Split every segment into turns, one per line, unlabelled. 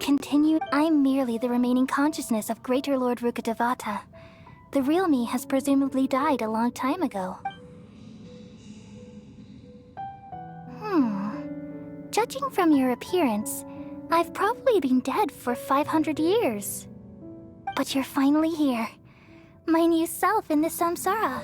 continue. I'm merely the remaining consciousness of Greater Lord Rukkhadevata. The real me has presumably died a long time ago. Judging from your appearance, I've probably been dead for 500 years. But you're finally here. My new self in the samsara.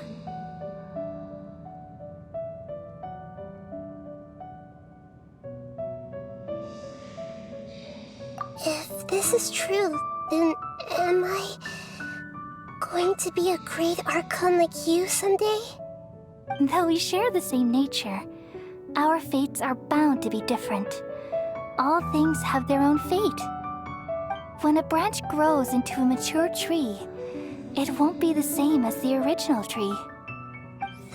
If this is true, then am I going to be a great Archon like you someday?
Though we share the same nature, our fates are bound to be different. All things have their own fate. When a branch grows into a mature tree, it won't be the same as the original tree.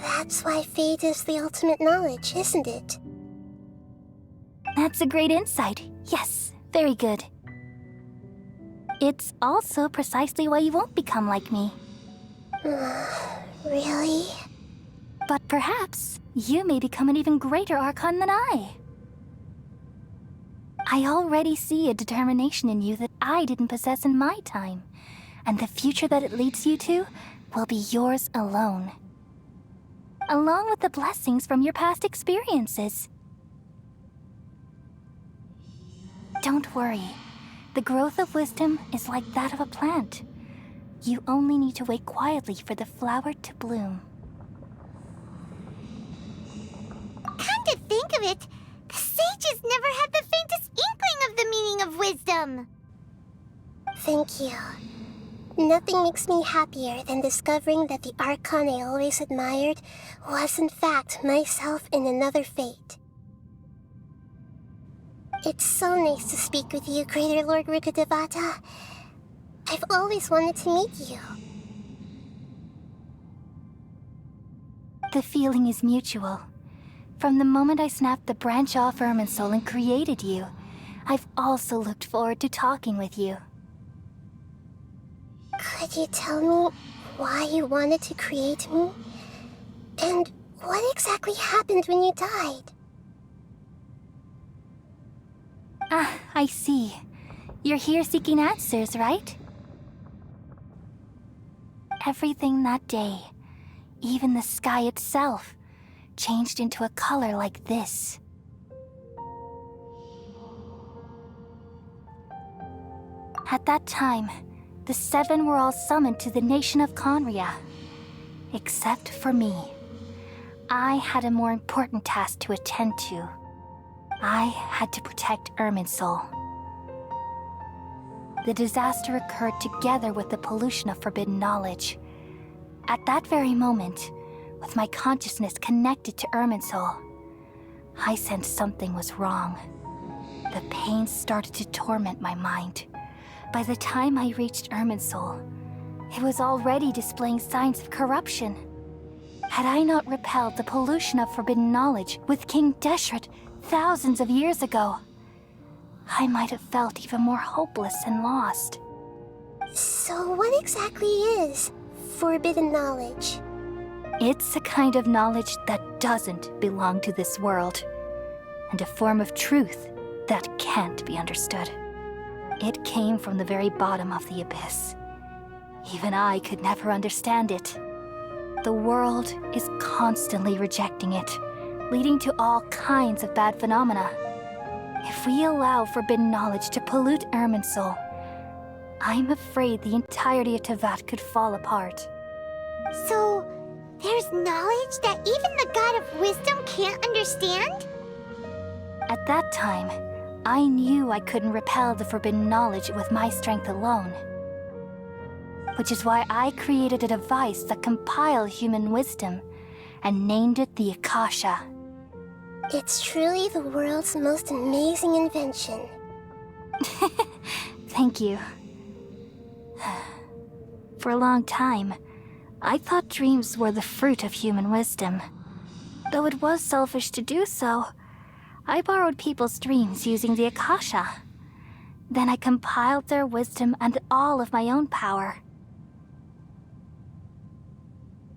That's why fate is the ultimate knowledge, isn't it?
That's a great insight. Yes, very good. It's also precisely why you won't become like me.
Really?
But perhaps you may become an even greater Archon than I. I already see a determination in you that I didn't possess in my time, and the future that it leads you to will be yours alone. Along with the blessings from your past experiences. Don't worry. The growth of wisdom is like that of a plant. You only need to wait quietly for the flower to bloom.
Come to think of it, the sages never had the faintest inkling of the meaning of wisdom.
Thank you. Nothing makes me happier than discovering that the Archon I always admired was in fact myself in another fate. It's so nice to speak with you, Greater Lord Rukkhadevata. I've always wanted to meet you.
The feeling is mutual. From the moment I snapped the branch off Irminsul and created you, I've also looked forward to talking with you.
Could you tell me why you wanted to create me? And what exactly happened when you died?
Ah, I see. You're here seeking answers, right? Everything that day, even the sky itself, changed into a color like this. At that time, the seven were all summoned to the nation of Conria. Except for me. I had a more important task to attend to. I had to protect Irminsul. The disaster occurred together with the pollution of forbidden knowledge. At that very moment, with my consciousness connected to Irminsul, I sensed something was wrong. The pain started to torment my mind. By the time I reached Irminsul, it was already displaying signs of corruption. Had I not repelled the pollution of forbidden knowledge with King Deshret thousands of years ago, I might have felt even more hopeless and lost.
So what exactly is forbidden knowledge?
It's a kind of knowledge that doesn't belong to this world, and a form of truth that can't be understood. It came from the very bottom of the abyss. Even I could never understand it. The world is constantly rejecting it, leading to all kinds of bad phenomena. If we allow forbidden knowledge to pollute Irminsul, I'm afraid the entirety of Teyvat could fall apart.
So, there's knowledge that even the God of Wisdom can't understand?
At that time, I knew I couldn't repel the forbidden knowledge with my strength alone. Which is why I created a device that compiled human wisdom and named it the Akasha.
It's truly the world's most amazing invention.
Thank you. For a long time, I thought dreams were the fruit of human wisdom. Though it was selfish to do so, I borrowed people's dreams using the Akasha. Then I compiled their wisdom and all of my own power.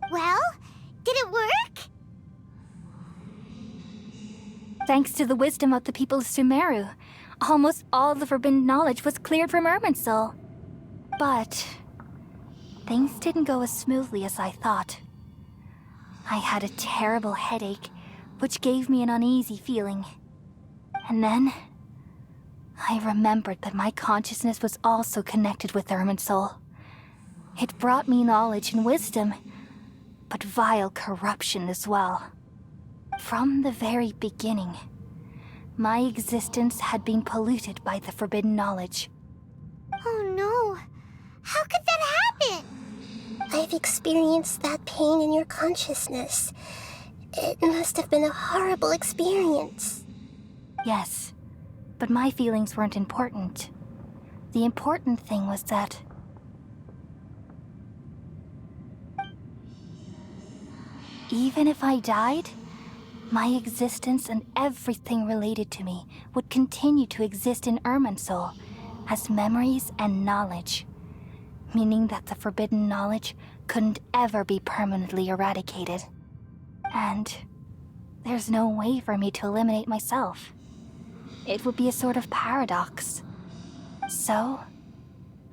Well, did it work?
Thanks to the wisdom of the people of Sumeru, almost all the forbidden knowledge was cleared from Irminsul. But things didn't go as smoothly as I thought. I had a terrible headache, which gave me an uneasy feeling. And then I remembered that my consciousness was also connected with Irminsul. It brought me knowledge and wisdom, but vile corruption as well. From the very beginning, my existence had been polluted by the forbidden knowledge.
Oh no! How could that happen?
I've experienced that pain in your consciousness. It must have been a horrible experience.
Yes, but my feelings weren't important. The important thing was that even if I died, my existence and everything related to me would continue to exist in Irminsul as memories and knowledge, meaning that the forbidden knowledge couldn't ever be permanently eradicated. And there's no way for me to eliminate myself. It would be a sort of paradox. So,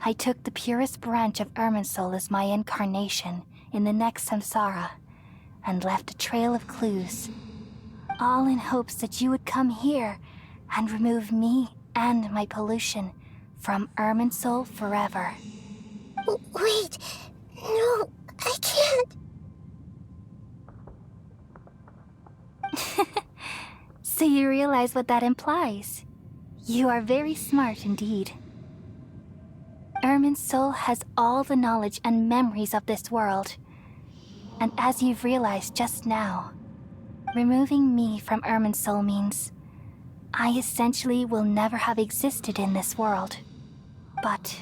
I took the purest branch of Irminsul as my incarnation in the next samsara, and left a trail of clues, all in hopes that you would come here and remove me and my pollution from Irminsul forever.
Wait, no, I can't.
So you realize what that implies. You are very smart indeed. Irminsul has all the knowledge and memories of this world. And as you've realized just now, removing me from Irminsul means I essentially will never have existed in this world. But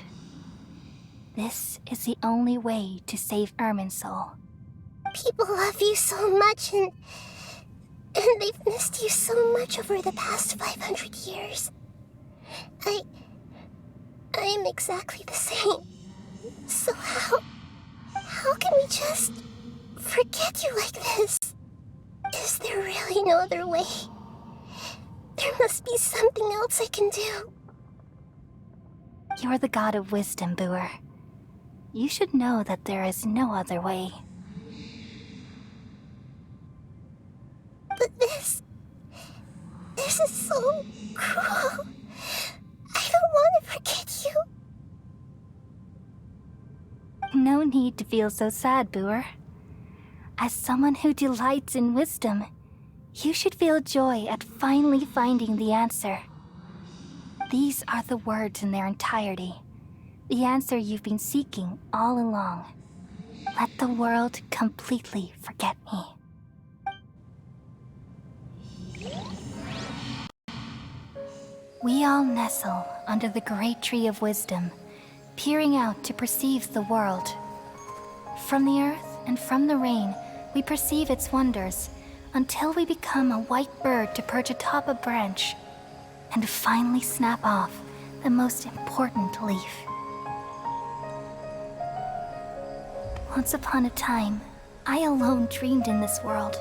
this is the only way to save Irminsul.
People love you so much, and they've missed you so much over the past 500 years. I am exactly the same. So how can we just forget you like this? Is there really no other way? There must be something else I can do.
You're the god of wisdom, Booer. You should know that there is no other way.
But this is so cruel. I don't want to forget you.
No need to feel so sad, Booer. As someone who delights in wisdom, you should feel joy at finally finding the answer. These are the words in their entirety. The answer you've been seeking all along. Let the world completely forget me. We all nestle under the great tree of wisdom, peering out to perceive the world. From the earth and from the rain, we perceive its wonders, until we become a white bird to perch atop a branch, and finally snap off the most important leaf. Once upon a time, I alone dreamed in this world.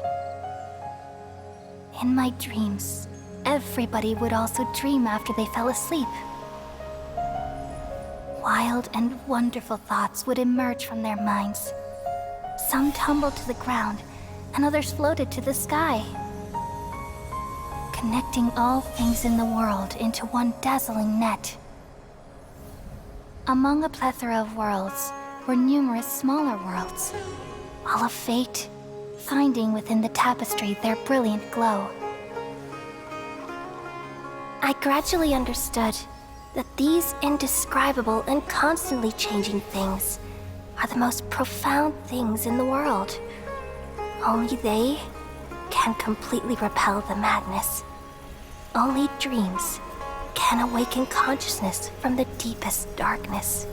In my dreams, everybody would also dream after they fell asleep. Wild and wonderful thoughts would emerge from their minds. Some tumbled to the ground, and others floated to the sky, connecting all things in the world into one dazzling net. Among a plethora of worlds were numerous smaller worlds, all of fate, finding within the tapestry their brilliant glow. I gradually understood that these indescribable and constantly changing things are the most profound things in the world. Only they can completely repel the madness. Only dreams can awaken consciousness from the deepest darkness.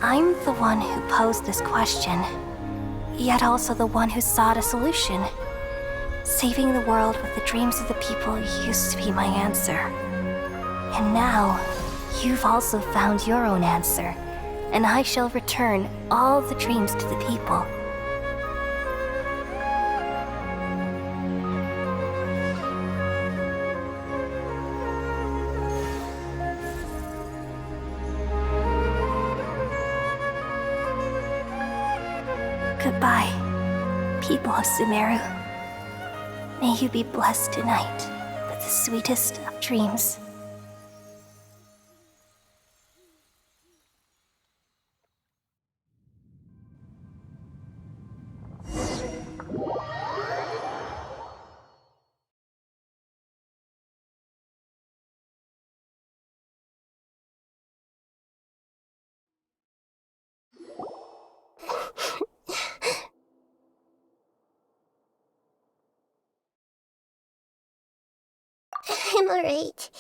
I'm the one who posed this question, yet also the one who sought a solution. Saving the world with the dreams of the people used to be my answer. And now, you've also found your own answer, and I shall return all the dreams to the people. Goodbye, people of Sumeru. May you be blessed tonight with the sweetest of dreams.
I'm alright.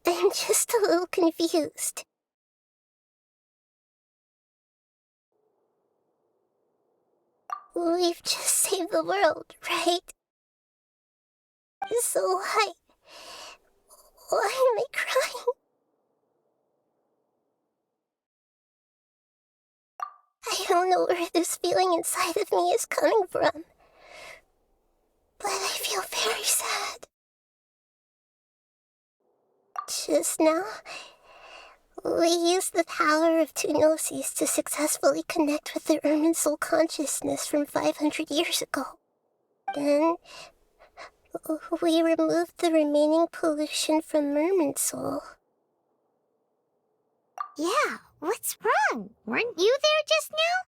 I'm just a little confused. We've just saved the world, right? So why am I crying? I don't know where this feeling inside of me is coming from, but I feel very sad. Just now, we used the power of two Gnosis to successfully connect with the Irminsul consciousness from 500 years ago. Then, we removed the remaining pollution from Irminsul.
Yeah, what's wrong? Weren't you there just now?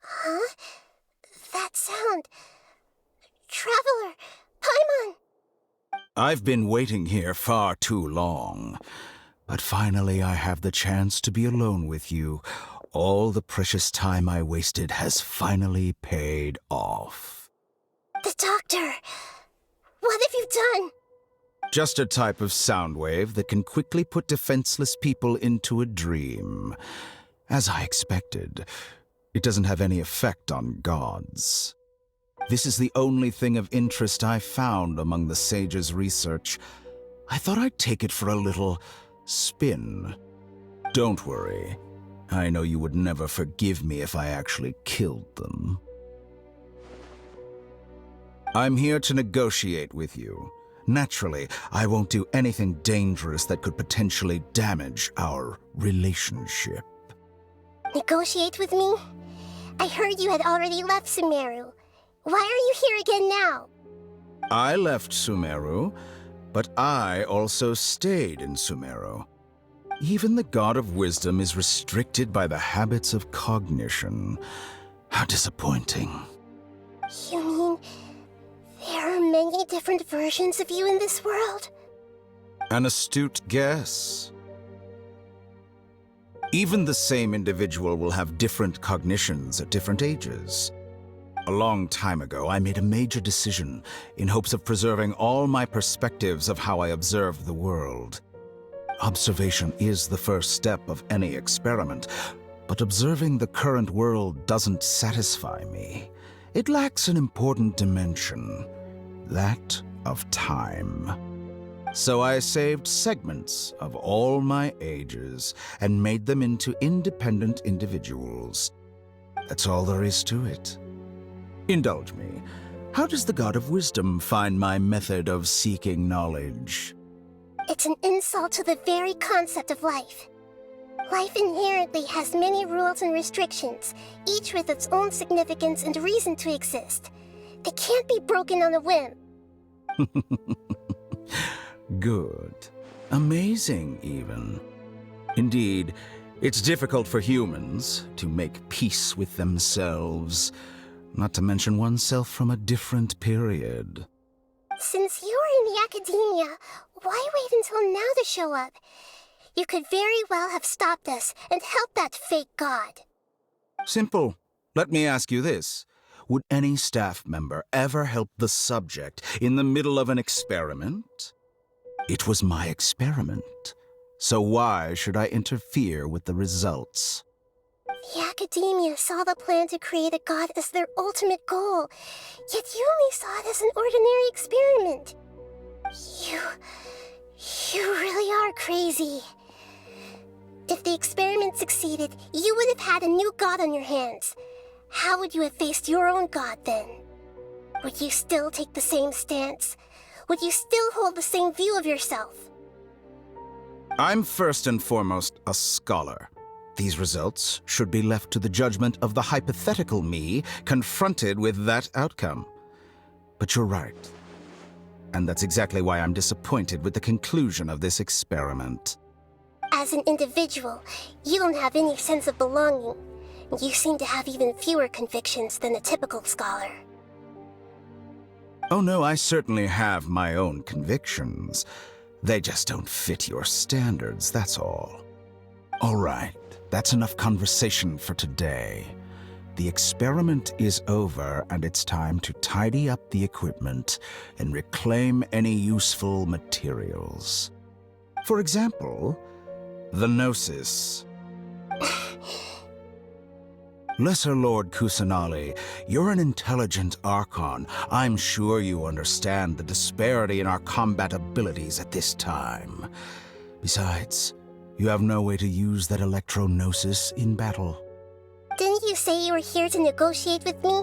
Huh? That sound. Traveler! Paimon!
I've been waiting here far too long. But finally I have the chance to be alone with you. All the precious time I wasted has finally paid off.
The doctor! What have you done?
Just a type of sound wave that can quickly put defenseless people into a dream. As I expected, it doesn't have any effect on gods. This is the only thing of interest I found among the sage's research. I thought I'd take it for a little spin. Don't worry. I know you would never forgive me if I actually killed them. I'm here to negotiate with you. Naturally, I won't do anything dangerous that could potentially damage our relationship.
Negotiate with me? I heard you had already left Sumeru. Why are you here again now?
I left Sumeru, but I also stayed in Sumeru. Even the God of Wisdom is restricted by the habits of cognition. How disappointing.
You mean there are many different versions of you in this world?
An astute guess. Even the same individual will have different cognitions at different ages. A long time ago, I made a major decision in hopes of preserving all my perspectives of how I observed the world. Observation is the first step of any experiment, but observing the current world doesn't satisfy me. It lacks an important dimension, that of time. So I saved segments of all my ages and made them into independent individuals. That's all there is to it. Indulge me. How does the God of Wisdom find my method of seeking knowledge?
It's an insult to the very concept of life. Life inherently has many rules and restrictions, each with its own significance and reason to exist. They can't be broken on a whim.
Good. Amazing, even. Indeed, it's difficult for humans to make peace with themselves, not to mention oneself from a different period.
Since you are in the Akademiya, why wait until now to show up? You could very well have stopped us and helped that fake god.
Simple. Let me ask you this. Would any staff member ever help the subject in the middle of an experiment? It was my experiment. So why should I interfere with the results?
The Akademiya saw the plan to create a god as their ultimate goal, yet you only saw it as an ordinary experiment. You really are crazy. If the experiment succeeded, you would have had a new god on your hands. How would you have faced your own god then? Would you still take the same stance? Would you still hold the same view of yourself?
I'm first and foremost a scholar. These results should be left to the judgment of the hypothetical me confronted with that outcome. But you're right. And that's exactly why I'm disappointed with the conclusion of this experiment.
As an individual, you don't have any sense of belonging. You seem to have even fewer convictions than a typical scholar.
Oh no, I certainly have my own convictions. They just don't fit your standards, that's all. All right, that's enough conversation for today. The experiment is over, and it's time to tidy up the equipment and reclaim any useful materials. For example, the Gnosis. Lesser Lord Kusanali, you're an intelligent Archon. I'm sure you understand the disparity in our combat abilities at this time. Besides, you have no way to use that Electro Gnosis in battle.
Didn't you say you were here to negotiate with me?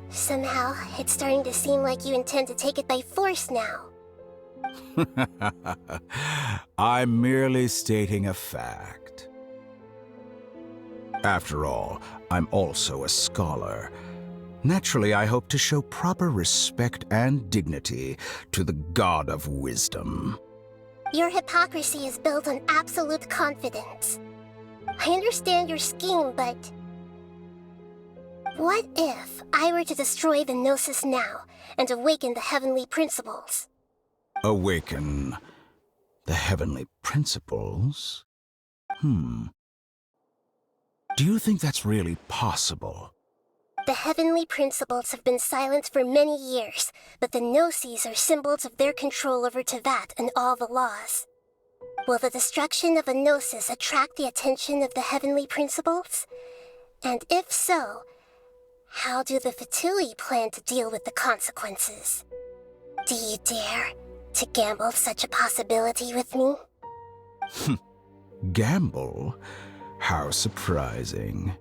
Somehow, it's starting to seem like you intend to take it by force now.
I'm merely stating a fact. After all, I'm also a scholar. Naturally, I hope to show proper respect and dignity to the God of Wisdom.
Your hypocrisy is built on absolute confidence. I understand your scheme, but... what if I were to destroy the Gnosis now and awaken the heavenly principles?
Awaken the heavenly principles? Do you think that's really possible?
The heavenly principles have been silent for many years, but the Gnosis are symbols of their control over Teyvat and all the laws. Will the destruction of a Gnosis attract the attention of the heavenly principles? And if so, how do the Fatui plan to deal with the consequences? Do you dare to gamble such a possibility with me?
Gamble? How surprising.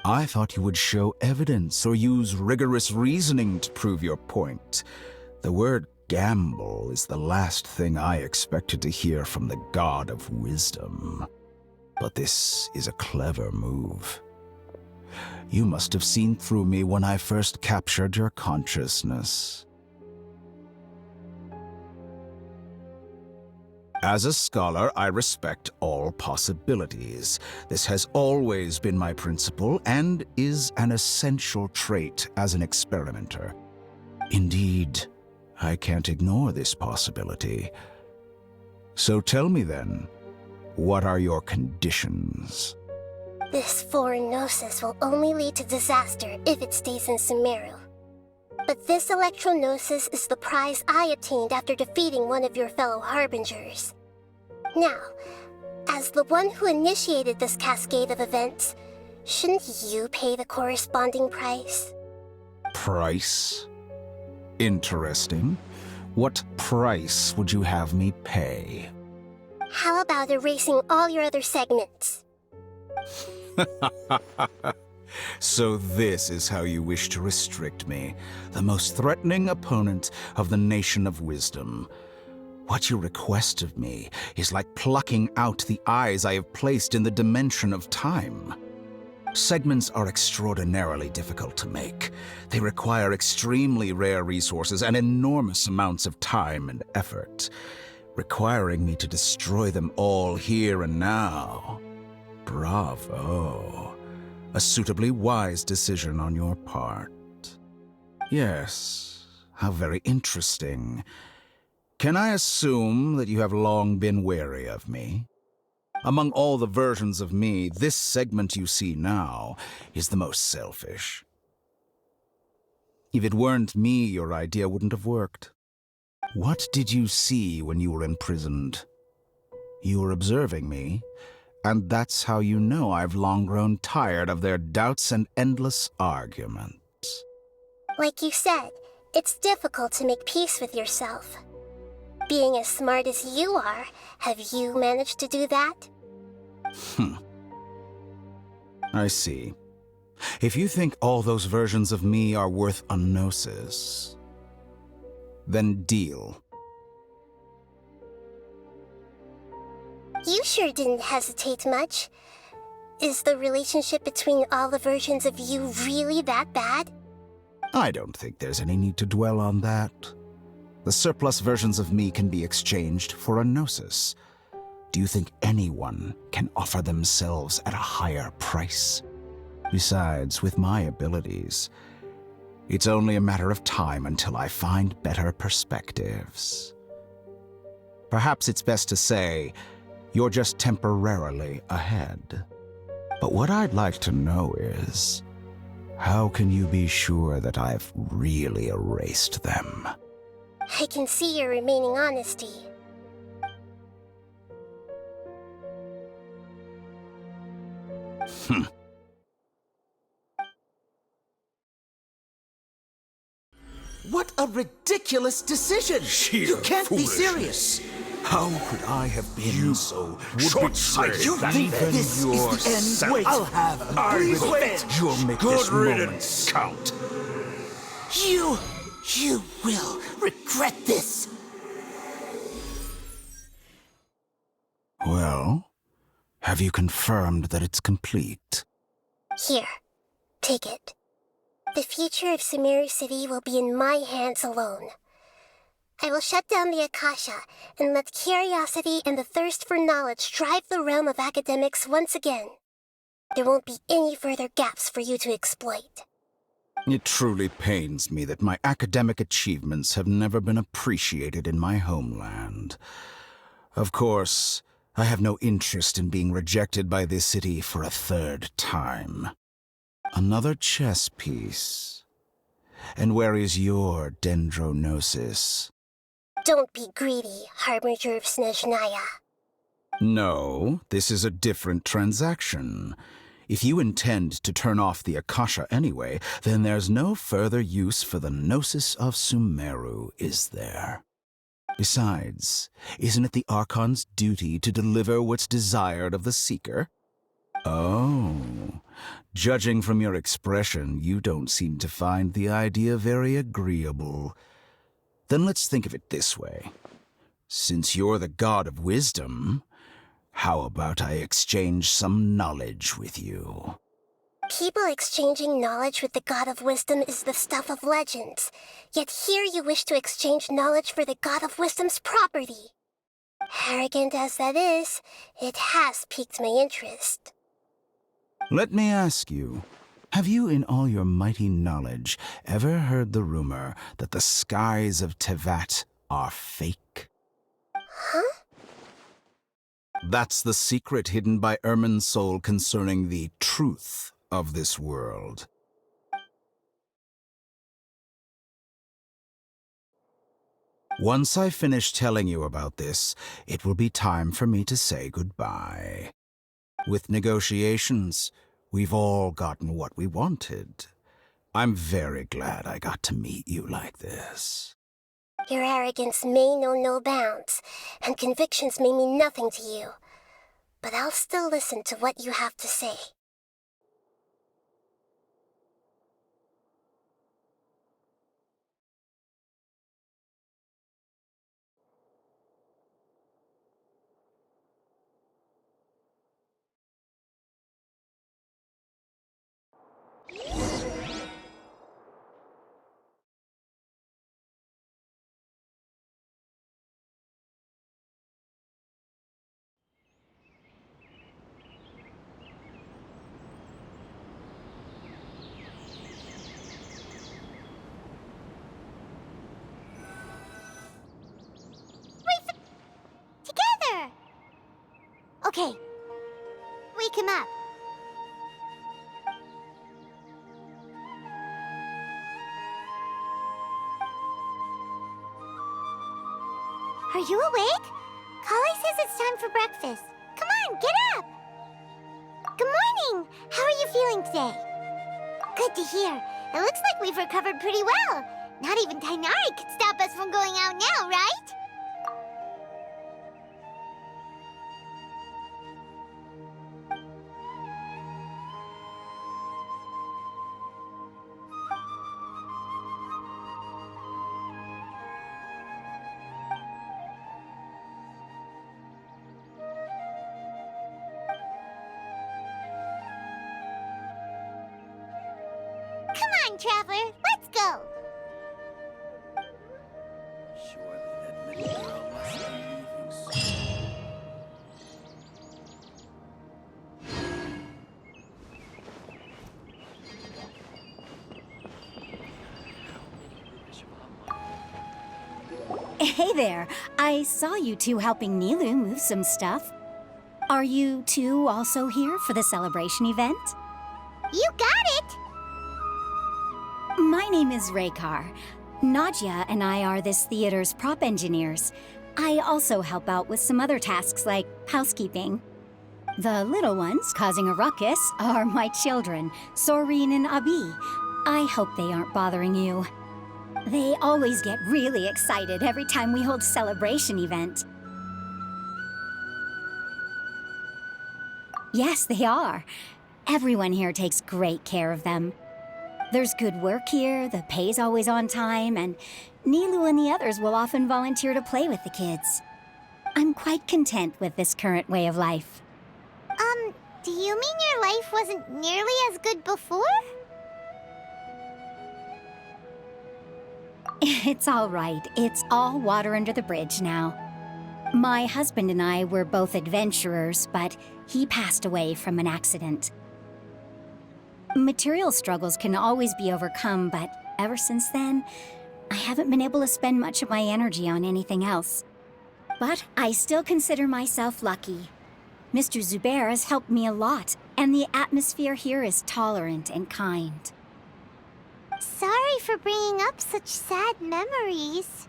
I thought you would show evidence or use rigorous reasoning to prove your point. The word gamble is the last thing I expected to hear from the God of Wisdom. But this is a clever move. You must have seen through me when I first captured your consciousness. As a scholar, I respect all possibilities. This has always been my principle and is an essential trait as an experimenter. Indeed, I can't ignore this possibility. So tell me then, what are your conditions?
This foreign Gnosis will only lead to disaster if it stays in Sumeru. But this Electro Gnosis is the prize I attained after defeating one of your fellow Harbingers. Now, as the one who initiated this cascade of events, shouldn't you pay the corresponding price?
Price? Interesting. What price would you have me pay?
How about erasing all your other segments?
So this is how you wish to restrict me, the most threatening opponent of the Nation of Wisdom. What you request of me is like plucking out the eyes I have placed in the dimension of time. Segments are extraordinarily difficult to make. They require extremely rare resources and enormous amounts of time and effort. requiring me to destroy them all here and now. Bravo. A suitably wise decision on your part. Yes, how very interesting. Can I assume that you have long been wary of me? Among all the versions of me, this segment you see now is the most selfish. If it weren't me, your idea wouldn't have worked. What did you see when you were imprisoned? You were observing me, and that's how you know I've long grown tired of their doubts and endless arguments.
Like you said, it's difficult to make peace with yourself. Being as smart as you are, have you managed to do that?
I see. If you think all those versions of me are worth a gnosis, then deal.
You sure didn't hesitate much. Is the relationship between all the versions of you really that bad?
I don't think there's any need to dwell on that. The surplus versions of me can be exchanged for a gnosis. Do you think anyone can offer themselves at a higher price? Besides, with my abilities, it's only a matter of time until I find better perspectives. Perhaps it's best to say, you're just temporarily ahead. But what I'd like to know is, how can you be sure that I've really erased them?
I can see your remaining honesty.
What a ridiculous decision! You can't be serious!
How could I have been so short-sighted?
You think this is the end? Wait, I'll have revenge!
You'll make this moment count.
You will regret this!
Well, have you confirmed that it's complete?
Here, take it. The future of Sumeru City will be in my hands alone. I will shut down the Akasha and let curiosity and the thirst for knowledge drive the realm of academics once again. There won't be any further gaps for you to exploit.
It truly pains me that my academic achievements have never been appreciated in my homeland. Of course, I have no interest in being rejected by this city for a third time. Another chess piece. And where is your Dendro Gnosis?
Don't be greedy, Harbinger of Snezhnaya.
No, this is a different transaction. If you intend to turn off the Akasha anyway, then there's no further use for the Gnosis of Sumeru, is there? Besides, isn't it the Archon's duty to deliver what's desired of the Seeker? Oh, judging from your expression, you don't seem to find the idea very agreeable. Then let's think of it this way. Since you're the god of wisdom, how about I exchange some knowledge with you?
People exchanging knowledge with the God of Wisdom is the stuff of legends. Yet here you wish to exchange knowledge for the God of Wisdom's property. Arrogant as that is, it has piqued my interest.
Let me ask you, have you in all your mighty knowledge ever heard the rumor that the skies of Teyvat are fake?
Huh?
That's the secret hidden by Irminsul concerning the truth of this world. Once I finish telling you about this, it will be time for me to say goodbye. With negotiations, we've all gotten what we wanted. I'm very glad I got to meet you like this.
Your arrogance may know no bounds, and convictions may mean nothing to you. But I'll still listen to what you have to say.
Okay. Wake him up. Are you awake? Kali says it's time for breakfast. Come on, get up! Good morning! How are you feeling today? Good to hear. It looks like we've recovered pretty well. Not even Tainari could stop us from going out now, right? Come on, Traveler, let's go!
Surely that little girl must be leaving soon.
Hey there! I saw you two helping Nilou move some stuff. Are you two also here for the celebration event?
You got it!
My name is Raykar. Nadia and I are this theater's prop engineers. I also help out with some other tasks like housekeeping. The little ones causing a ruckus are my children, Soreen and Abi. I hope they aren't bothering you. They always get really excited every time we hold a celebration event. Yes, they are. Everyone here takes great care of them. There's good work here, the pay's always on time, and Nilou and the others will often volunteer to play with the kids. I'm quite content with this current way of life.
Do you mean your life wasn't nearly as good before?
It's all right. It's all water under the bridge now. My husband and I were both adventurers, but he passed away from an accident. Material struggles can always be overcome, but ever since then, I haven't been able to spend much of my energy on anything else. But I still consider myself lucky. Mr. Zubair has helped me a lot, and the atmosphere here is tolerant and kind.
Sorry for bringing up such sad memories.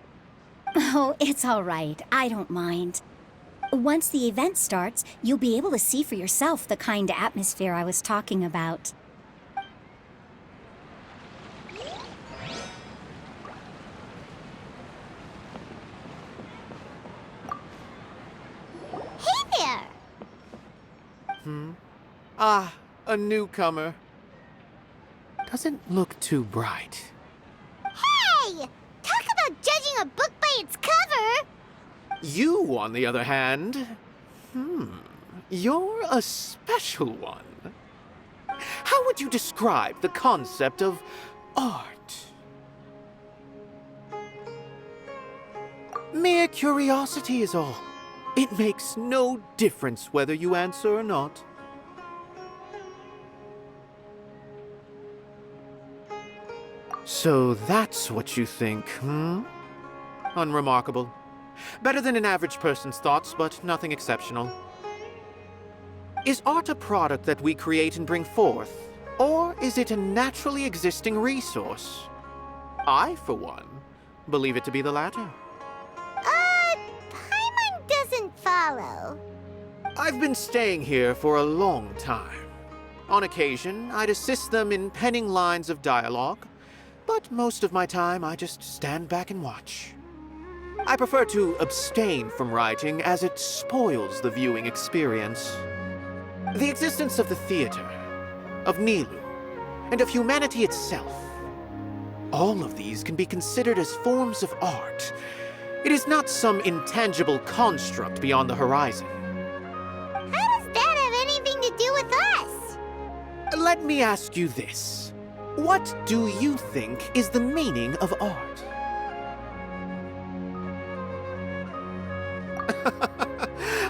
Oh, it's all right. I don't mind. Once the event starts, you'll be able to see for yourself the kind of atmosphere I was talking about.
Hey there!
Ah, a newcomer. Doesn't look too bright.
Hey! Talk about judging a book by its cover!
You, on the other hand, you're a special one. How would you describe the concept of art? Mere curiosity is all. It makes no difference whether you answer or not. So that's what you think, Unremarkable. Better than an average person's thoughts, but nothing exceptional. Is art a product that we create and bring forth, or is it a naturally existing resource? I, for one, believe it to be the latter.
Paimon doesn't follow.
I've been staying here for a long time. On occasion, I'd assist them in penning lines of dialogue, but most of my time I just stand back and watch. I prefer to abstain from writing as it spoils the viewing experience. The existence of the theater, of Nilou, and of humanity itself. All of these can be considered as forms of art. It is not some intangible construct beyond the horizon.
How does that have anything to do with us?
Let me ask you this. What do you think is the meaning of art?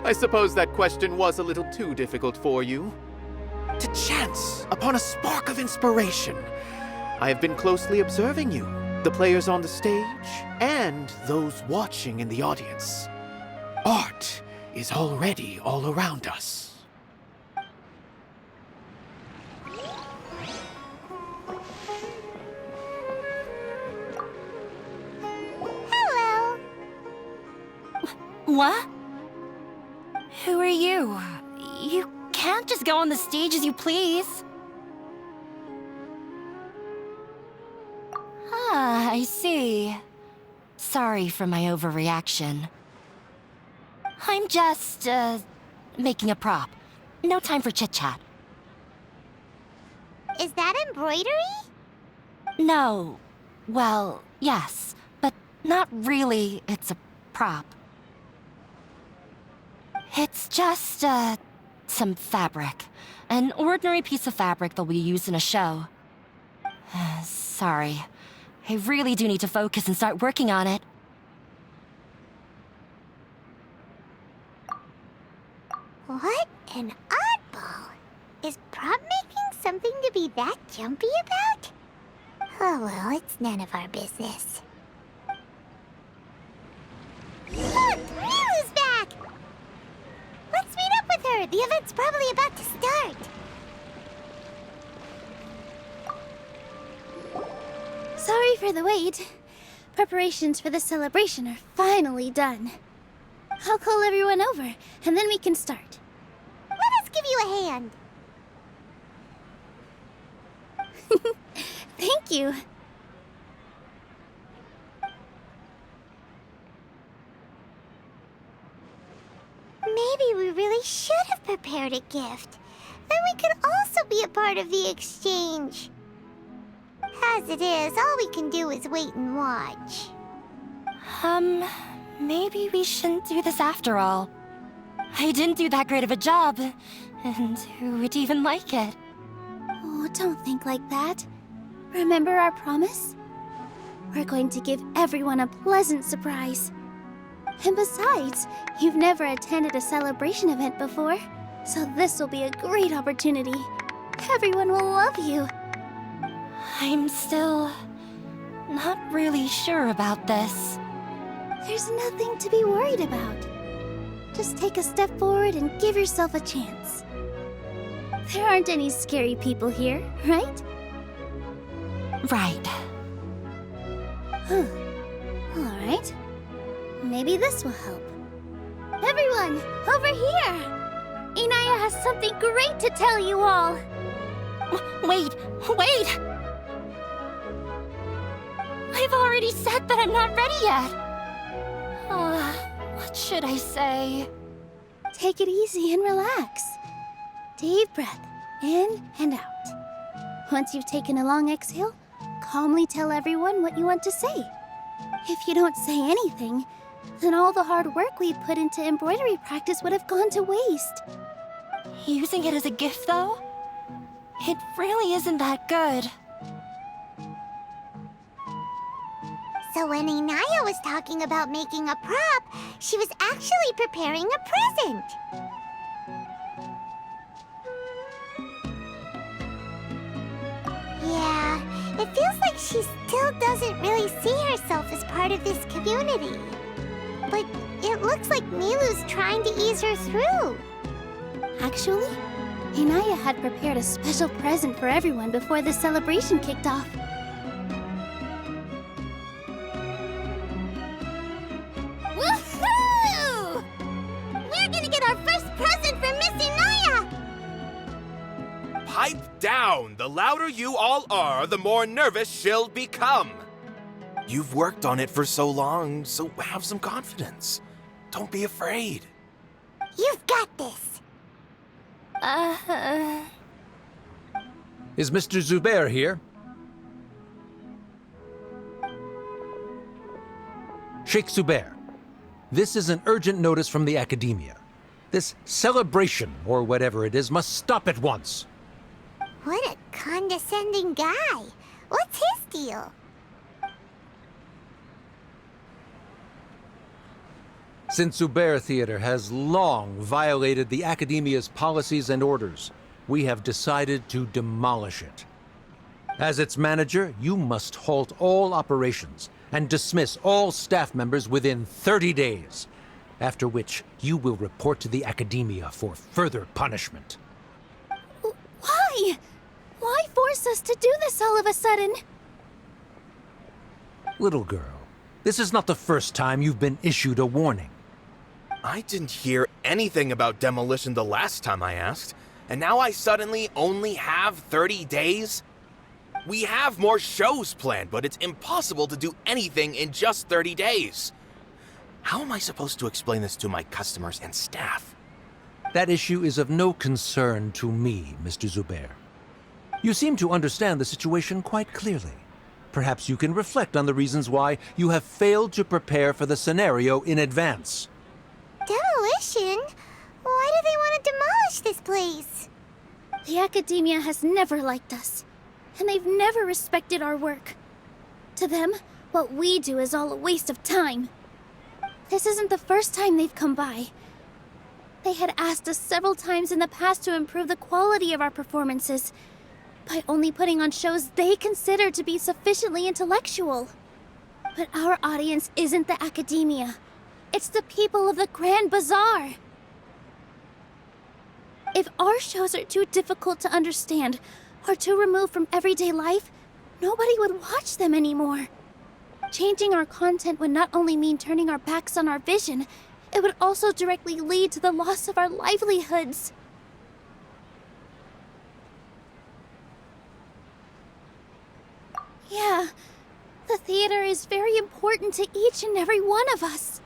I suppose that question was a little too difficult for you. To chance upon a spark of inspiration, I have been closely observing you, the players on the stage, and those watching in the audience. Art is already all around us.
Hello.
What? Who are you? You can't just go on the stage as you please. Ah, I see. Sorry for my overreaction. I'm just, making a prop. No time for chit-chat.
Is that embroidery?
No. Well, yes, but not really. It's a prop. It's just, some fabric. An ordinary piece of fabric that we use in a show. Sorry. I really do need to focus and start working on it.
What an oddball. Is prop making something to be that jumpy about? Oh well, it's none of our business. Look! Nilou's back! Let's meet up with her! The event's probably about to start!
Sorry for the wait. Preparations for the celebration are finally done. I'll call everyone over, and then we can start.
Let us give you a hand!
Thank you.
Maybe we really should have prepared a gift. Then we could also be a part of the exchange. As it is, all we can do is wait and watch.
Maybe we shouldn't do this after all. I didn't do that great of a job, and who would even like it?
Oh, don't think like that. Remember our promise? We're going to give everyone a pleasant surprise. And besides, you've never attended a celebration event before, so this will be a great opportunity. Everyone will love you.
I'm still not really sure about this.
There's nothing to be worried about. Just take a step forward and give yourself a chance. There aren't any scary people here, right?
Right.
All right. Maybe this will help. Everyone, over here! Inaya has something great to tell you all.
Wait! I've already said that I'm not ready yet. What should I say?
Take it easy and relax. Deep breath, in and out. Once you've taken a long exhale, calmly tell everyone what you want to say. If you don't say anything, then all the hard work we put into embroidery practice would have gone to waste.
Using it as a gift, though? It really isn't that good.
So when Inaya was talking about making a prop, she was actually preparing a present. Yeah, it feels like she still doesn't really see herself as part of this community. But it looks like Nilou's trying to ease her through.
Actually, Inaya had prepared a special present for everyone before the celebration kicked off.
Woohoo! We're gonna get our first present from Miss Inaya!
Pipe down! The louder you all are, the more nervous she'll become. You've worked on it for so long, so have some confidence. Don't be afraid.
You've got this!
Is Mr. Zubair here? Sheikh Zubair, this is an urgent notice from the Akademiya. This celebration, or whatever it is, must stop at once.
What a condescending guy. What's his deal?
Since Zubair Theater has long violated the Akademiya's policies and orders, we have decided to demolish it. As its manager, you must halt all operations and dismiss all staff members within 30 days. after which you will report to the Akademiya for further punishment.
Why? Why force us to do this all of a sudden?
Little girl, this is not the first time you've been issued a warning.
I didn't hear anything about demolition the last time I asked, and now I suddenly only have 30 days? We have more shows planned, but it's impossible to do anything in just 30 days. How am I supposed to explain this to my customers and staff?
That issue is of no concern to me, Mr. Zubair. You seem to understand the situation quite clearly. Perhaps you can reflect on the reasons why you have failed to prepare for the scenario in advance.
Demolition? Why do they want to demolish this place?
The Akademiya has never liked us, and they've never respected our work. To them, what we do is all a waste of time. This isn't the first time they've come by. They had asked us several times in the past to improve the quality of our performances by only putting on shows they consider to be sufficiently intellectual. But our audience isn't the Akademiya. It's the people of the Grand Bazaar. If our shows are too difficult to understand or too removed from everyday life, nobody would watch them anymore. Changing our content would not only mean turning our backs on our vision, it would also directly lead to the loss of our livelihoods. Yeah, the theater is very important to each and every one of us.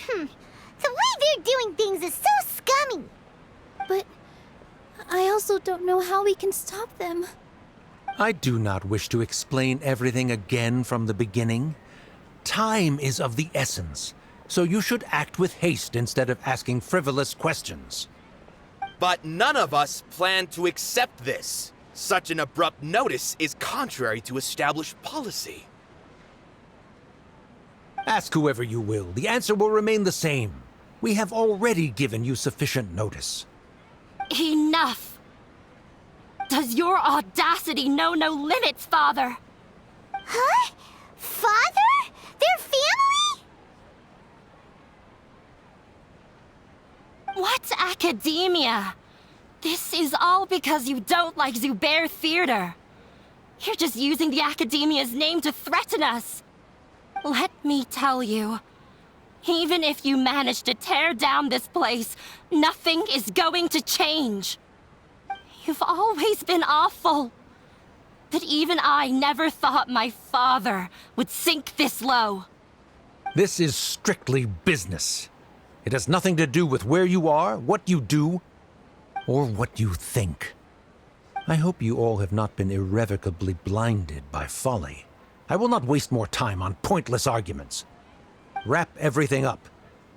The way they're doing things is so scummy.
But I also don't know how we can stop them.
I do not wish to explain everything again from the beginning. Time is of the essence, so you should act with haste instead of asking frivolous questions.
But none of us plan to accept this. Such an abrupt notice is contrary to established policy.
Ask whoever you will, the answer will remain the same. We have already given you sufficient notice.
Enough! Does your audacity know no limits, Father?
Huh? Father? Their family?
What Akademiya? This is all because you don't like Zubair Theater. You're just using the Akademiya's name to threaten us. Let me tell you, even if you manage to tear down this place, nothing is going to change. You've always been awful. But even I never thought my father would sink this low.
This is strictly business. It has nothing to do with where you are, what you do, or what you think. I hope you all have not been irrevocably blinded by folly. I will not waste more time on pointless arguments. Wrap everything up,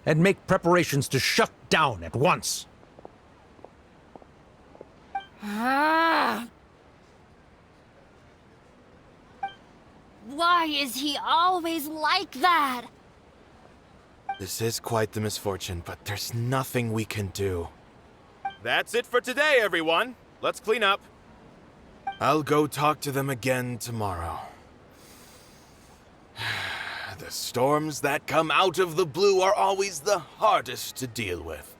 and make preparations to shut down at once.
Why is he always like that?
This is quite the misfortune, but there's nothing we can do. That's it for today, everyone. Let's clean up. I'll go talk to them again tomorrow. The storms that come out of the blue are always the hardest to deal with.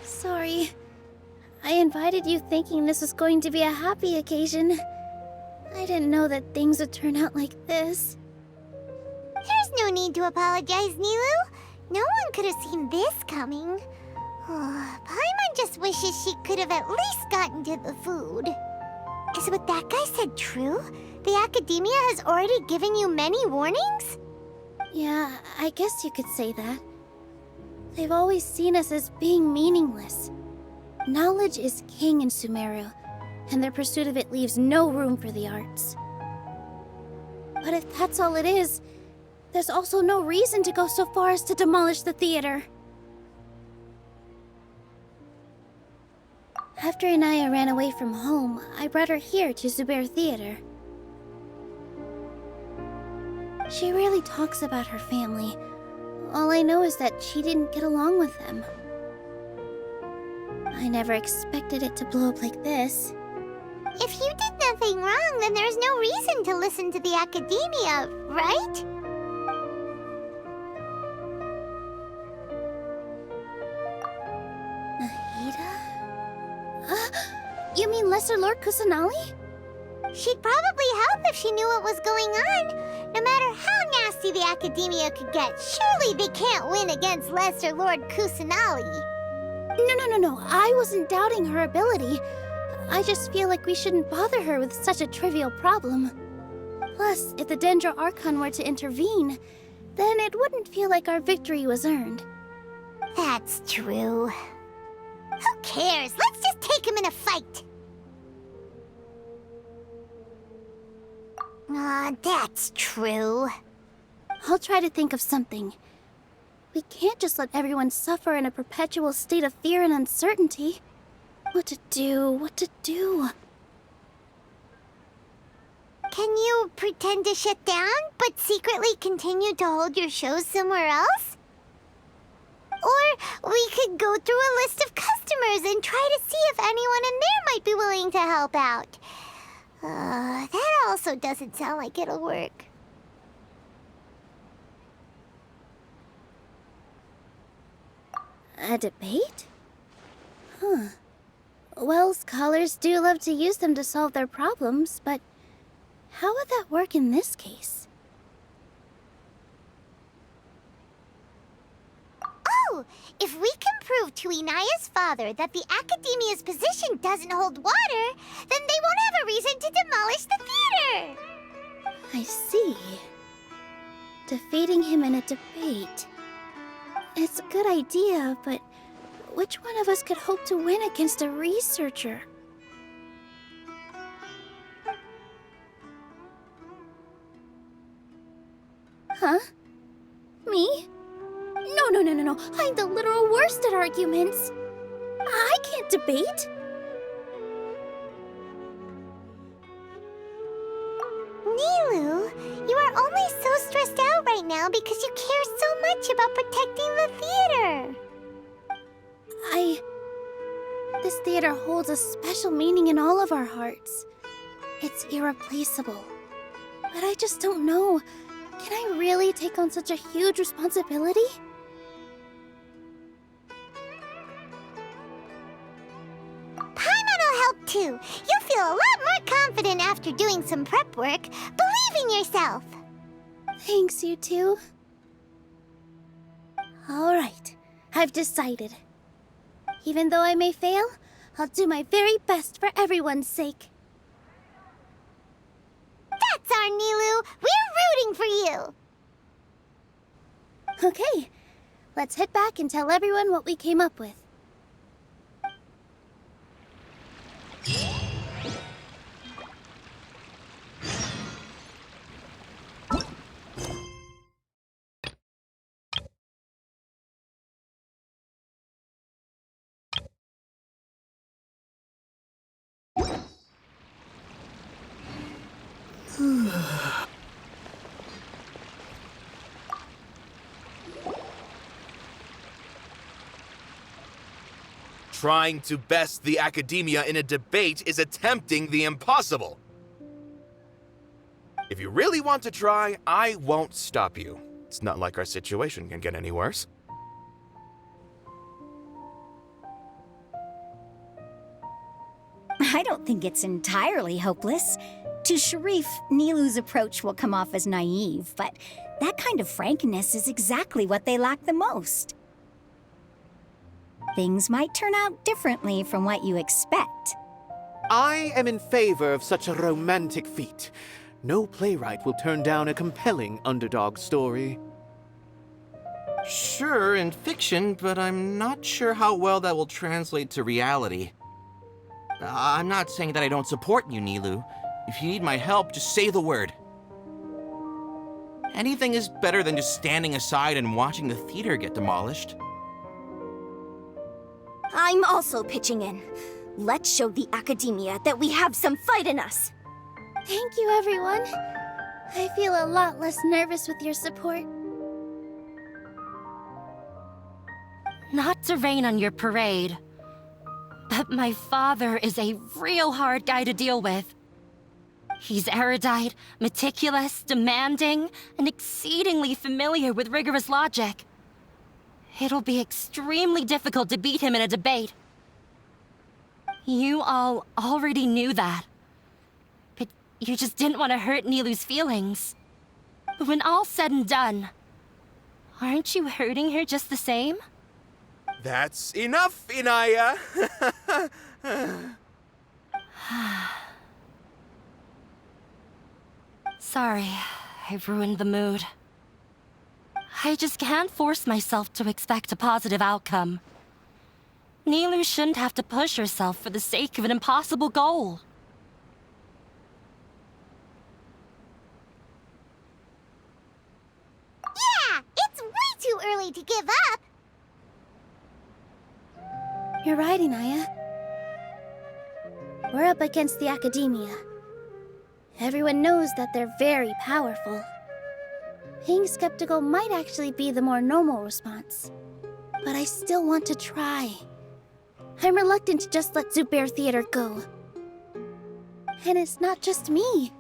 Sorry. I invited you thinking this was going to be a happy occasion. I didn't know that things would turn out like this.
There's no need to apologize, Nilou. No one could have seen this coming. Paimon just wishes she could have at least gotten to the food. Is what that guy said true? The Akademiya has already given you many warnings?
Yeah, I guess you could say that. They've always seen us as being meaningless. Knowledge is king in Sumeru, and their pursuit of it leaves no room for the arts. But if that's all it is, there's also no reason to go so far as to demolish the theater. After Anaya ran away from home, I brought her here to Zubair Theater. She rarely talks about her family. All I know is that she didn't get along with them.
I never expected it to blow up like this.
If you did nothing wrong, then there's no reason to listen to the Akademiya, right?
You mean Lesser Lord Kusanali?
She'd probably help if she knew what was going on. No matter how nasty the Akademiya could get, surely they can't win against Lesser Lord Kusanali.
No. I wasn't doubting her ability. I just feel like we shouldn't bother her with such a trivial problem. Plus, if the Dendro Archon were to intervene, then it wouldn't feel like our victory was earned.
That's true. Who cares? Let's just take him in a fight. That's true.
I'll try to think of something. We can't just let everyone suffer in a perpetual state of fear and uncertainty. What to do?
Can you pretend to shut down, but secretly continue to hold your shows somewhere else? Or we could go through a list of customers and try to see if anyone in there might be willing to help out. That also doesn't sound like it'll work.
A debate? Huh. Well, scholars do love to use them to solve their problems, but how would that work in this case?
Oh! If we can prove to Inaya's father that the Akademiya's position doesn't hold water, then they won't have a reason to demolish the theater!
I see. Defeating him in a debate. It's a good idea, but which one of us could hope to win against a researcher? Huh? Me? No. I'm the literal worst at arguments. I can't debate.
Nilou, you are only so stressed out right now because you care so much about protecting the theater.
This theater holds a special meaning in all of our hearts. It's irreplaceable. But I just don't know. Can I really take on such a huge responsibility?
Paimon will help too. You'll feel a lot more confident after doing some prep work. Believe in yourself.
Thanks, you two. Alright, I've decided. Even though I may fail, I'll do my very best for everyone's sake.
That's our Nilou! We're rooting for you!
Okay, let's head back and tell everyone what we came up with.
Trying to best the Akademiya in a debate is attempting the impossible. If you really want to try, I won't stop you. It's not like our situation can get any worse.
I don't think it's entirely hopeless. To Sharif, Nilou's approach will come off as naive, but that kind of frankness is exactly what they lack the most. Things might turn out differently from what you expect.
I am in favor of such a romantic feat. No playwright will turn down a compelling underdog story.
Sure, in fiction, but I'm not sure how well that will translate to reality. I'm not saying that I don't support you, Nilou. If you need my help, just say the word. Anything is better than just standing aside and watching the theater get demolished.
I'm also pitching in. Let's show the Akademiya that we have some fight in us.
Thank you, everyone. I feel a lot less nervous with your support.
Not to rain on your parade, But my father is a real hard guy to deal with. He's erudite, meticulous, demanding, and exceedingly familiar with rigorous logic. It'll be extremely difficult to beat him in a debate. You all already knew that. But you just didn't want to hurt Nilou's feelings. But when all's said and done, aren't you hurting her just the same?
That's enough, Inaya!
Sorry, I've ruined the mood. I just can't force myself to expect a positive outcome. Nilou shouldn't have to push herself for the sake of an impossible goal.
Yeah, it's way too early to give up.
You're right, Inaya. We're up against the Akademiya. Everyone knows that they're very powerful. Being skeptical might actually be the more normal response. But I still want to try. I'm reluctant to just let Zubair Theater go. And it's not just me.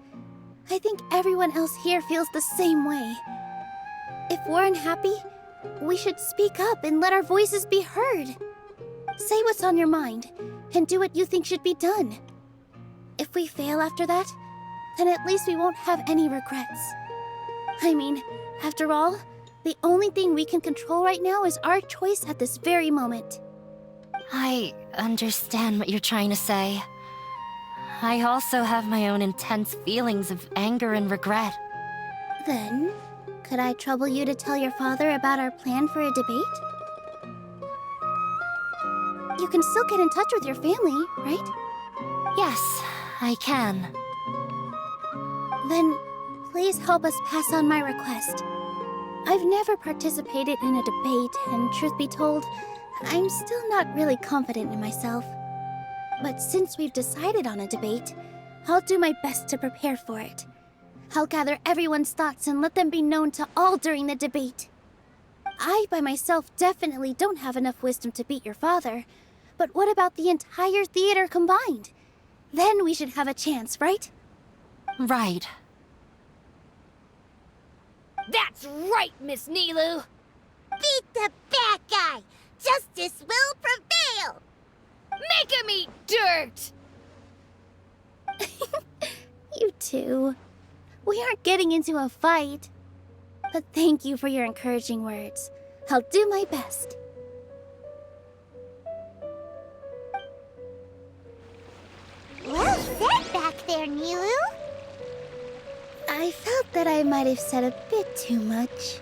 I think everyone else here feels the same way. If we're unhappy, we should speak up and let our voices be heard. Say what's on your mind, and do what you think should be done. If we fail after that, then at least we won't have any regrets. I mean, after all, the only thing we can control right now is our choice at this very moment.
I understand what you're trying to say. I also have my own intense feelings of anger and regret.
Then, could I trouble you to tell your father about our plan for a debate? You can still get in touch with your family, right?
Yes, I can.
Then, please help us pass on my request. I've never participated in a debate, and truth be told, I'm still not really confident in myself. But since we've decided on a debate, I'll do my best to prepare for it. I'll gather everyone's thoughts and let them be known to all during the debate. I, by myself, definitely don't have enough wisdom to beat your father. But what about the entire theater combined? Then we should have a chance, right?
Right.
That's right, Miss Nilou!
Beat the bad guy! Justice will prevail!
Make him eat dirt!
You two. We aren't getting into a fight. But thank you for your encouraging words. I'll do my best.
Well said back there, Nilou.
I felt that I might have said a bit too much.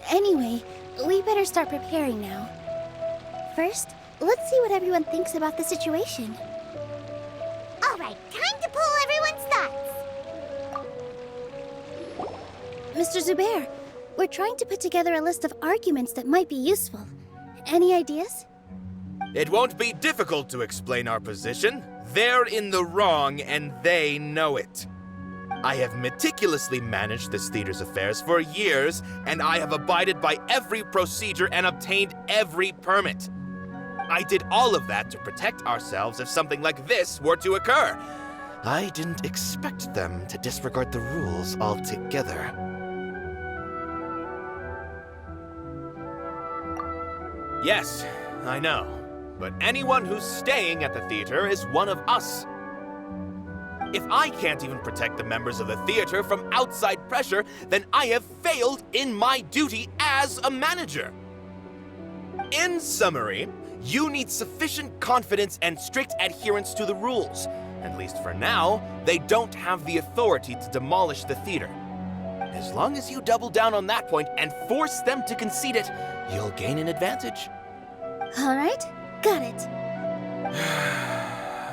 Anyway, we better start preparing now. First, let's see what everyone thinks about the situation.
All right, time to pull everyone's thoughts.
Mr. Zubair, we're trying to put together a list of arguments that might be useful. Any ideas?
It won't be difficult to explain our position. They're in the wrong, and they know it. I have meticulously managed this theater's affairs for years, and I have abided by every procedure and obtained every permit. I did all of that to protect ourselves if something like this were to occur. I didn't expect them to disregard the rules altogether. Yes, I know. But anyone who's staying at the theater is one of us. If I can't even protect the members of the theater from outside pressure, then I have failed in my duty as a manager. In summary, you need sufficient confidence and strict adherence to the rules. At least for now, they don't have the authority to demolish the theater. As long as you double down on that point and force them to concede it, you'll gain an advantage.
All right, got it.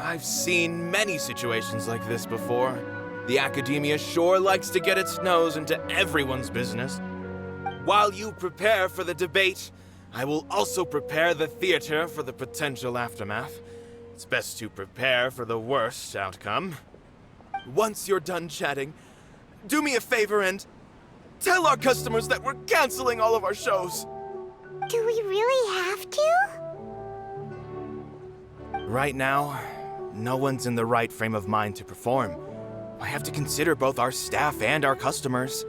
I've seen many situations like this before. The Akademiya sure likes to get its nose into everyone's business. While you prepare for the debate, I will also prepare the theater for the potential aftermath. It's best to prepare for the worst outcome. Once you're done chatting, do me a favor and tell our customers that we're canceling all of our shows.
Do we really have to?
Right now, no one's in the right frame of mind to perform. I have to consider both our staff and our customers.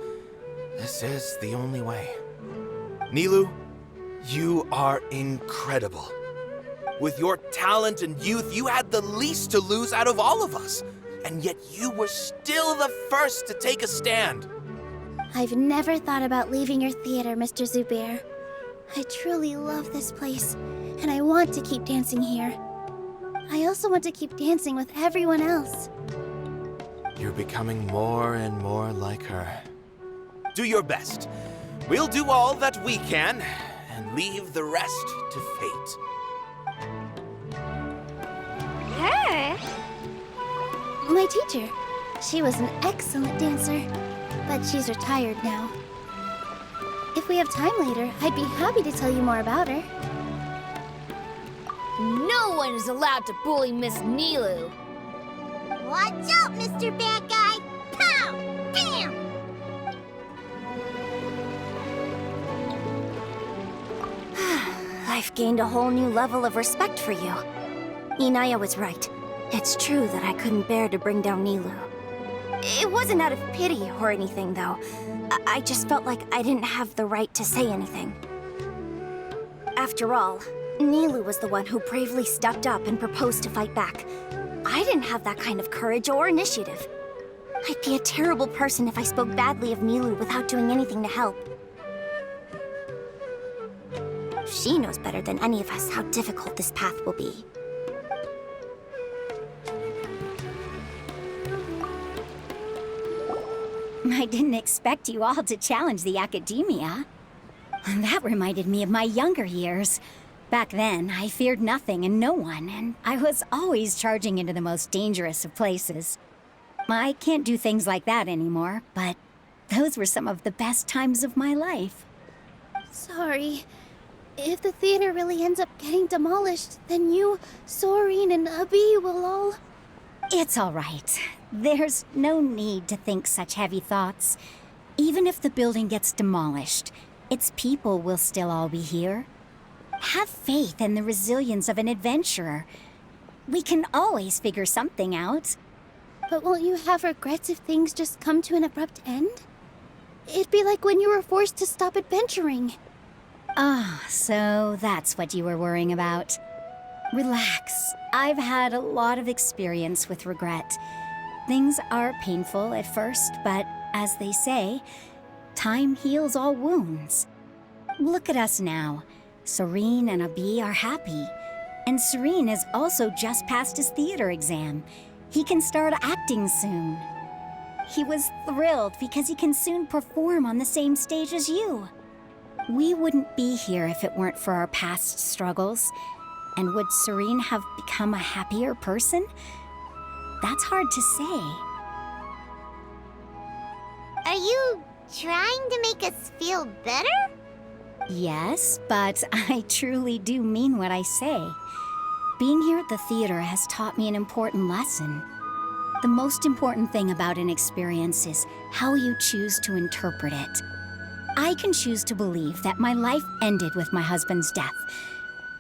This is the only way. Nilou, you are incredible. With your talent and youth, you had the least to lose out of all of us. And yet you were still the first to take a stand.
I've never thought about leaving your theater, Mr. Zubair. I truly love this place, and I want to keep dancing here. I also want to keep dancing with everyone else.
You're becoming more and more like her. Do your best. We'll do all that we can, and leave the rest to fate.
Her?
My teacher. She was an excellent dancer, but she's retired now. If we have time later, I'd be happy to tell you more about her.
No one is allowed to bully Miss Nilou.
Watch out, Mr. Bad Guy! Pow! Bam!
I've gained a whole new level of respect for you. Inaya was right. It's true that I couldn't bear to bring down Nilou. It wasn't out of pity or anything, though. I just felt like I didn't have the right to say anything. After all, Nilou was the one who bravely stepped up and proposed to fight back. I didn't have that kind of courage or initiative. I'd be a terrible person if I spoke badly of Nilou without doing anything to help. She knows better than any of us how difficult this path will be.
I didn't expect you all to challenge the Akademiya. That reminded me of my younger years. Back then, I feared nothing and no one, and I was always charging into the most dangerous of places. I can't do things like that anymore, but those were some of the best times of my life.
Sorry. If the theater really ends up getting demolished, then you, Soren, and Abi will all...
It's all right. There's no need to think such heavy thoughts. Even if the building gets demolished, its people will still all be here. Have faith in the resilience of an adventurer. We can always figure something out.
But won't you have regrets if things just come to an abrupt end? It'd be like when you were forced to stop adventuring.
Ah, so that's what you were worrying about. Relax. I've had a lot of experience with regret. Things are painful at first, but as they say, time heals all wounds. Look at us now. Soren and Abi are happy. And Soren has also just passed his theater exam. He can start acting soon. He was thrilled because he can soon perform on the same stage as you. We wouldn't be here if it weren't for our past struggles. And would Soren have become a happier person? That's hard to say.
Are you trying to make us feel better?
Yes, but I truly do mean what I say. Being here at the theater has taught me an important lesson. The most important thing about an experience is how you choose to interpret it. I can choose to believe that my life ended with my husband's death.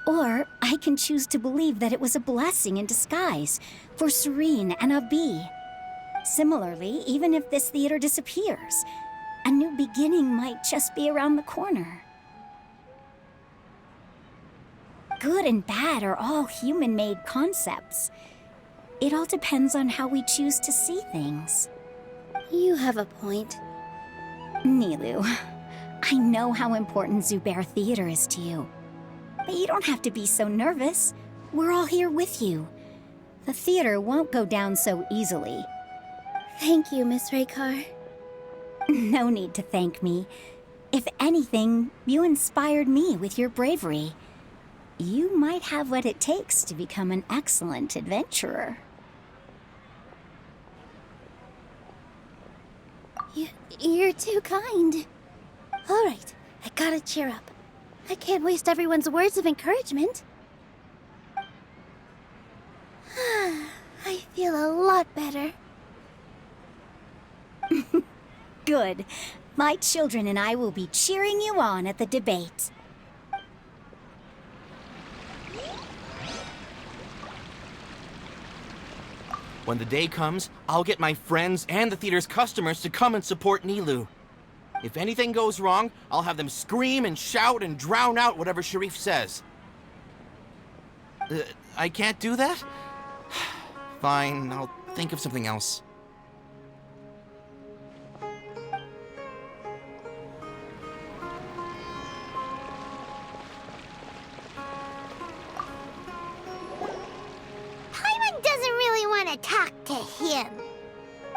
Or I can choose to believe that it was a blessing in disguise for Soren and Abi. Similarly, even if this theater disappears, a new beginning might just be around the corner. Good and bad are all human-made concepts. It all depends on how we choose to see things.
You have a point.
Nilou, I know how important Zubair Theater is to you. But you don't have to be so nervous. We're all here with you. The theater won't go down so easily.
Thank you, Miss Raykar.
No need to thank me. If anything, you inspired me with your bravery. You might have what it takes to become an excellent adventurer.
You're too kind. All right, I gotta cheer up. I can't waste everyone's words of encouragement. I feel a lot better.
Good. My children and I will be cheering you on at the debate.
When the day comes, I'll get my friends and the theater's customers to come and support Nilou. If anything goes wrong, I'll have them scream and shout and drown out whatever Sharif says. I can't do that? Fine, I'll think of something else.
Paimon doesn't really want to talk to him.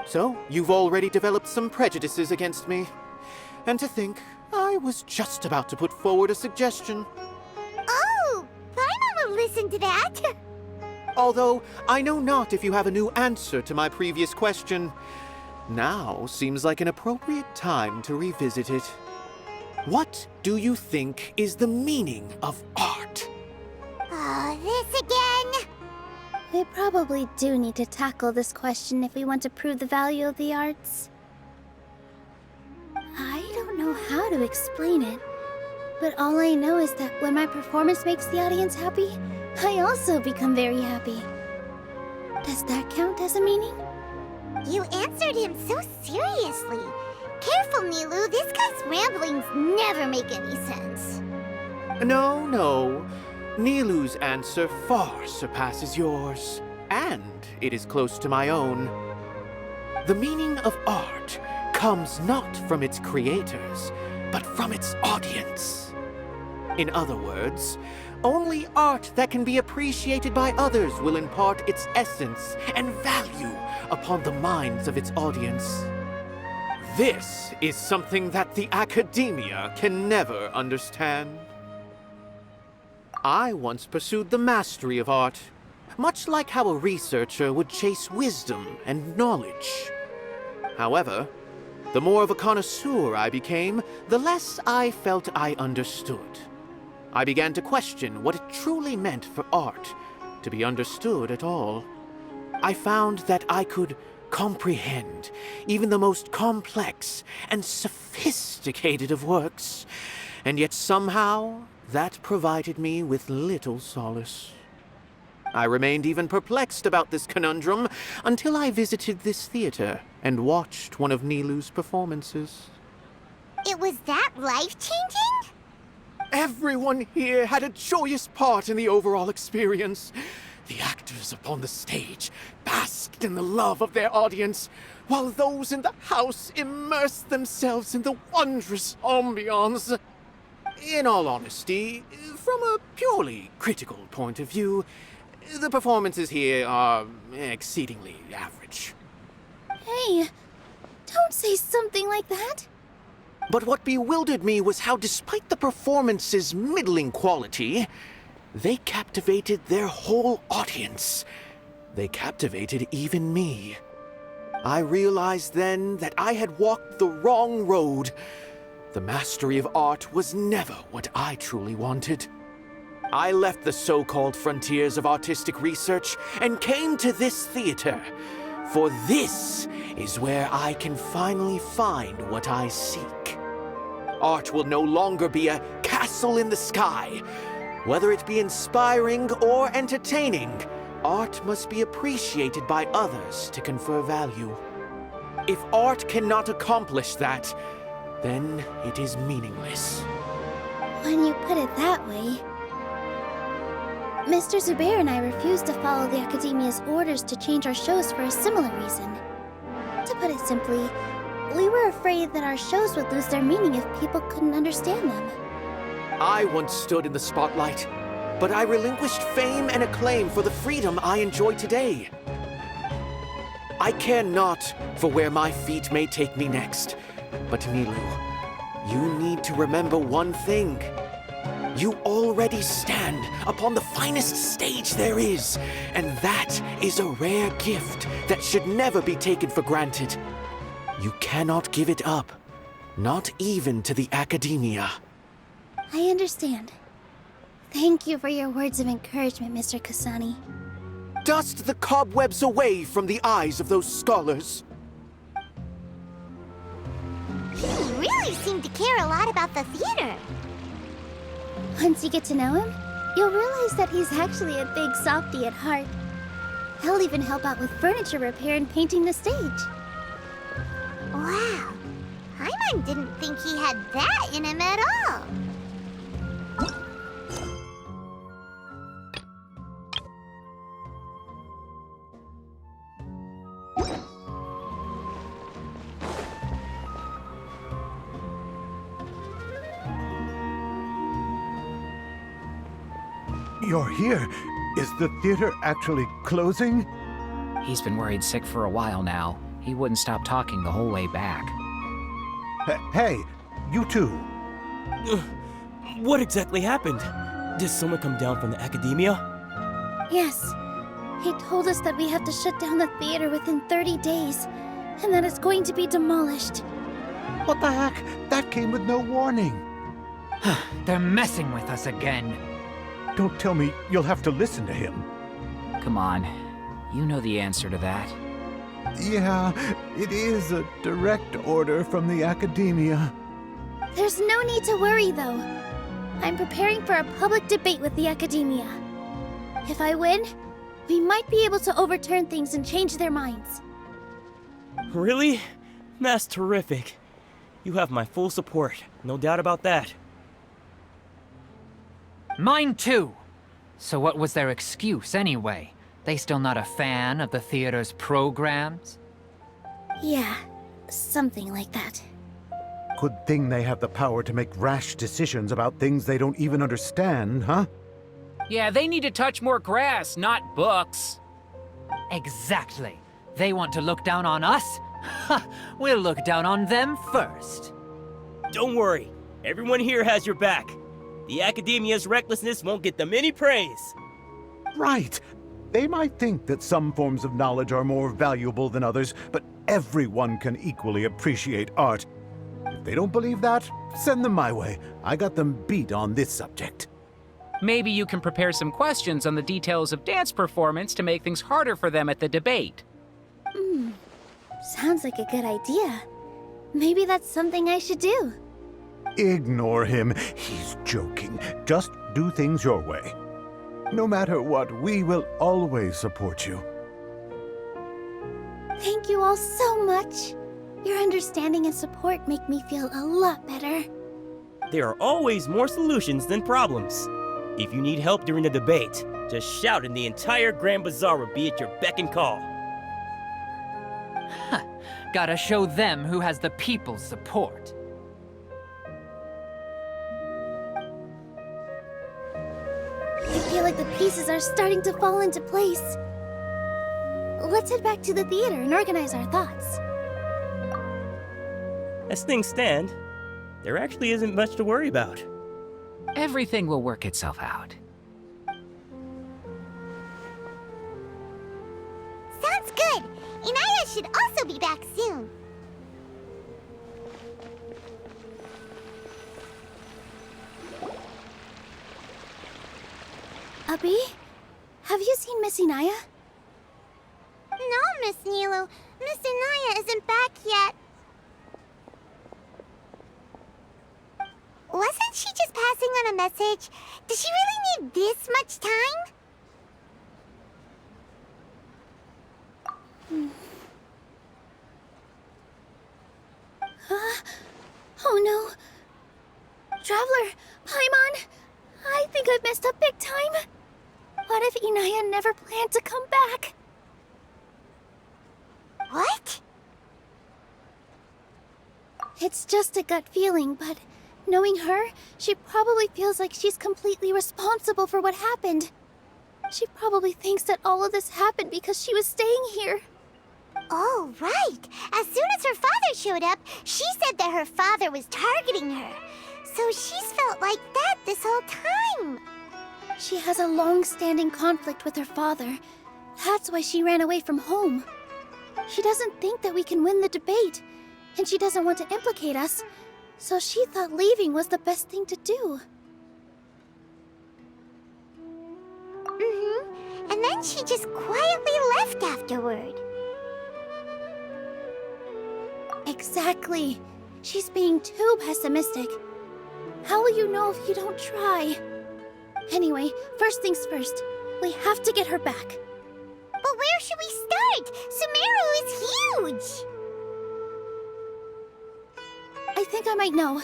So, you've already developed some prejudices against me. And to think, I was just about to put forward a suggestion.
Oh, Paimon will listen to that.
Although, I know not if you have a new answer to my previous question. Now seems like an appropriate time to revisit it. What do you think is the meaning of art?
Oh, this again?
We probably do need to tackle this question if we want to prove the value of the arts. I don't know how to explain it, but all I know is that when my performance makes the audience happy, I also become very happy. Does that count as a meaning?
You answered him so seriously. Careful, Nilou. This guy's ramblings never make any sense.
No. Nilou's answer far surpasses yours, and it is close to my own. The meaning of art comes not from its creators, but from its audience. In other words, only art that can be appreciated by others will impart its essence and value upon the minds of its audience. This is something that the Akademiya can never understand. I once pursued the mastery of art, much like how a researcher would chase wisdom and knowledge. However, the more of a connoisseur I became, the less I felt I understood. I began to question what it truly meant for art to be understood at all. I found that I could comprehend even the most complex and sophisticated of works, and yet somehow that provided me with little solace. I remained even perplexed about this conundrum until I visited this theater and watched one of Nilou's performances.
It was that life-changing?
Everyone here had a joyous part in the overall experience. The actors upon the stage basked in the love of their audience, while those in the house immersed themselves in the wondrous ambiance. In all honesty, from a purely critical point of view, the performances here are exceedingly average.
Hey, don't say something like that.
But what bewildered me was how, despite the performance's middling quality, they captivated their whole audience. They captivated even me. I realized then that I had walked the wrong road. The mastery of art was never what I truly wanted. I left the so-called frontiers of artistic research and came to this theater, for this is where I can finally find what I seek. Art will no longer be a castle in the sky. Whether it be inspiring or entertaining, art must be appreciated by others to confer value. If art cannot accomplish that, then it is meaningless.
When you put it that way... Mr. Zubair and I refused to follow the Akademiya's orders to change our shows for a similar reason. To put it simply, we were afraid that our shows would lose their meaning if people couldn't understand them.
I once stood in the spotlight, but I relinquished fame and acclaim for the freedom I enjoy today. I care not for where my feet may take me next, but Nilou, you need to remember one thing. You already stand upon the finest stage there is, and that is a rare gift that should never be taken for granted. You cannot give it up, not even to the Akademiya.
I understand. Thank you for your words of encouragement, Mr. Kusanali.
Dust the cobwebs away from the eyes of those scholars.
He really seemed to care a lot about the theater.
Once you get to know him, you'll realize that he's actually a big softie at heart.
He'll even help out with furniture repair and painting the stage.
Wow. Paimon didn't think he had that in him at all.
You're here. Is the theater actually closing?
He's been worried sick for a while now. He wouldn't stop talking the whole way back.
Hey, you two.
What exactly happened? Did someone come down from the Akademiya?
Yes. He told us that we have to shut down the theater within 30 days, and that it's going to be demolished.
What the heck? That came with no warning.
They're messing with us again.
Don't tell me you'll have to listen to him.
Come on. You know the answer to that.
Yeah, it is a direct order from the Akademiya.
There's no need to worry, though. I'm preparing for a public debate with the Akademiya. If I win, we might be able to overturn things and change their minds.
Really? That's terrific. You have my full support, no doubt about that.
Mine too! So what was their excuse anyway? They still not a fan of the theater's programs?
Yeah, something like that.
Good thing they have the power to make rash decisions about things they don't even understand, huh?
Yeah, they need to touch more grass, not books. Exactly. They want to look down on us? Ha! We'll look down on them first.
Don't worry. Everyone here has your back. The Akademiya's recklessness won't get them any praise.
Right. They might think that some forms of knowledge are more valuable than others, but everyone can equally appreciate art. If they don't believe that, send them my way. I got them beat on this subject.
Maybe you can prepare some questions on the details of dance performance to make things harder for them at the debate.
Sounds like a good idea. Maybe that's something I should do.
Ignore him. He's joking. Just do things your way. No matter what, we will always support you.
Thank you all so much. Your understanding and support make me feel a lot better.
There are always more solutions than problems. If you need help during the debate, just shout and the entire Grand Bazaar will be at your beck and call.
Gotta show them who has the people's support.
I feel like the pieces are starting to fall into place. Let's head back to the theater and organize our thoughts.
As things stand, there actually isn't much to worry about.
Everything will work itself out.
Sounds good. Inaya should also be back soon.
Abi, have you seen Miss Inaya?
No, Miss Nilou. Miss Inaya isn't back yet. Wasn't she just passing on a message? Does she really need this much time?
Oh no. Traveler, Paimon, I think I've messed up big time. What if Inaya never planned to come back?
What?
It's just a gut feeling, but knowing her, she probably feels like she's completely responsible for what happened. She probably thinks that all of this happened because she was staying here.
Oh, right. As soon as her father showed up, she said that her father was targeting her. So she's felt like that this whole time.
She has a long-standing conflict with her father. That's why she ran away from home. She doesn't think that we can win the debate, and she doesn't want to implicate us, so she thought leaving was the best thing to do.
And then she just quietly left afterward.
Exactly. She's being too pessimistic. How will you know if you don't try? Anyway, first things first. We have to get her back. But where should we start? Sumeru is huge!
I think I might know.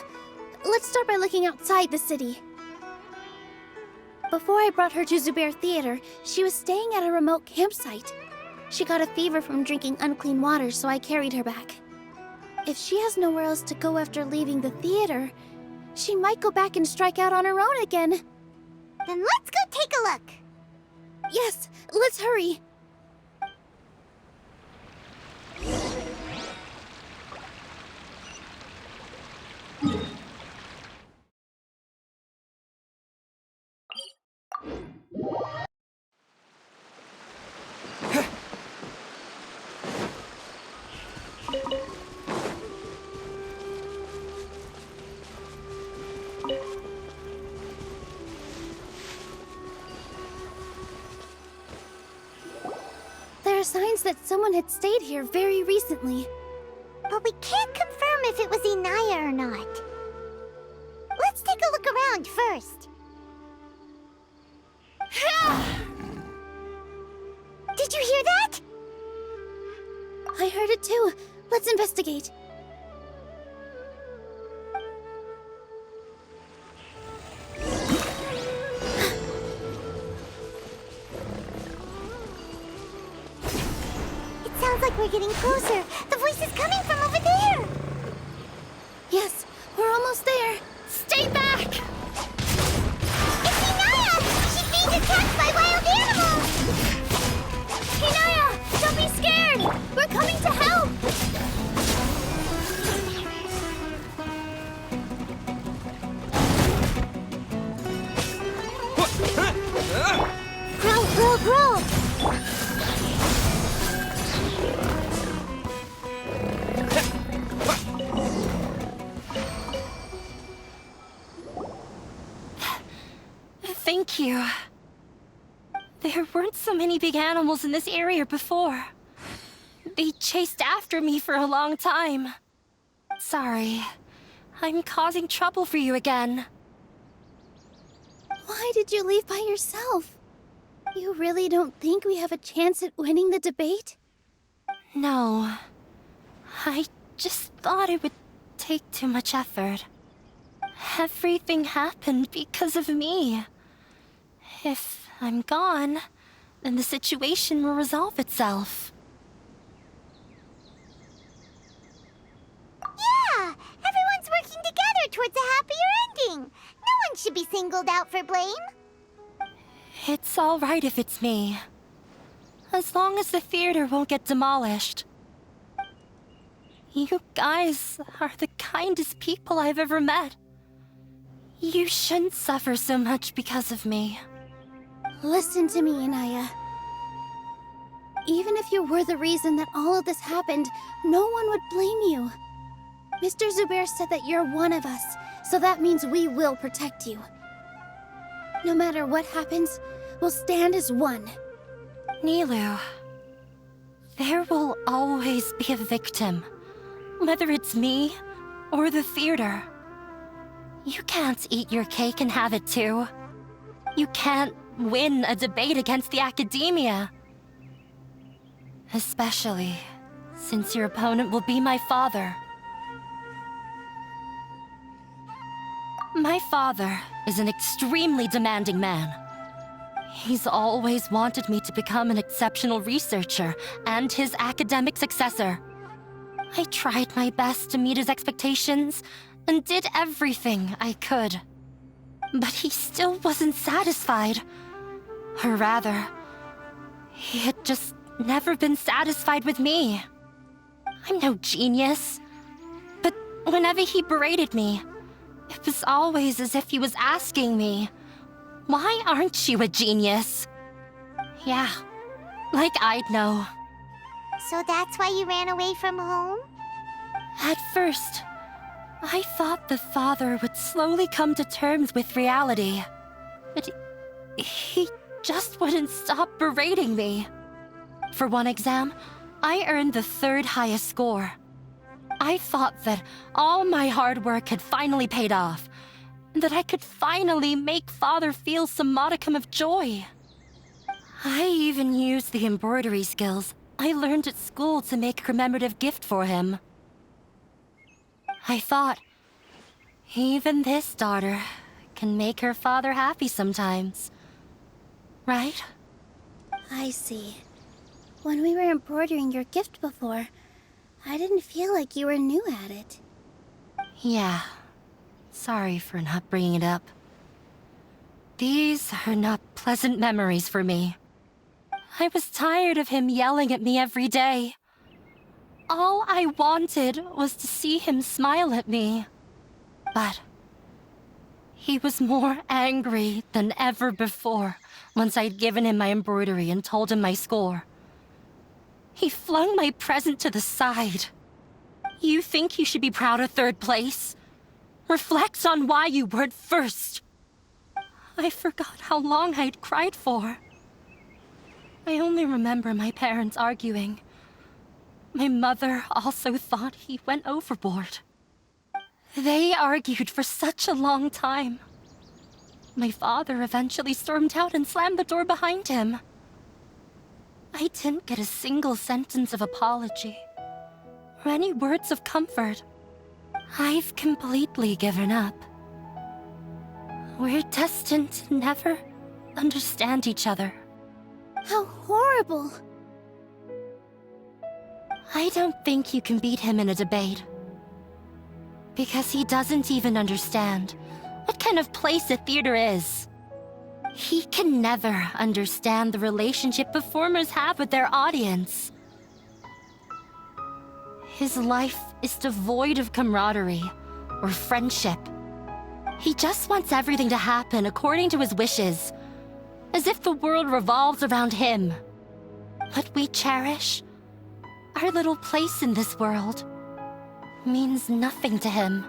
Let's start by looking outside the city. Before I brought her to Zubair Theater, she was staying at a remote campsite. She got a fever from drinking unclean water, so I carried her back. If she has nowhere else to go after leaving the theater, she might go back and strike out on her own again.
Then let's go take a look.
Yes, let's hurry. There are signs that someone had stayed here very recently.
But we can't confirm if it was Inaya or not. Let's take a look around first. Did you hear that?
I heard it too. Let's investigate.
Sounds like we're getting closer. The voice is coming from over there.
Yes, we're almost there.
Stay back! It's Inaya! She's being attacked by wild animals!
Inaya, don't be scared! We're coming to help!
Growl, growl, growl!
Thank you. There weren't so many big animals in this area before. They chased after me for a long time. Sorry. I'm causing trouble for you again.
Why did you leave by yourself? You really don't think we have a chance at winning the debate?
No. I just thought it would take too much effort. Everything happened because of me. If I'm gone, then the situation will resolve itself.
Yeah! Everyone's working together towards a happier ending. No one should be singled out for blame.
It's all right if it's me. As long as the theater won't get demolished. You guys are the kindest people I've ever met. You shouldn't suffer so much because of me.
Listen to me, Inaya. Even if you were the reason that all of this happened, no one would blame you. Mr. Zubair said that you're one of us, so that means we will protect you. No matter what happens, we'll stand as one.
Nilou, there will always be a victim, whether it's me or the theater. You can't eat your cake and have it too. You can't win a debate against the Akademiya. Especially since your opponent will be my father. My father is an extremely demanding man. He's always wanted me to become an exceptional researcher and his academic successor. I tried my best to meet his expectations and did everything I could. But he still wasn't satisfied. Or rather, he had just never been satisfied with me. I'm no genius. But whenever he berated me, it was always as if he was asking me, "Why aren't you a genius?" Yeah, like I'd know.
So that's why you ran away from home?
At first, I thought the father would slowly come to terms with reality. But he just wouldn't stop berating me. For one exam, I earned the 3rd highest score. I thought that all my hard work had finally paid off, and that I could finally make father feel some modicum of joy. I even used the embroidery skills I learned at school to make a commemorative gift for him. I thought, even this daughter can make her father happy sometimes. Right?
I see. When we were embroidering your gift before, I didn't feel like you were new at it.
Yeah. Sorry for not bringing it up. These are not pleasant memories for me. I was tired of him yelling at me every day. All I wanted was to see him smile at me. But he was more angry than ever before once I'd given him my embroidery and told him my score. He flung my present to the side. You think you should be proud of third place? Reflect on why you weren't first. I forgot how long I'd cried for. I only remember my parents arguing. My mother also thought he went overboard. They argued for such a long time. My father eventually stormed out and slammed the door behind him. I didn't get a single sentence of apology or any words of comfort. I've completely given up. We're destined to never understand each other.
How horrible!
I don't think you can beat him in a debate. Because he doesn't even understand what kind of place a theater is. He can never understand the relationship performers have with their audience. His life is devoid of camaraderie or friendship. He just wants everything to happen according to his wishes, as if the world revolves around him. What we cherish, our little place in this world, means nothing to him.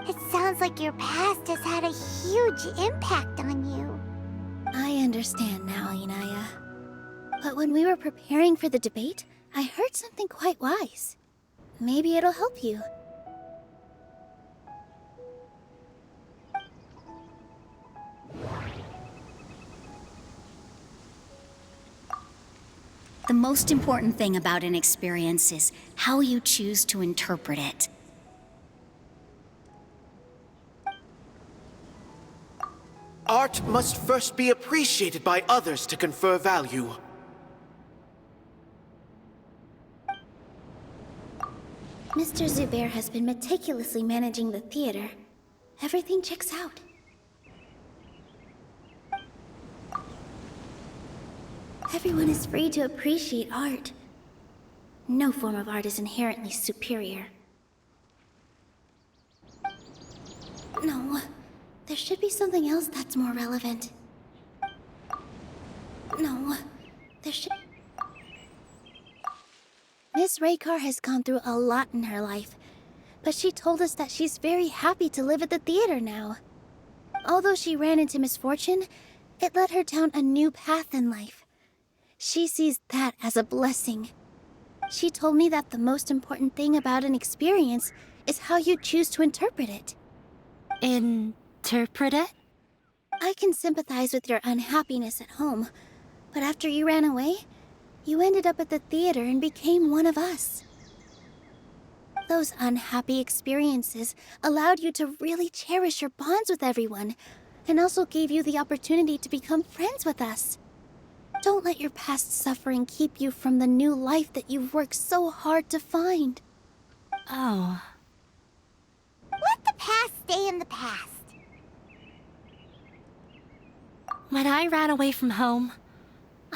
It sounds like your past has had a huge impact on you.
I understand now, Inaya. But when we were preparing for the debate, I heard something quite wise. Maybe it'll help you.
The most important thing about an experience is how you choose to interpret it.
Art must first be appreciated by others to confer value.
Mr. Zubair has been meticulously managing the theater. Everything checks out. Everyone is free to appreciate art. No form of art is inherently superior. No, there should be something else that's more relevant. No, there should... Miss Raykar has gone through a lot in her life, but she told us that she's very happy to live at the theater now. Although she ran into misfortune, it led her down a new path in life. She sees that as a blessing. She told me that the most important thing about an experience is how you choose to interpret it.
Interpret it?
I can sympathize with your unhappiness at home, but after you ran away, you ended up at the theater and became one of us. Those unhappy experiences allowed you to really cherish your bonds with everyone, and also gave you the opportunity to become friends with us. Don't let your past suffering keep you from the new life that you've worked so hard to find.
Oh.
Let the past stay in the past.
When I ran away from home,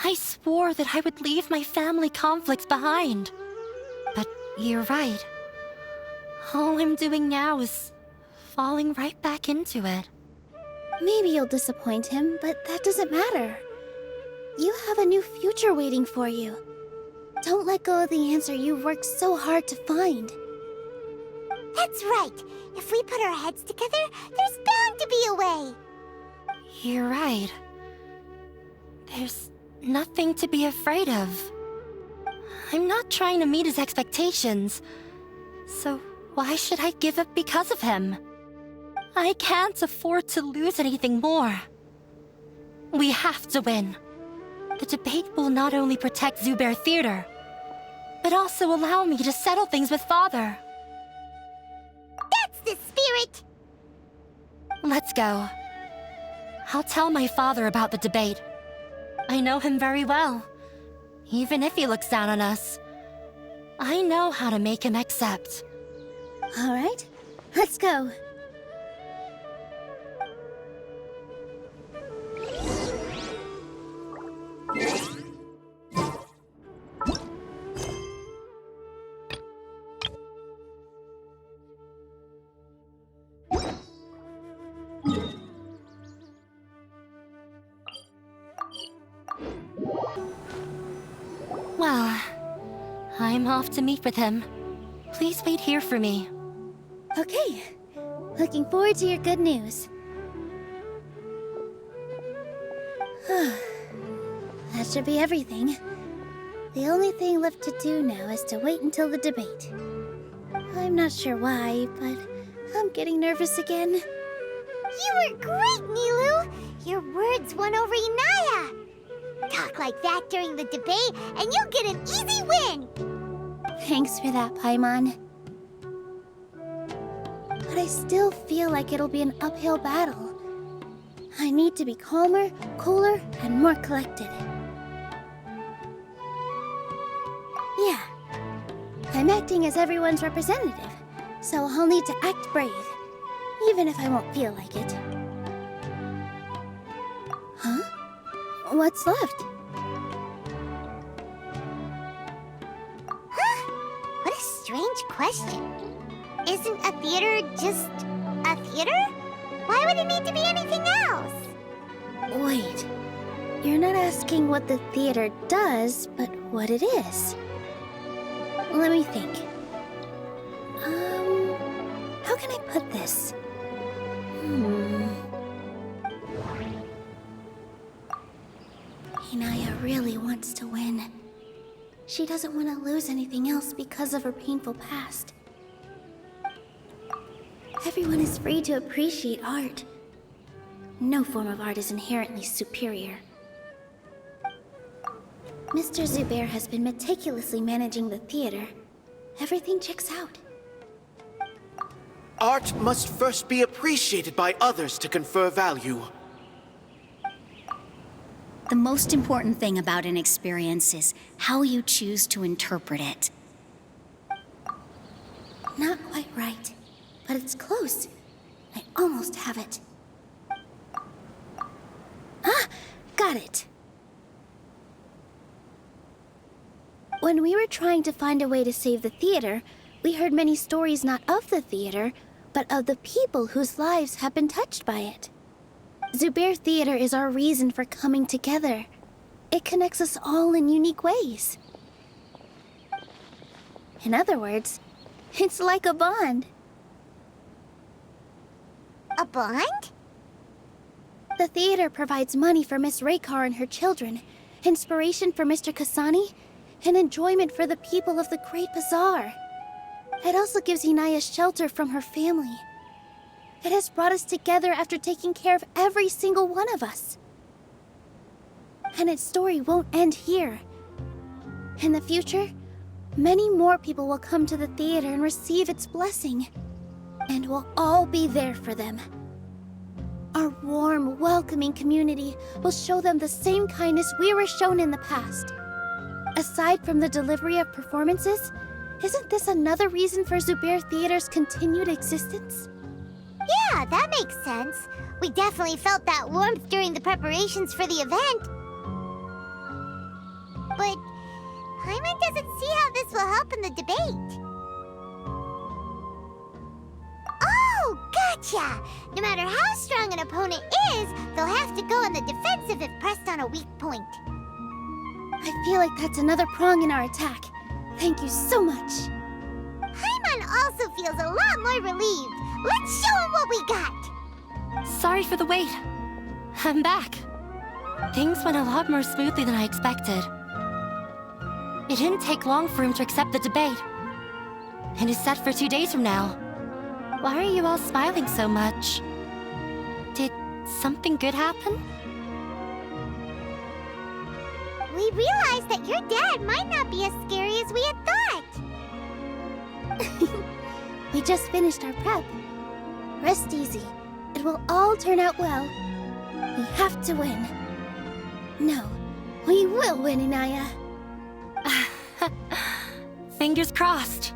I swore that I would leave my family conflicts behind. But you're right. All I'm doing now is falling right back into it.
Maybe you'll disappoint him, but that doesn't matter. You have a new future waiting for you. Don't let go of the answer you've worked so hard to find.
That's right. If we put our heads together, there's bound to be a way.
You're right. There's nothing to be afraid of. I'm not trying to meet his expectations. So why should I give up because of him? I can't afford to lose anything more. We have to win. The debate will not only protect Zubair Theater, but also allow me to settle things with Father.
That's the spirit!
Let's go. I'll tell my father about the debate. I know him very well. Even if he looks down on us, I know how to make him accept.
All right, let's go.
Well, I'm off to meet with him. Please wait here for me.
Okay, looking forward to your good news. That should be everything. The only thing left to do now is to wait until the debate. I'm not sure why, but I'm getting nervous again.
You were great, Nilou! Your words won over Inaya! Talk like that during the debate, and you'll get an easy win!
Thanks for that, Paimon. But I still feel like it'll be an uphill battle. I need to be calmer, cooler, and more collected. Yeah, I'm acting as everyone's representative, so I'll need to act brave, even if I won't feel like it. Huh? What's left?
Huh? What a strange question. Isn't a theater just a theater? Why would it need to be anything else?
Wait, you're not asking what the theater does, but what it is. Let me think. How can I put this? Inaya really wants to win. She doesn't want to lose anything else because of her painful past. Everyone is free to appreciate art. No form of art is inherently superior. Mr. Zubair has been meticulously managing the theater. Everything checks out.
Art must first be appreciated by others to confer value.
The most important thing about an experience is how you choose to interpret it.
Not quite right, but it's close. I almost have it. Ah! Got it! When we were trying to find a way to save the theater, we heard many stories not of the theater, but of the people whose lives have been touched by it. Zubair Theater is our reason for coming together. It connects us all in unique ways. In other words, it's like a bond.
A bond?
The theater provides money for Miss Raykar and her children, inspiration for Mr. Kusanali, and enjoyment for the people of the Great Bazaar. It also gives Inaya shelter from her family. It has brought us together after taking care of every single one of us. And its story won't end here. In the future, many more people will come to the theater and receive its blessing. And we'll all be there for them. Our warm, welcoming community will show them the same kindness we were shown in the past. Aside from the delivery of performances, isn't this another reason for Zubair Theater's continued existence?
Yeah, that makes sense. We definitely felt that warmth during the preparations for the event. But Paimon doesn't see how this will help in the debate. Oh, gotcha! No matter how strong an opponent is, they'll have to go on the defensive if pressed on a weak point.
I feel like that's another prong in our attack. Thank you so much.
Paimon also feels a lot more relieved. Let's show him what we got!
Sorry for the wait. I'm back. Things went a lot more smoothly than I expected. It didn't take long for him to accept the debate. And it's set for 2 days from now. Why are you all smiling so much? Did something good happen?
we realized that your dad might not be as scary as we had thought.
We just finished our prep. Rest easy. It will all turn out well. We have to win. No, we will win, Inaya.
Fingers crossed.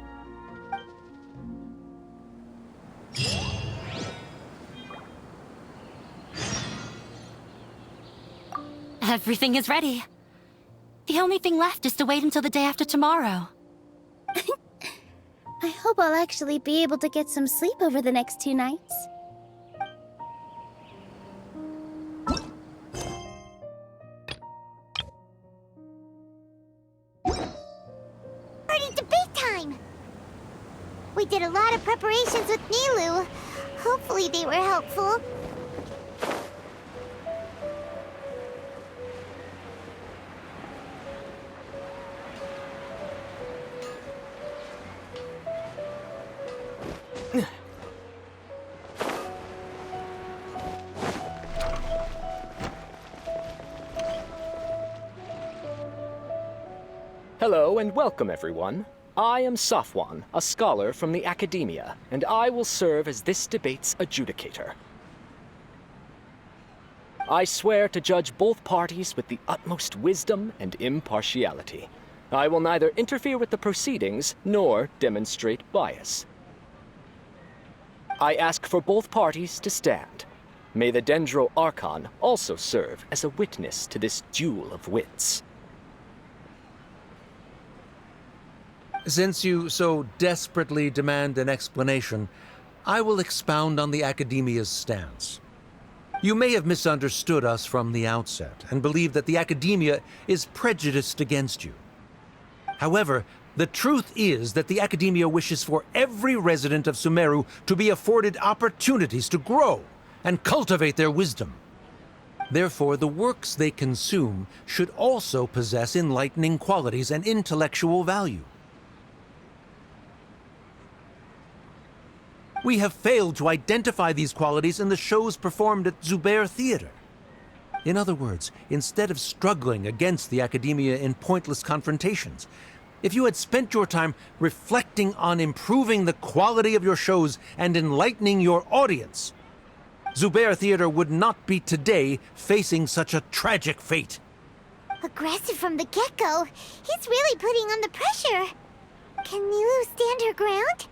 Everything is ready. The only thing left is to wait until the day after tomorrow.
I hope I'll actually be able to get some sleep over the next 2 nights.
Already debate time! We did a lot of preparations with Nilou. Hopefully they were helpful.
Hello and welcome, everyone. I am Safwan, a scholar from the Akademiya, and I will serve as this debate's adjudicator. I swear to judge both parties with the utmost wisdom and impartiality. I will neither interfere with the proceedings nor demonstrate bias. I ask for both parties to stand. May the Dendro Archon also serve as a witness to this duel of wits.
Since you so desperately demand an explanation, I will expound on the Akademiya's stance. You may have misunderstood us from the outset and believe that the Akademiya is prejudiced against you. However, the truth is that the Akademiya wishes for every resident of Sumeru to be afforded opportunities to grow and cultivate their wisdom. Therefore, the works they consume should also possess enlightening qualities and intellectual value. We have failed to identify these qualities in the shows performed at Zubair Theater. In other words, instead of struggling against the Akademiya in pointless confrontations, if you had spent your time reflecting on improving the quality of your shows and enlightening your audience, Zubair Theater would not be today facing such a tragic fate.
Aggressive from the get-go. He's really putting on the pressure. Can Nilou stand her ground?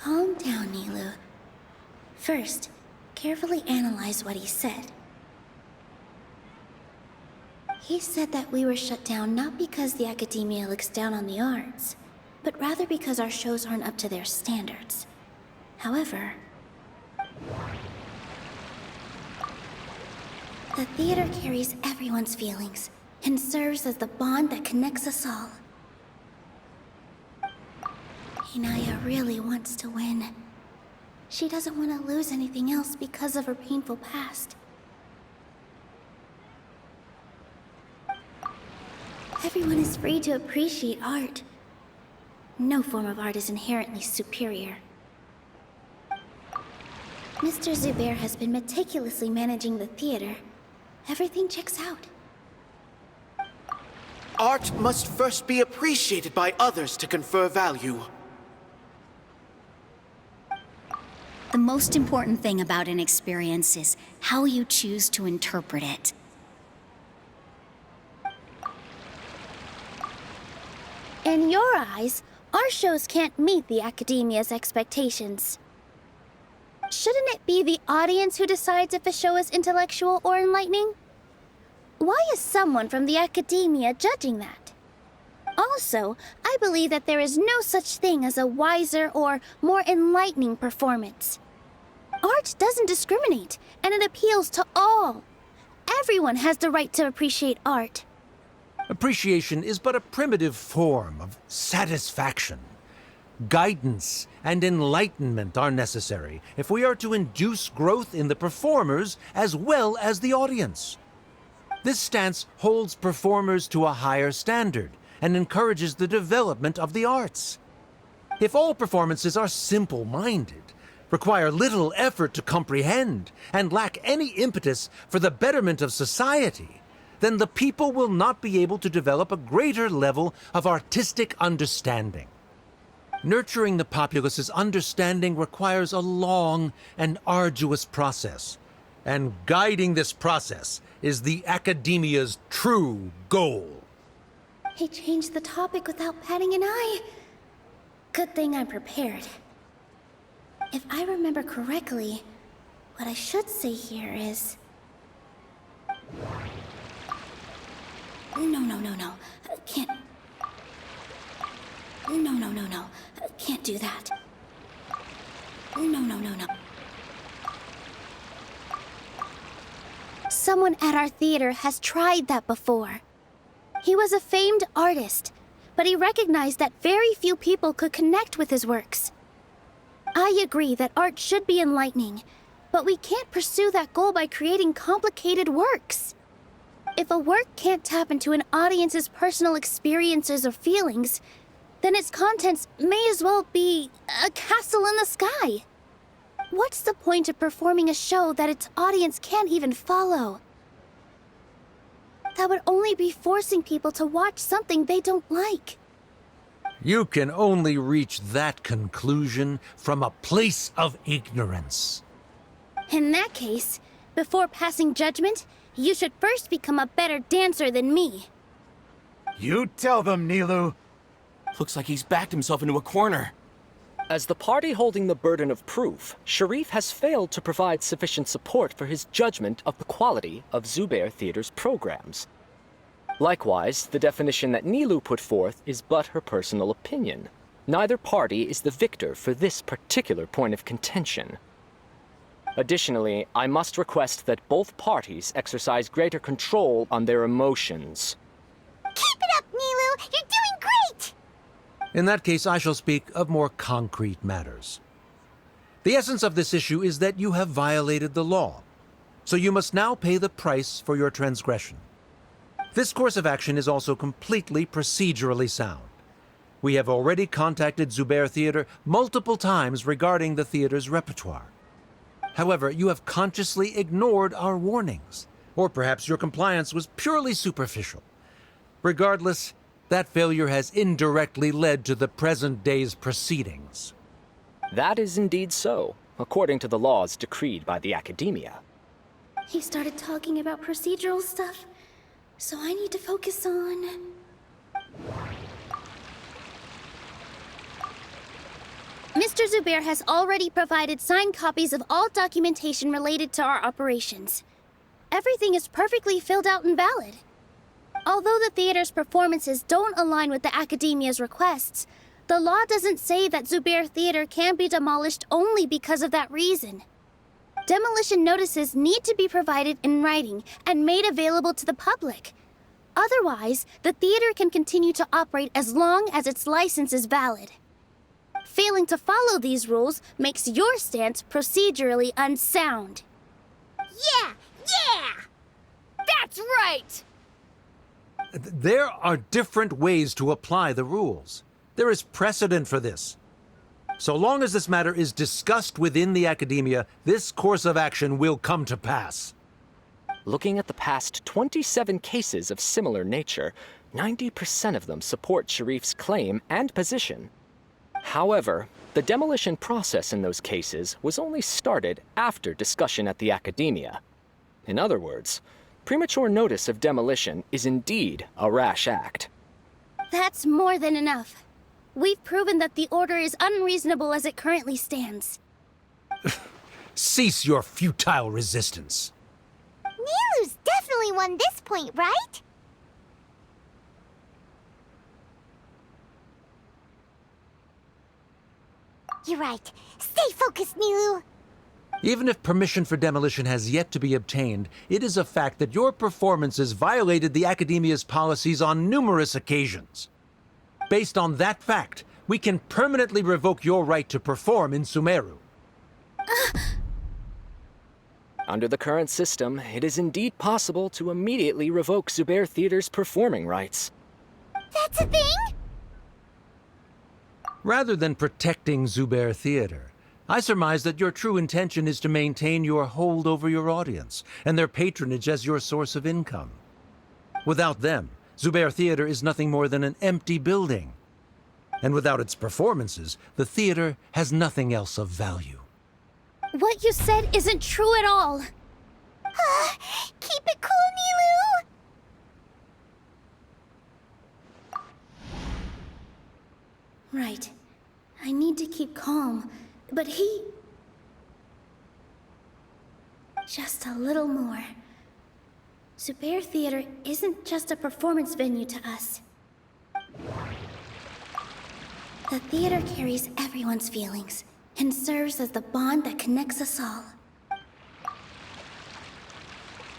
Calm down, Nilou. First, carefully analyze what he said. He said that we were shut down not because the Akademiya looks down on the arts, but rather because our shows aren't up to their standards. However, the theater carries everyone's feelings and serves as the bond that connects us all. Inaya really wants to win. She doesn't want to lose anything else because of her painful past. Everyone is free to appreciate art. No form of art is inherently superior. Mr. Zubair has been meticulously managing the theater. Everything checks out.
Art must first be appreciated by others to confer value.
The most important thing about an experience is how you choose to interpret it.
In your eyes, our shows can't meet the Akademiya's expectations. Shouldn't it be the audience who decides if a show is intellectual or enlightening? Why is someone from the Akademiya judging that? Also, I believe that there is no such thing as a wiser or more enlightening performance. Art doesn't discriminate, and it appeals to all. Everyone has the right to appreciate art.
Appreciation is but a primitive form of satisfaction. Guidance and enlightenment are necessary if we are to induce growth in the performers as well as the audience. This stance holds performers to a higher standard and encourages the development of the arts. If all performances are simple-minded, require little effort to comprehend, and lack any impetus for the betterment of society, then the people will not be able to develop a greater level of artistic understanding. Nurturing the populace's understanding requires a long and arduous process, and guiding this process is the Akademiya's true goal.
He changed the topic without batting an eye. Good thing I'm prepared. If I remember correctly, what I should say here is... No. Can't... No. Can't do that. No. Someone at our theater has tried that before. He was a famed artist, but he recognized that very few people could connect with his works. I agree that art should be enlightening, but we can't pursue that goal by creating complicated works. If a work can't tap into an audience's personal experiences or feelings, then its contents may as well be a castle in the sky. What's the point of performing a show that its audience can't even follow? That would only be forcing people to watch something they don't like.
You can only reach that conclusion from a place of ignorance.
In that case, before passing judgment, you should first become a better dancer than me.
You tell them, Nilou.
Looks like he's backed himself into a corner.
As the party holding the burden of proof, Sharif has failed to provide sufficient support for his judgment of the quality of Zubair Theater's programs. Likewise, the definition that Nilou put forth is but her personal opinion. Neither party is the victor for this particular point of contention. Additionally, I must request that both parties exercise greater control on their emotions.
Keep it up, Nilou! You're doing great!
In that case, I shall speak of more concrete matters. The essence of this issue is that you have violated the law, so you must now pay the price for your transgression. This course of action is also completely procedurally sound. We have already contacted Zubair Theater multiple times regarding the theater's repertoire. However, you have consciously ignored our warnings, or perhaps your compliance was purely superficial. Regardless, that failure has indirectly led to the present day's proceedings.
That is indeed so, according to the laws decreed by the Akademiya.
He started talking about procedural stuff, so I need to focus on... Mr. Zubair has already provided signed copies of all documentation related to our operations. Everything is perfectly filled out and valid. Although the theater's performances don't align with the Akademiya's requests, the law doesn't say that Zubair Theater can be demolished only because of that reason. Demolition notices need to be provided in writing and made available to the public. Otherwise, the theater can continue to operate as long as its license is valid. Failing to follow these rules makes your stance procedurally unsound.
Yeah! That's right!
There are different ways to apply the rules. There is precedent for this. So long as this matter is discussed within the Akademiya, this course of action will come to pass.
Looking at the past 27 cases of similar nature, 90% of them support Sharif's claim and position. However, the demolition process in those cases was only started after discussion at the Akademiya. In other words, premature notice of demolition is indeed a rash act.
That's more than enough. We've proven that the order is unreasonable as it currently stands.
Cease your futile resistance.
Nilou's definitely won this point, right? You're right. Stay focused, Nilou.
Even if permission for demolition has yet to be obtained, it is a fact that your performances violated the Akademiya's policies on numerous occasions. Based on that fact, we can permanently revoke your right to perform in Sumeru.
Under the current system, it is indeed possible to immediately revoke Zubair Theater's performing rights.
That's a thing?
Rather than protecting Zubair Theater, I surmise that your true intention is to maintain your hold over your audience and their patronage as your source of income. Without them, Zubair Theater is nothing more than an empty building. And without its performances, the theater has nothing else of value.
What you said isn't true at all.
Keep it cool, Nilou!
Right. I need to keep calm, but he... Just a little more. Zubair Theater isn't just a performance venue to us. The theater carries everyone's feelings and serves as the bond that connects us all.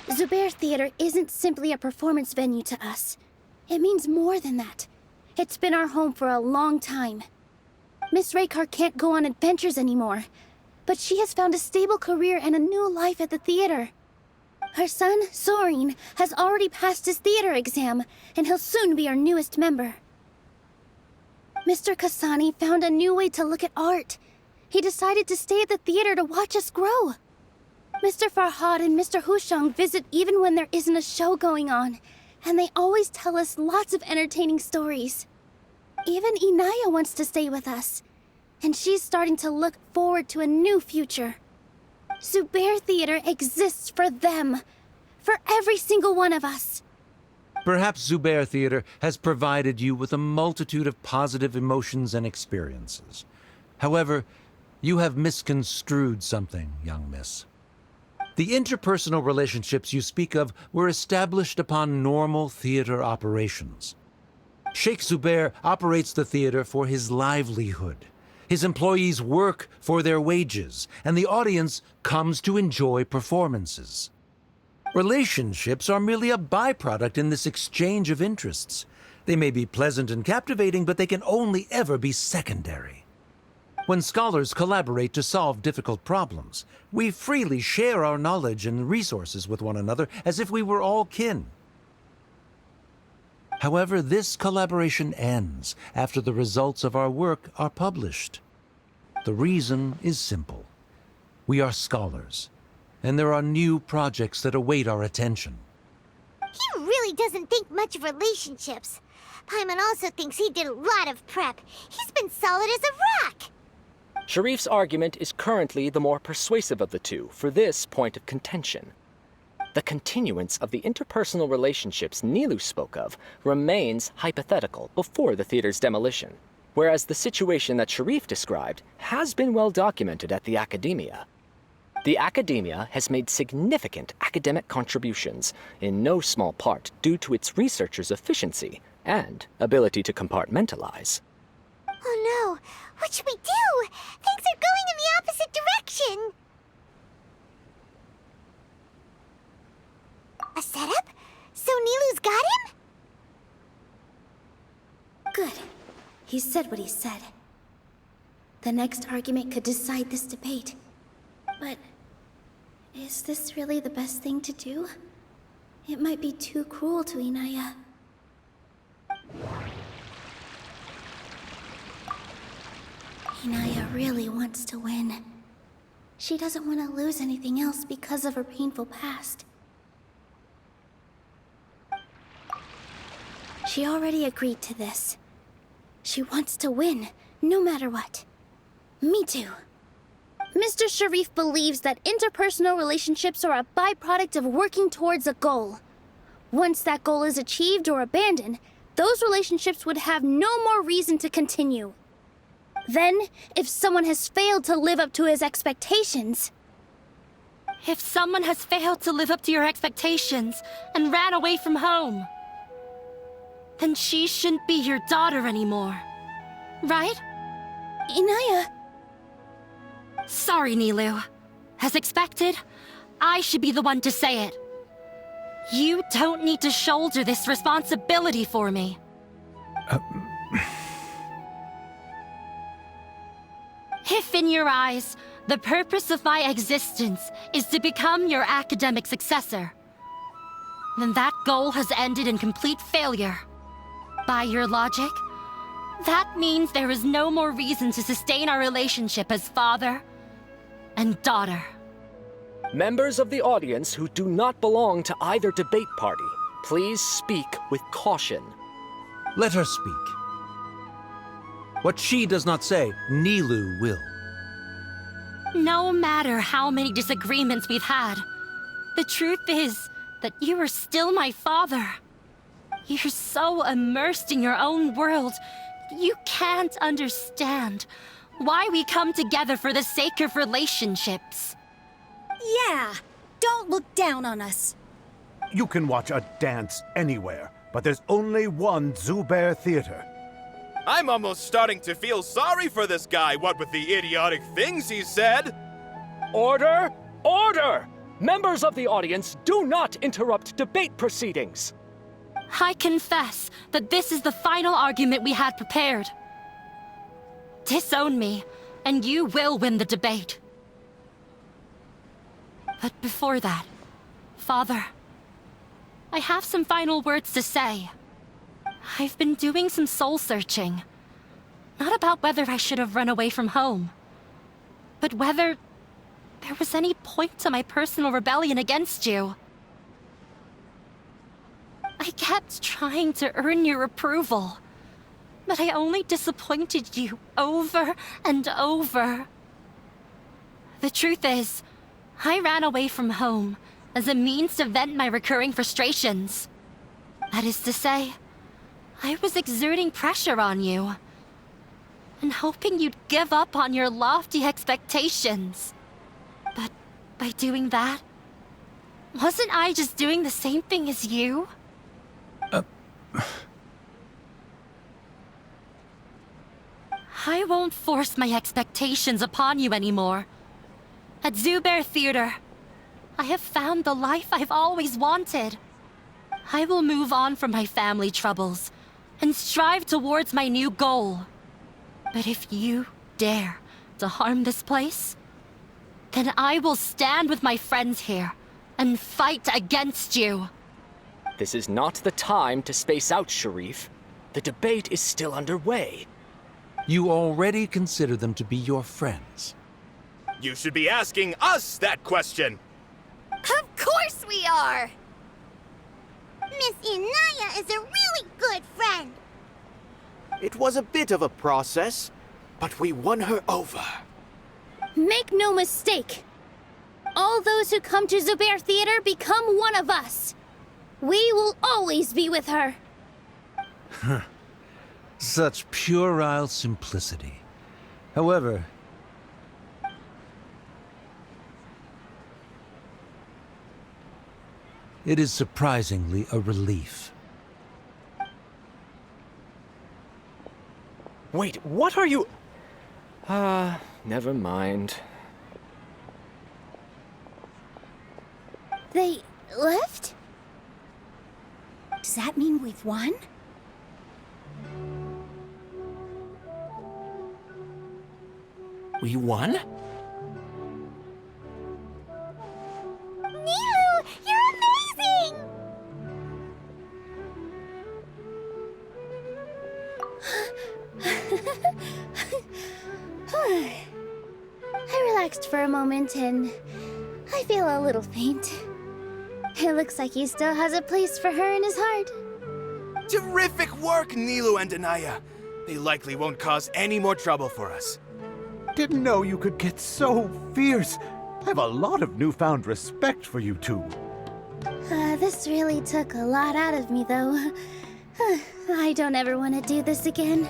Zubair Theater isn't simply a performance venue to us. It means more than that. It's been our home for a long time. Miss Raykar can't go on adventures anymore, but she has found a stable career and a new life at the theater. Her son, Soren, has already passed his theater exam, and he'll soon be our newest member. Mr. Kusanali found a new way to look at art. He decided to stay at the theater to watch us grow. Mr. Farhad and Mr. Hushang visit even when there isn't a show going on, and they always tell us lots of entertaining stories. Even Inaya wants to stay with us, and she's starting to look forward to a new future. Zubair Theater exists for them, for every single one of us.
Perhaps Zubair Theater has provided you with a multitude of positive emotions and experiences. However, you have misconstrued something, young miss. The interpersonal relationships you speak of were established upon normal theater operations. Sheikh Zubair operates the theater for his livelihood. His employees work for their wages, and the audience comes to enjoy performances. Relationships are merely a byproduct in this exchange of interests. They may be pleasant and captivating, but they can only ever be secondary. When scholars collaborate to solve difficult problems, we freely share our knowledge and resources with one another as if we were all kin. However, this collaboration ends after the results of our work are published. The reason is simple. We are scholars, and there are new projects that await our attention.
He really doesn't think much of relationships. Paimon also thinks he did a lot of prep. He's been solid as a rock.
Sharif's argument is currently the more persuasive of the two for this point of contention. The continuance of the interpersonal relationships Nilou spoke of remains hypothetical before the theater's demolition, whereas the situation that Sharif described has been well documented at the Akademiya. The Akademiya has made significant academic contributions, in no small part due to its researchers' efficiency and ability to compartmentalize.
Oh no! What should we do? Things are going in the opposite direction! A setup? So Nilou's got him?
Good. He said what he said. The next argument could decide this debate. But is this really the best thing to do? It might be too cruel to Inaya. Inaya really wants to win. She doesn't want to lose anything else because of her painful past. She already agreed to this. She wants to win, no matter what. Me too. Mr. Sharif believes that interpersonal relationships are a byproduct of working towards a goal. Once that goal is achieved or abandoned, those relationships would have no more reason to continue. Then, if someone has failed to live up to his expectations...
If someone has failed to live up to your expectations and ran away from home, then she shouldn't be your daughter anymore. Right?
Inaya...
Sorry, Nilou. As expected, I should be the one to say it. You don't need to shoulder this responsibility for me. If in your eyes, the purpose of my existence is to become your academic successor, then that goal has ended in complete failure. By your logic, that means there is no more reason to sustain our relationship as father and daughter.
Members of the audience who do not belong to either debate party, Please speak with caution.
Let her speak. What she does not say, Nilou will.
No matter how many disagreements we've had, the truth is that you are still my father. You're so immersed in your own world, you can't understand why we come together for the sake of relationships.
Yeah, don't look down on us.
You can watch a dance anywhere, but there's only one Zubair Theater.
I'm almost starting to feel sorry for this guy, what with the idiotic things he said.
Order! Order! Members of the audience, do not interrupt debate proceedings.
I confess that this is the final argument we had prepared. Disown me, and you will win the debate. But before that, Father, I have some final words to say. I've been doing some soul-searching. Not about whether I should have run away from home, but whether there was any point to my personal rebellion against you. I kept trying to earn your approval, but I only disappointed you over and over. The truth is, I ran away from home as a means to vent my recurring frustrations. That is to say, I was exerting pressure on you, and hoping you'd give up on your lofty expectations. But by doing that, wasn't I just doing the same thing as you? I won't force my expectations upon you anymore. At Zubair Theater, I have found the life I've always wanted. I will move on from my family troubles and strive towards my new goal. But if you dare to harm this place, then I will stand with my friends here and fight against you.
This is not the time to space out, Sharif. The debate is still underway.
You already consider them to be your friends.
You should be asking us that question.
Of course we are! Miss Inaya is a really good friend.
It was a bit of a process, but we won her over.
Make no mistake. All those who come to Zubair Theater become one of us. We will always be with her.
Such puerile simplicity. However, it is surprisingly a relief.
Wait, what are you... never mind.
They left?
Does that mean we've won?
We won?
Nilou, you're amazing!
I relaxed for a moment and I feel a little faint. It looks like he still has a place for her in his heart.
Terrific work, Nilou and Anaya. They likely won't cause any more trouble for us.
Didn't know you could get so fierce. I have a lot of newfound respect for you two.
This really took a lot out of me, though. I don't ever want to do this again.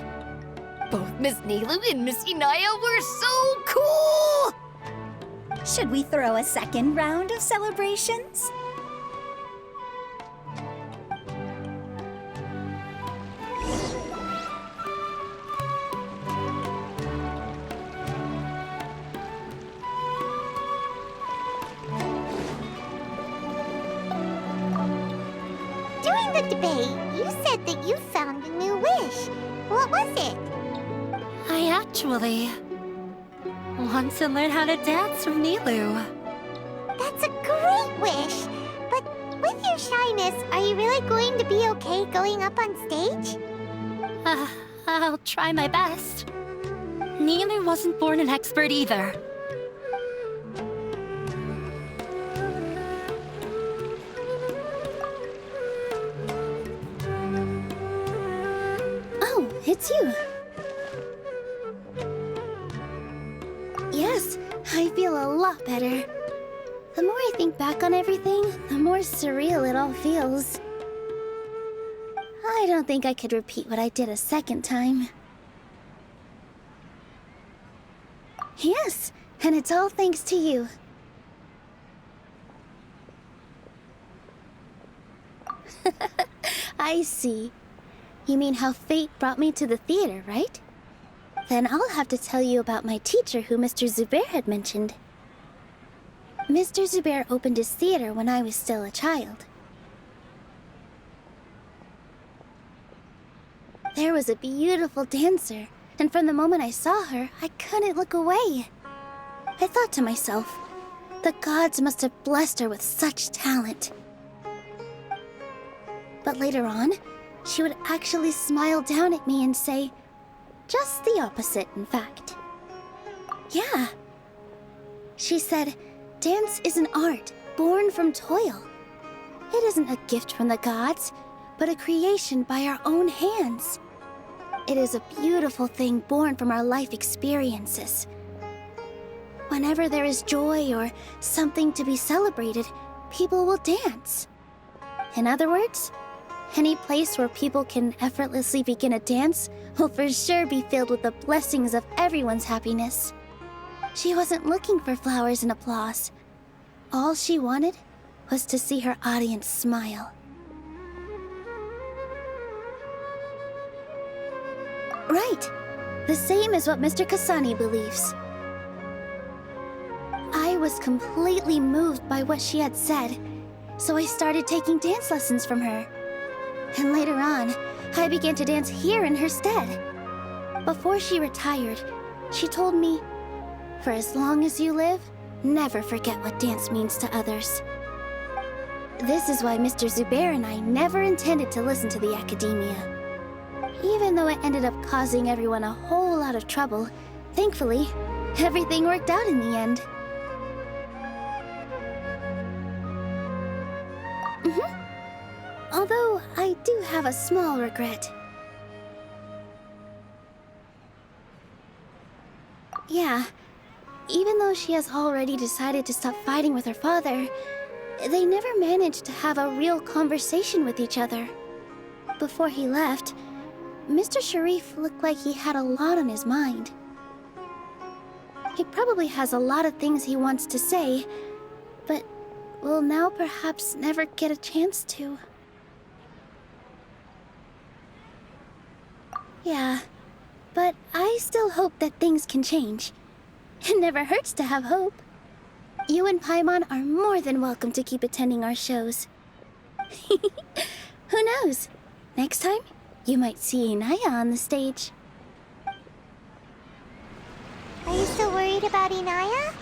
Both Miss Nilou and Miss Inaya were so cool!
Should we throw a second round of celebrations?
During the debate, you said that you found a new wish. What was it?
I actually want to learn how to dance from Nilou.
That's a great wish. But with your shyness, are you really going to be okay going up on stage?
I'll try my best. Nilou wasn't born an expert either.
it's you. Yes, I feel a lot better. The more I think back on everything, the more surreal it all feels. I don't think I could repeat what I did a second time. Yes, and it's all thanks to you. I see. You mean how fate brought me to the theater, right? Then I'll have to tell you about my teacher who Mr. Zubair had mentioned. Mr. Zubair opened his theater when I was still a child. There was a beautiful dancer, and from the moment I saw her, I couldn't look away. I thought to myself, the gods must have blessed her with such talent. But later on, she would actually smile down at me and say, just the opposite, in fact. Yeah. She said, dance is an art born from toil. It isn't a gift from the gods, but a creation by our own hands. It is a beautiful thing born from our life experiences. Whenever there is joy or something to be celebrated, people will dance. In other words, any place where people can effortlessly begin a dance will for sure be filled with the blessings of everyone's happiness. She wasn't looking for flowers and applause. All she wanted was to see her audience smile. Right. The same as what Mr. Kusanali believes. I was completely moved by what she had said, so I started taking dance lessons from her. And later on, I began to dance here in her stead. Before she retired, she told me, for as long as you live, never forget what dance means to others. This is why Mr. Zubair and I never intended to listen to the Akademiya. Even though it ended up causing everyone a whole lot of trouble, thankfully, everything worked out in the end. Although, I do have a small regret. Yeah, even though she has already decided to stop fighting with her father, they never managed to have a real conversation with each other. Before he left, Mr. Sharif looked like he had a lot on his mind. He probably has a lot of things he wants to say, but will now perhaps never get a chance to. Yeah, but I still hope that things can change. It never hurts to have hope. You and Paimon are more than welcome to keep attending our shows. Who knows? Next time, you might see Inaya on the stage.
Are you still worried about Inaya?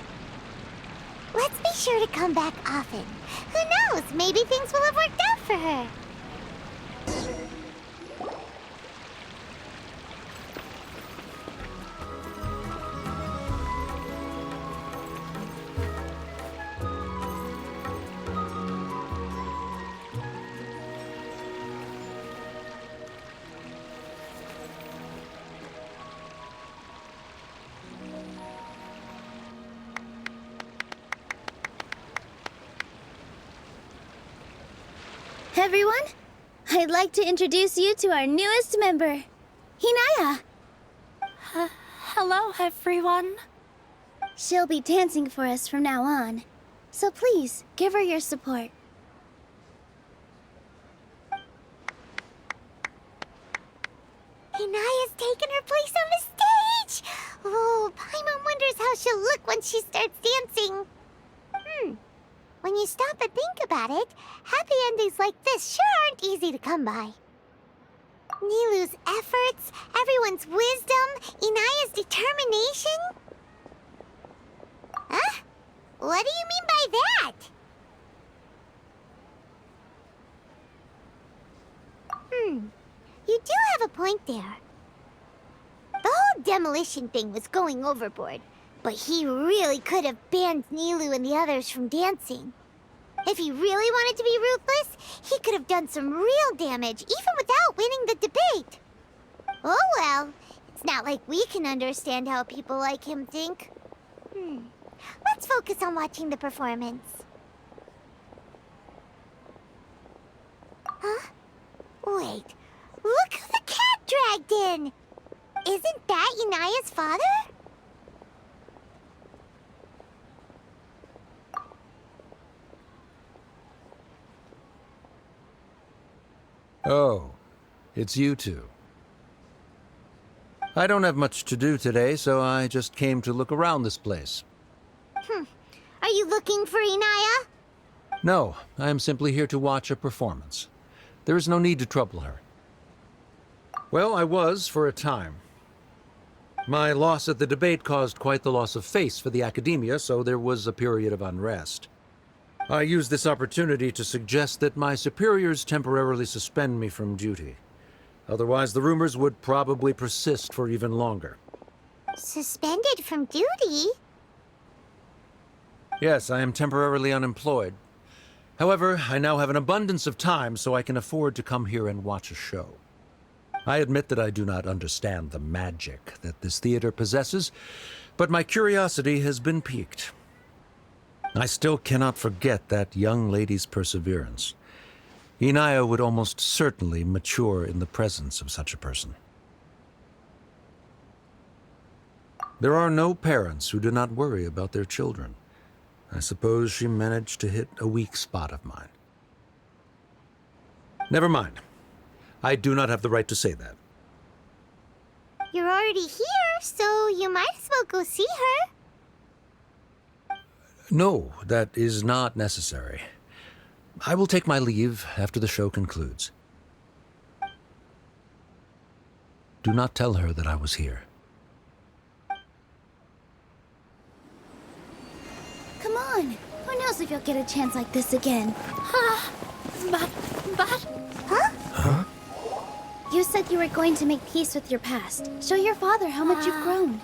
Let's be sure to come back often. Who knows? Maybe things will have worked out for her.
Everyone, I'd like to introduce you to our newest member, Inaya.
Hello, everyone.
She'll be dancing for us from now on, so please give her your support.
Inaya's taken her place on the stage! Oh, Paimon wonders how she'll look when she starts dancing. When you stop and think about it, happy endings like this sure aren't easy to come by. Nilou's efforts, everyone's wisdom, Inaya's determination? Huh? What do you mean by that? You do have a point there. The whole demolition thing was going overboard, but he really could have banned Nilou and the others from dancing. If he really wanted to be ruthless, he could have done some real damage, even without winning the debate. Oh not like we can understand how people like him think. Let's focus on watching the performance. Huh? Wait, look who the cat dragged in! Isn't that Inaya's father?
Oh, it's you two. I don't have much to do today, so I just came to look around this place.
Are you looking for Inaya?
No, I am simply here to watch a performance. There is no need to trouble her. Well, I was for a time. My loss at the debate caused quite the loss of face for the Akademiya, so there was a period of unrest. I used this opportunity to suggest that my superiors temporarily suspend me from duty. Otherwise, the rumors would probably persist for even longer.
Suspended from duty?
Yes, I am temporarily unemployed. However, I now have an abundance of time, so I can afford to come here and watch a show. I admit that I do not understand the magic that this theater possesses, but my curiosity has been piqued. I still cannot forget that young lady's perseverance. Inaya would almost certainly mature in the presence of such a person. There are no parents who do not worry about their children. I suppose she managed to hit a weak spot of mine. Never mind. I do not have the right to say that.
You're already here, so you might as well go see her.
No, that is not necessary. I will take my leave after the show concludes. Do not tell her that I was here.
Come on. Who knows if you'll get a chance like this again? But...
Huh?
You said you were going to make peace with your past. Show your father how much you've grown.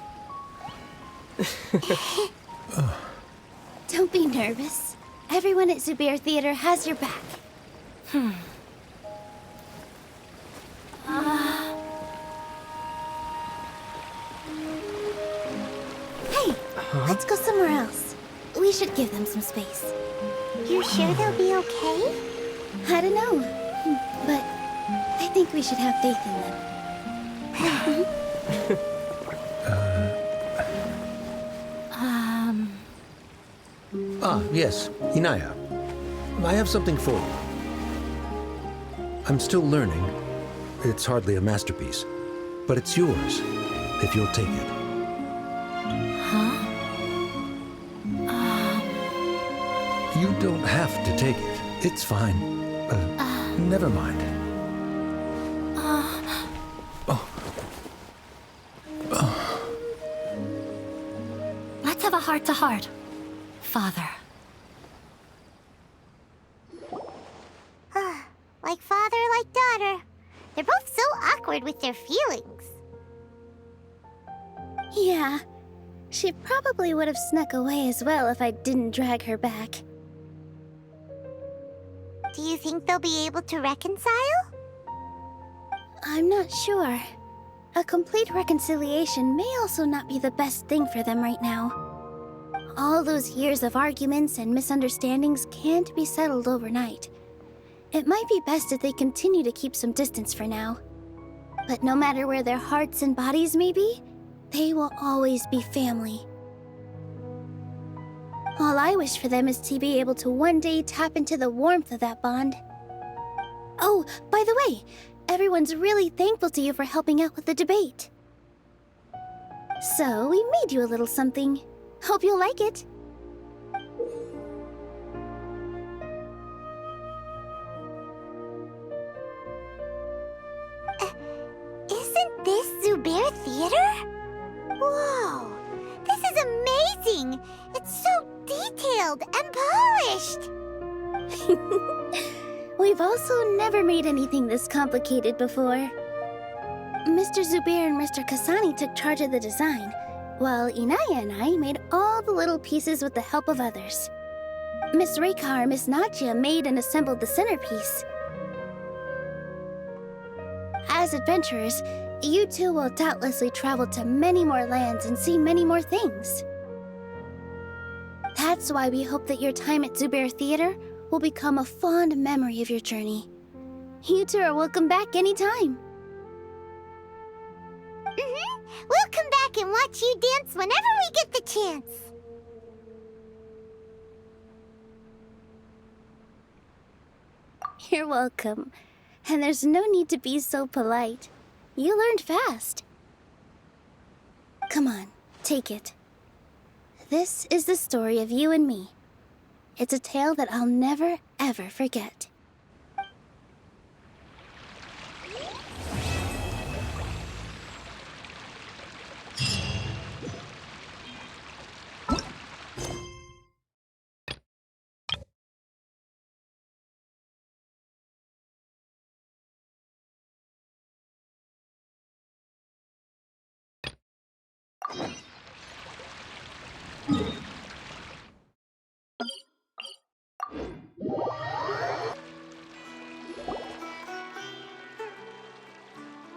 Don't be nervous. Everyone at Zubair Theater has your back. Hey, let's go somewhere else. We should give them some space.
You sure they'll be okay?
I don't know, but I think we should have faith in them.
Yes, Inaya. I have something for you. I'm still learning. It's hardly a masterpiece, but it's yours, if you'll take it. You don't have to take it. It's fine. Never mind.
Let's have a heart-to-heart, Father.
Like father, like daughter. They're both so awkward with their feelings.
Yeah, she probably would have snuck away as well if I didn't drag her back.
Do you think they'll be able to reconcile?
I'm not sure. A complete reconciliation may also not be the best thing for them right now. All those years of arguments and misunderstandings can't be settled overnight. It might be best if they continue to keep some distance for now. But no matter where their hearts and bodies may be, they will always be family. All I wish for them is to be able to one day tap into the warmth of that bond. Oh, by the way, everyone's really thankful to you for helping out with the debate. So, we made you a little something. Hope you'll like it.
Isn't this Zubair Theater? Whoa! This is amazing! It's so detailed and polished!
We've also never made anything this complicated before. Mr. Zubair and Mr. Kusanali took charge of the design, while Inaya and I made all the little pieces with the help of others. Miss Reikar and Miss Nadia made and assembled the centerpiece. As adventurers, You two will doubtlessly travel to many more lands and see many more things. That's why we hope that your time at Zubair Theater will become a fond memory of your journey. You two are welcome back anytime.
We'll come back and watch you dance whenever we get the chance.
You're welcome. And there's no need to be so polite. You learned fast. Come on, take it. This is the story of you and me. It's a tale that I'll never, ever forget.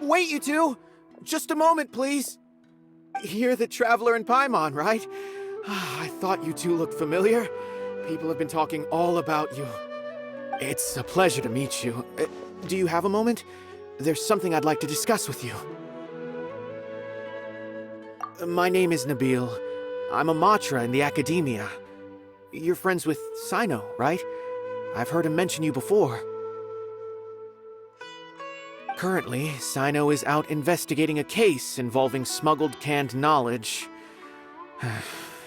Wait, you two! Just a moment, please! You're the Traveler in Paimon, right? I thought you two looked familiar. People have been talking all about you. It's a pleasure to meet you. Do you have a moment? There's something I'd like to discuss with you. My name is Nabil. I'm a Matra in the Akademiya. You're friends with Sino, right? I've heard him mention you before. Currently, Sino is out investigating a case involving smuggled canned knowledge.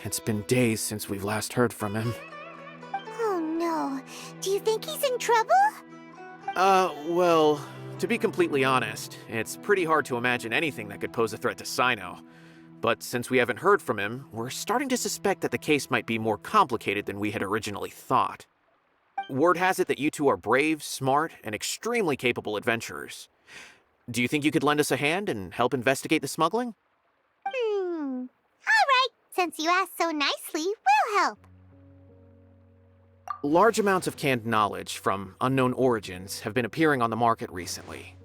It's been days since we've last heard from him.
Oh no. Do you think he's in trouble?
Well, to be completely honest, it's pretty hard to imagine anything that could pose a threat to Sino. But since we haven't heard from him, we're starting to suspect that the case might be more complicated than we had originally thought. Word has it that you two are brave, smart, and extremely capable adventurers. Do you think you could lend us a hand and help investigate the smuggling?
Alright, since you asked so nicely, we'll help.
Large amounts of canned knowledge from unknown origins have been appearing on the market recently.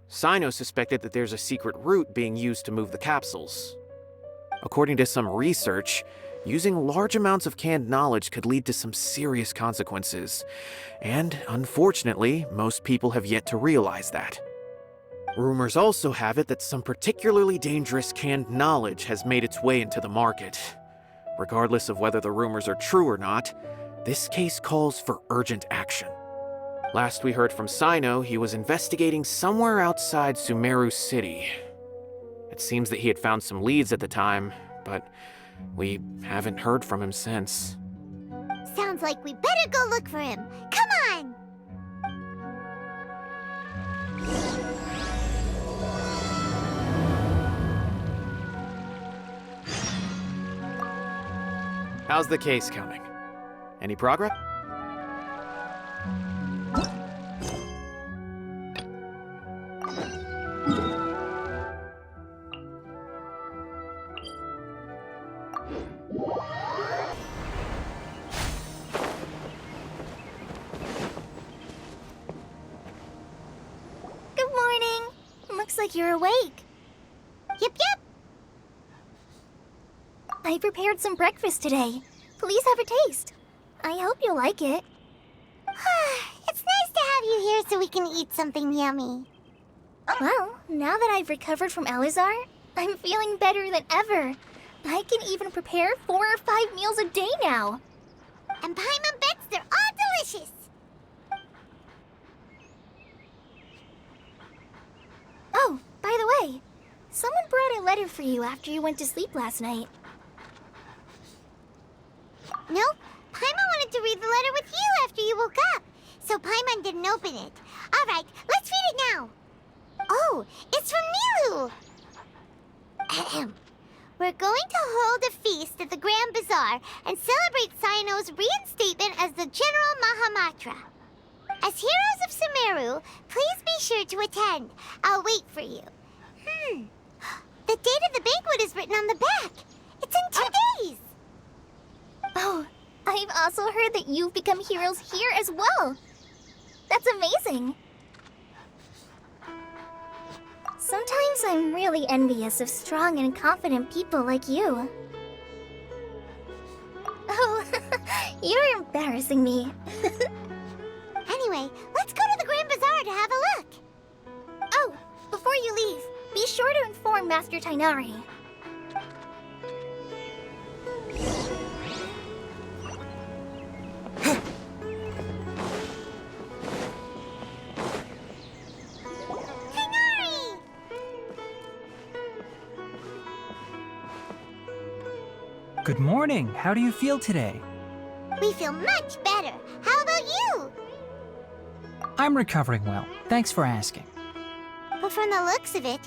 Sino suspected that there's a secret route being used to move the capsules. According to some research, using large amounts of canned knowledge could lead to some serious consequences, and unfortunately, most people have yet to realize that. Rumors also have it that some particularly dangerous canned knowledge has made its way into the market. Regardless of whether the rumors are true or not, this case calls for urgent action. Last we heard from Sino, he was investigating somewhere outside Sumeru City. It seems that he had found some leads at the time, but we haven't heard from him since.
Sounds like we better go look for him. Come on!
How's the case coming? Any progress?
Good morning. Looks like you're awake.
Yep.
I prepared some breakfast today. Please have a taste. I hope you'll like it.
It's nice to have you here so we can eat something yummy.
Well, now that I've recovered from Alizar, I'm feeling better than ever. I can even prepare 4 or 5 meals a day now.
And Paimon bets they're all delicious.
Oh, by the way, someone brought a letter for you after you went to sleep last night.
Nope, Paimon wanted to read the letter with you after you woke up, so Paimon didn't open it. Alright, let's read it now. Oh, it's from Nilou. Ahem. We're going to hold a feast at the Grand Bazaar and celebrate Sino's reinstatement as the General Mahamatra. As heroes of Sumeru, please be sure to attend. I'll wait for you. The date of the banquet is written on the back. It's in 2 days.
Oh, I've also heard that you've become heroes here as well. That's amazing. Some
Sometimes I'm really envious of strong and confident people like you. Oh, you're embarrassing me.
Anyway, let's go to the Grand Bazaar to have a look.
Oh, before you leave, be sure to inform Master Tainari.
Good morning. How do you feel today?
We feel much better. How about you?
I'm recovering well. Thanks for asking.
But from the looks of it,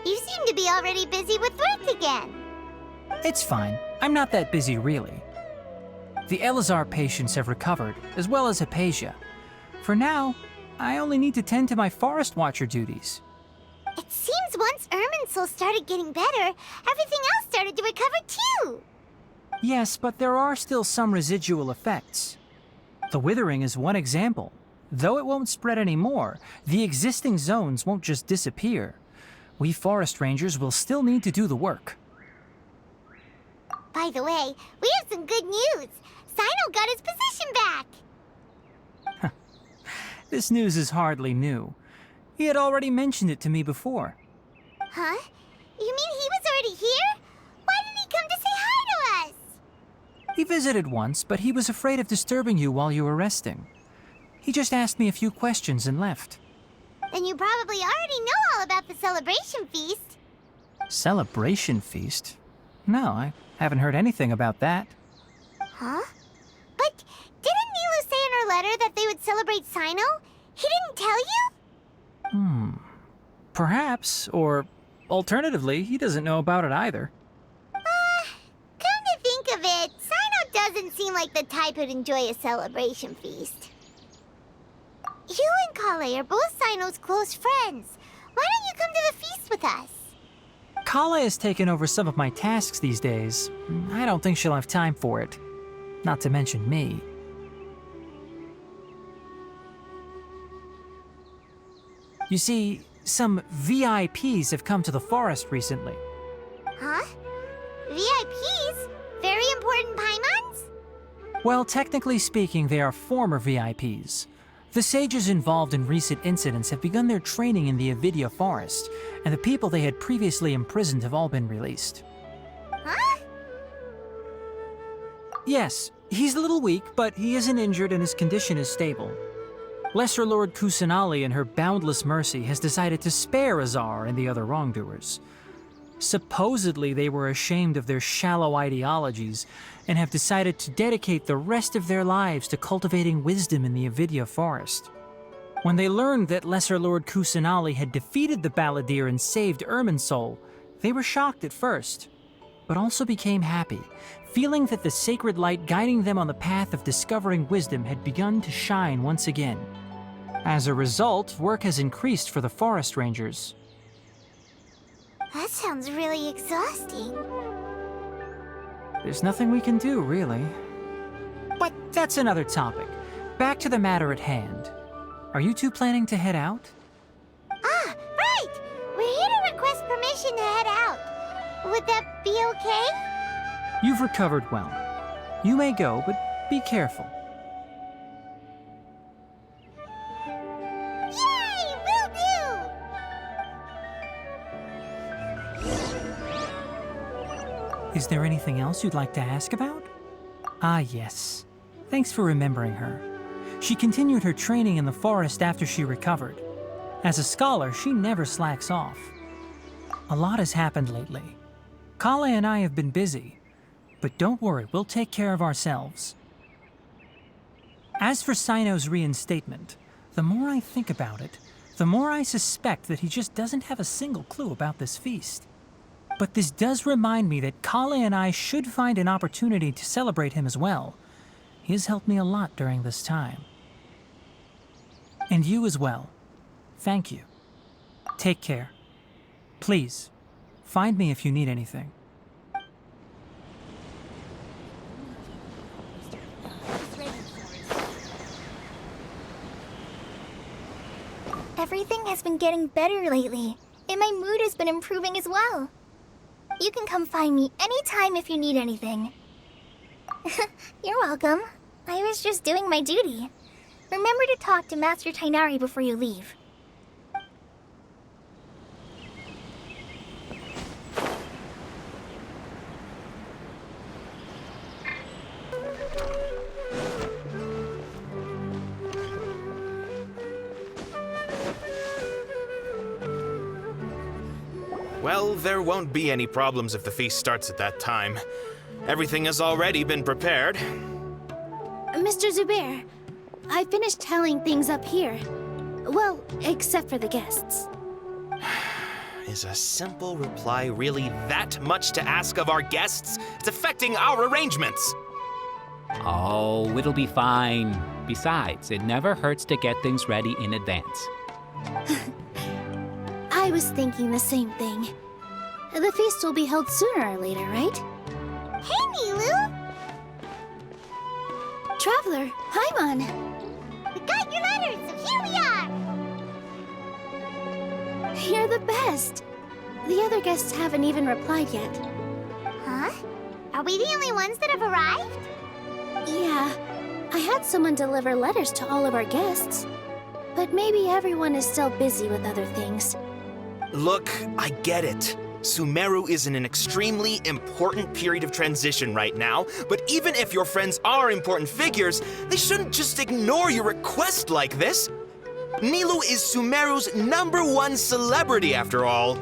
you seem to be already busy with work again.
It's fine. I'm not that busy, really. The Elazar patients have recovered, as well as Hypatia. For now, I only need to tend to my Forest Watcher duties.
It seems once Irminsul started getting better, everything else started to recover too.
Yes, but there are still some residual effects. The withering is one example. Though it won't spread anymore, the existing zones won't just disappear. We forest rangers will still need to do the work.
By the way, we have some good news. Sino got his position back.
This news is hardly new. He had already mentioned it to me before.
Huh? You mean he was already here? Why didn't he come to say hi to us?
He visited once, but he was afraid of disturbing you while you were resting. He just asked me a few questions and left.
Then you probably already know all about the celebration feast.
Celebration feast? No, I haven't heard anything about that.
Huh? But didn't Nilou say in her letter that they would celebrate Sino? He didn't tell you?
Perhaps, or alternatively, he doesn't know about it either.
Come to think of it, Sino doesn't seem like the type who'd enjoy a celebration feast. You and Kale are both Sino's close friends. Why don't you come to the feast with us?
Kale has taken over some of my tasks these days. I don't think she'll have time for it. Not to mention me. You see, some VIPs have come to the forest recently.
Huh? VIPs? Very important Paimons?
Well, technically speaking, they are former VIPs. The sages involved in recent incidents have begun their training in the Avidya forest, and the people they had previously imprisoned have all been released.
Huh?
Yes, he's a little weak, but he isn't injured and his condition is stable. Lesser Lord Kusanali, in her boundless mercy, has decided to spare Azar and the other wrongdoers. Supposedly, they were ashamed of their shallow ideologies and have decided to dedicate the rest of their lives to cultivating wisdom in the Avidya forest. When they learned that Lesser Lord Kusanali had defeated the Balladeer and saved Irminsul, they were shocked at first, but also became happy, feeling that the sacred light guiding them on the path of discovering wisdom had begun to shine once again. As a result, work has increased for the forest rangers.
That sounds really exhausting.
There's nothing we can do, really. But that's another topic. Back to the matter at hand. Are you two planning to head out?
Ah, right! We're here to request permission to head out. Would that be okay?
You've recovered well. You may go, but be careful.
Yay! Will do!
Is there anything else you'd like to ask about? Ah, yes. Thanks for remembering her. She continued her training in the forest after she recovered. As a scholar, she never slacks off. A lot has happened lately. Kale and I have been busy, but don't worry, we'll take care of ourselves. As for Sino's reinstatement, the more I think about it, the more I suspect that he just doesn't have a single clue about this feast. But this does remind me that Kale and I should find an opportunity to celebrate him as well. He has helped me a lot during this time. And you as well. Thank you. Take care. Please, find me if you need anything.
Everything has been getting better lately. and my mood has been improving as well. You can come find me anytime if you need anything. You're welcome. I was just doing my duty. Remember to talk to Master Tighnari before you leave.
Well, there won't be any problems if the feast starts at that time. Everything has already been prepared.
Mr. Zubair, I finished tallying things up here. Well, except for the guests.
Is a simple reply really that much to ask of our guests? It's affecting our arrangements.
Oh, it'll be fine. Besides, it never hurts to get things ready in advance.
I was thinking the same thing. The feast will be held sooner or later, right?
Hey, Nilou!
Traveler, Paimon!
We got your letters, so here we are!
You're the best! The other guests haven't even replied yet.
Huh? Are we the only ones that have arrived?
Yeah, I had someone deliver letters to all of our guests. But maybe everyone is still busy with other things.
Look, I get it. Sumeru is in an extremely important period of transition right now, but even if your friends are important figures, they shouldn't just ignore your request like this. Nilou is Sumeru's #1 celebrity after all.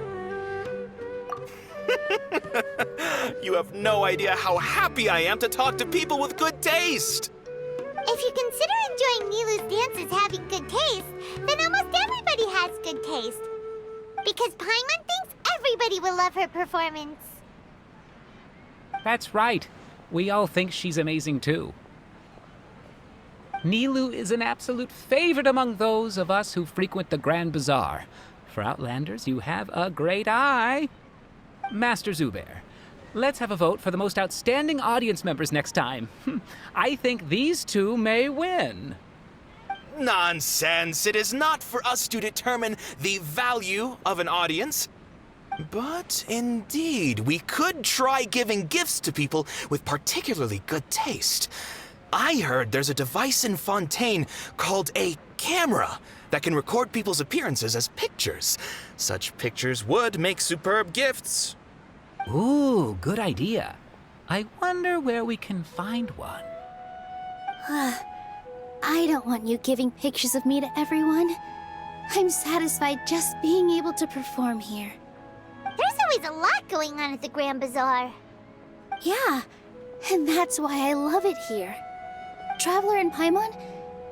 You have no idea how happy I am to talk to people with good taste.
If you consider enjoying Nilou's dances having good taste, then almost everybody has good taste. Because Paimon thinks everybody will love her performance.
That's right. We all think she's amazing too. Nilou is an absolute favorite among those of us who frequent the Grand Bazaar. For Outlanders, you have a great eye. Master Zubair, let's have a vote for the most outstanding audience members next time. I think these two may win.
Nonsense! It is not for us to determine the value of an audience. But indeed, we could try giving gifts to people with particularly good taste. I heard there's a device in Fontaine called a camera that can record people's appearances as pictures. Such pictures would make superb gifts.
Ooh, good idea. I wonder where we can find one.
I don't want you giving pictures of me to everyone. I'm satisfied just being able to perform here.
There's always a lot going on at the Grand Bazaar.
Yeah, and that's why I love it here. Traveler and Paimon,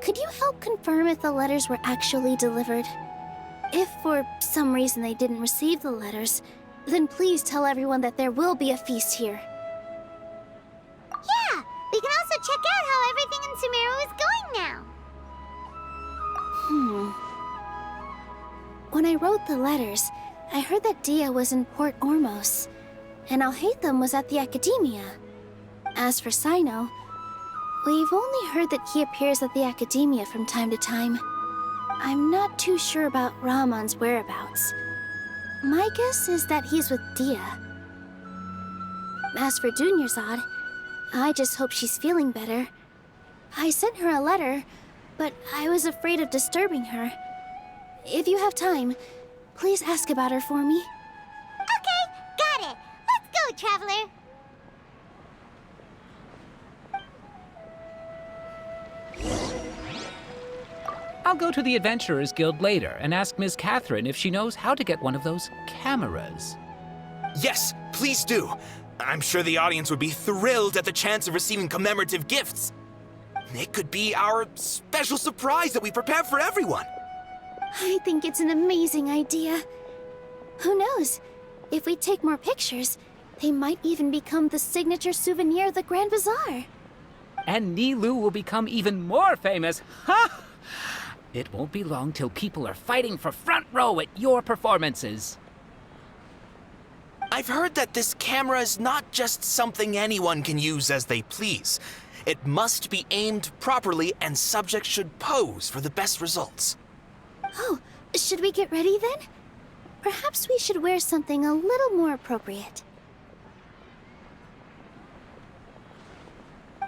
could you help confirm if the letters were actually delivered? If for some reason they didn't receive the letters, then please tell everyone that there will be a feast here.
Yeah, we can also check out how everything in Sumeru is going now.
When I wrote the letters, I heard that Dia was in Port Ormos, and Alhaitham was at the Akademiya. As for Sino, we've only heard that he appears at the Akademiya from time to time. I'm not too sure about Rahman's whereabouts. My guess is that he's with Dia. As for Dunyarzad, I just hope she's feeling better. I sent her a letter, but I was afraid of disturbing her. If you have time, please ask about her for me.
Okay, got it. Let's go, Traveler.
I'll go to the Adventurers Guild later and ask Ms. Catherine if she knows how to get one of those cameras.
Yes, please do. I'm sure the audience would be thrilled at the chance of receiving commemorative gifts. It could be our special surprise that we prepare for everyone.
I think it's an amazing idea. Who knows? If we take more pictures, they might even become the signature souvenir of the Grand Bazaar.
And Nilou will become even more famous. Ha! It won't be long till people are fighting for front row at your performances.
I've heard that this camera is not just something anyone can use as they please. It must be aimed properly, and subjects should pose for the best results.
Oh, should we get ready then? Perhaps we should wear something a little more appropriate.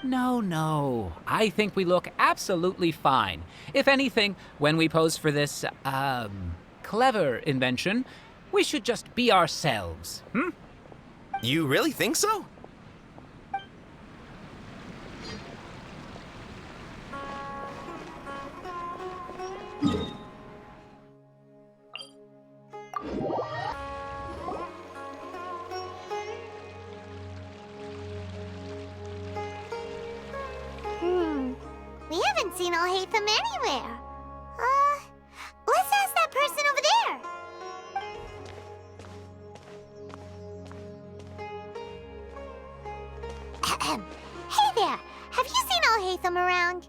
No. I think we look absolutely fine. If anything, when we pose for this, clever invention, we should just be ourselves,
You really think so?
We haven't seen Alhaitham anywhere. Let's ask that person over there. Hey there, have you seen Alhaitham around?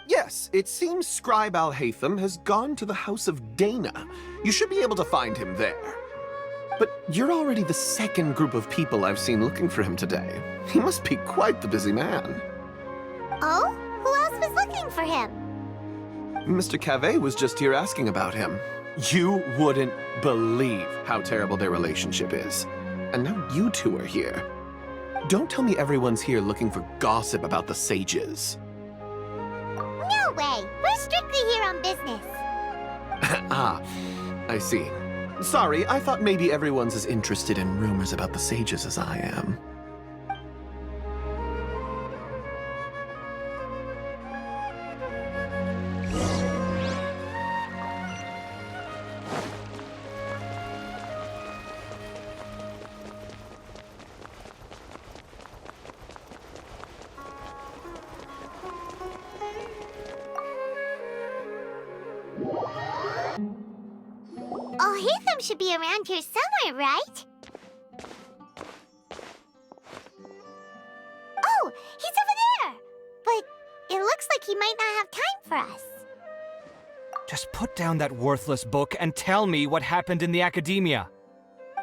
Yes, it seems Scribe Alhaitham has gone to the House of Dana. You should be able to find him there. But you're already the second group of people I've seen looking for him today. He must be quite the busy man.
Oh? Who else was looking for him?
Mr. Cave was just here asking about him. You wouldn't believe how terrible their relationship is. And now you two are here. Don't tell me everyone's here looking for gossip about the sages.
No way! We're strictly here on business.
Ah, I see. Sorry, I thought maybe everyone's as interested in rumors about the sages as I am.
Alhaitham should be around here somewhere, right? Oh, he's over there! But it looks like he might not have time for us.
Just put down that worthless book and tell me what happened in the Akademiya.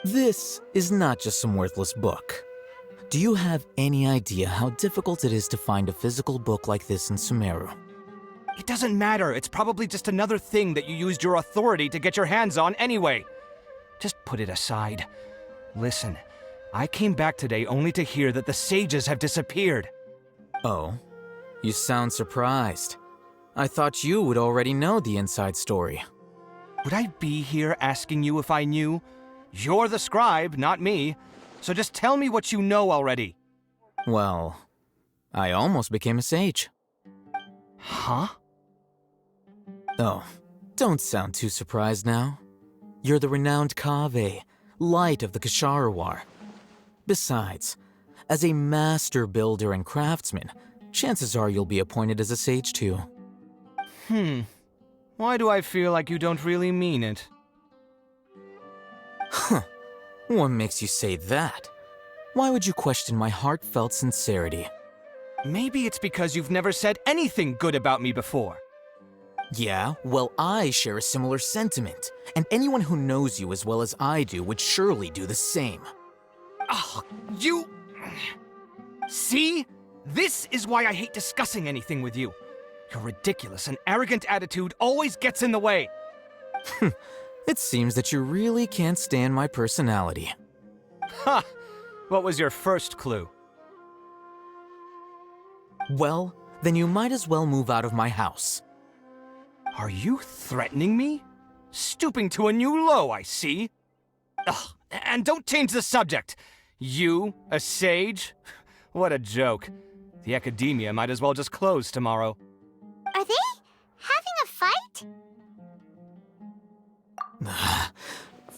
This is not just some worthless book. Do you have any idea how difficult it is to find a physical book like this in Sumeru?
It doesn't matter. It's probably just another thing that you used your authority to get your hands on anyway. Just put it aside. Listen, I came back today only to hear that the sages have disappeared.
Oh, you sound surprised. I thought you would already know the inside story.
Would I be here asking you if I knew? You're the scribe, not me. So just tell me what you know already.
Well, I almost became a sage.
Huh?
Oh, don't sound too surprised now. You're the renowned Kaveh, light of the Ksharawar. Besides, as a master builder and craftsman, chances are you'll be appointed as a sage too.
Why do I feel like you don't really mean it?
Huh. What makes you say that? Why would you question my heartfelt sincerity?
Maybe it's because you've never said anything good about me before.
Yeah, well, I share a similar sentiment, and anyone who knows you as well as I do would surely do the same.
Oh, you... See? This is why I hate discussing anything with you. Your ridiculous and arrogant attitude always gets in the way.
It seems that you really can't stand my personality.
Ha! What was your first clue?
Well, then you might as well move out of my house.
Are you threatening me? Stooping to a new low, I see. Ugh, and don't change the subject. You, a sage? What a joke. The Akademiya might as well just close tomorrow.
Are they having a fight?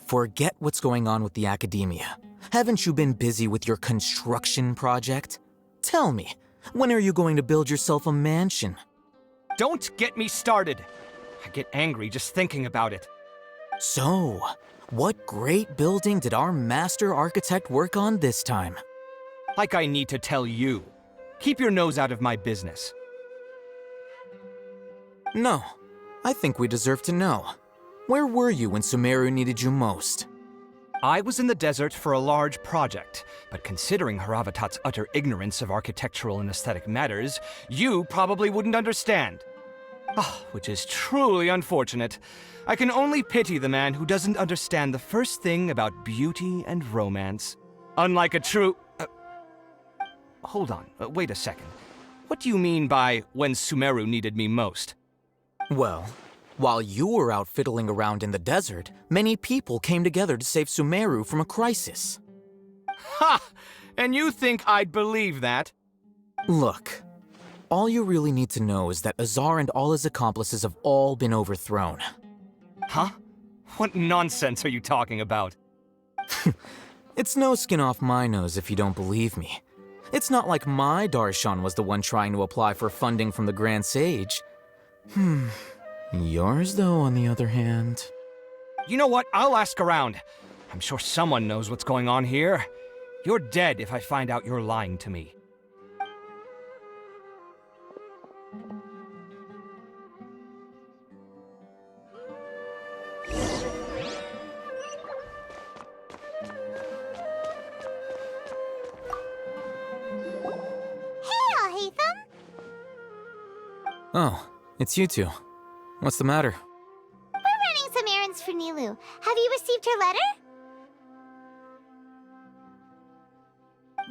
Forget what's going on with the Akademiya. Haven't you been busy with your construction project? Tell me, when are you going to build yourself a mansion?
Don't get me started. I get angry just thinking about it.
So, what great building did our master architect work on this time?
Like I need to tell you. Keep your nose out of my business.
No, I think we deserve to know. Where were you when Sumeru needed you most?
I was in the desert for a large project, but considering Haravatat's utter ignorance of architectural and aesthetic matters, you probably wouldn't understand. Which is truly unfortunate. I can only pity the man who doesn't understand the first thing about beauty and romance. Unlike a true... hold on, wait a second. What do you mean by when Sumeru needed me most?
Well, while you were out fiddling around in the desert, many people came together to save Sumeru from a crisis.
Ha! And you think I'd believe that?
Look, all you really need to know is that Azar and all his accomplices have all been overthrown.
Huh? What nonsense are you talking about?
It's no skin off my nose if you don't believe me. It's not like my Darshan was the one trying to apply for funding from the Grand Sage. Yours, though, on the other hand...
You know what? I'll ask around. I'm sure someone knows what's going on here. You're dead if I find out you're lying to me.
Oh, it's you two. What's the matter?
We're running some errands for Nilou. Have you received her letter?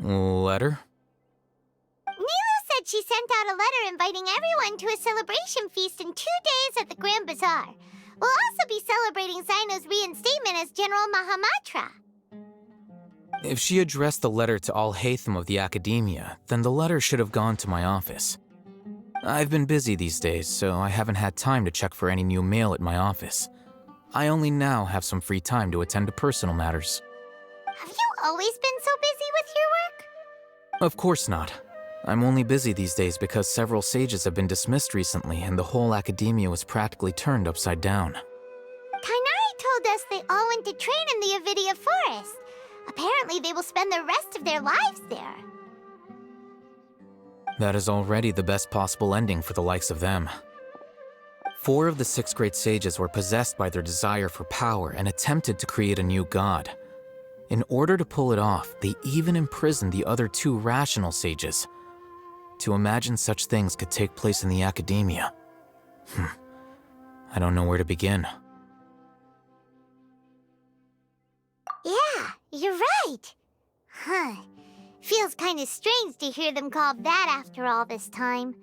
Letter?
Nilou said she sent out a letter inviting everyone to a celebration feast in 2 days at the Grand Bazaar. We'll also be celebrating Zaino's reinstatement as General Mahamatra.
If she addressed the letter to all Hatham of the Akademiya, then the letter should have gone to my office. I've been busy these days, so I haven't had time to check for any new mail at my office. I only now have some free time to attend to personal matters.
Have you always been so busy with your work?
Of course not. I'm only busy these days because several sages have been dismissed recently and the whole Akademiya was practically turned upside down.
Kainari told us they all went to train in the Avidia Forest. Apparently they will spend the rest of their lives there.
That is already the best possible ending for the likes of them. 4 of the 6 great sages were possessed by their desire for power and attempted to create a new god. In order to pull it off, they even imprisoned the other 2 rational sages. To imagine such things could take place in the Akademiya. I don't know where to begin.
Yeah, you're right. Huh. Feels kind of strange to hear them called that after all this time.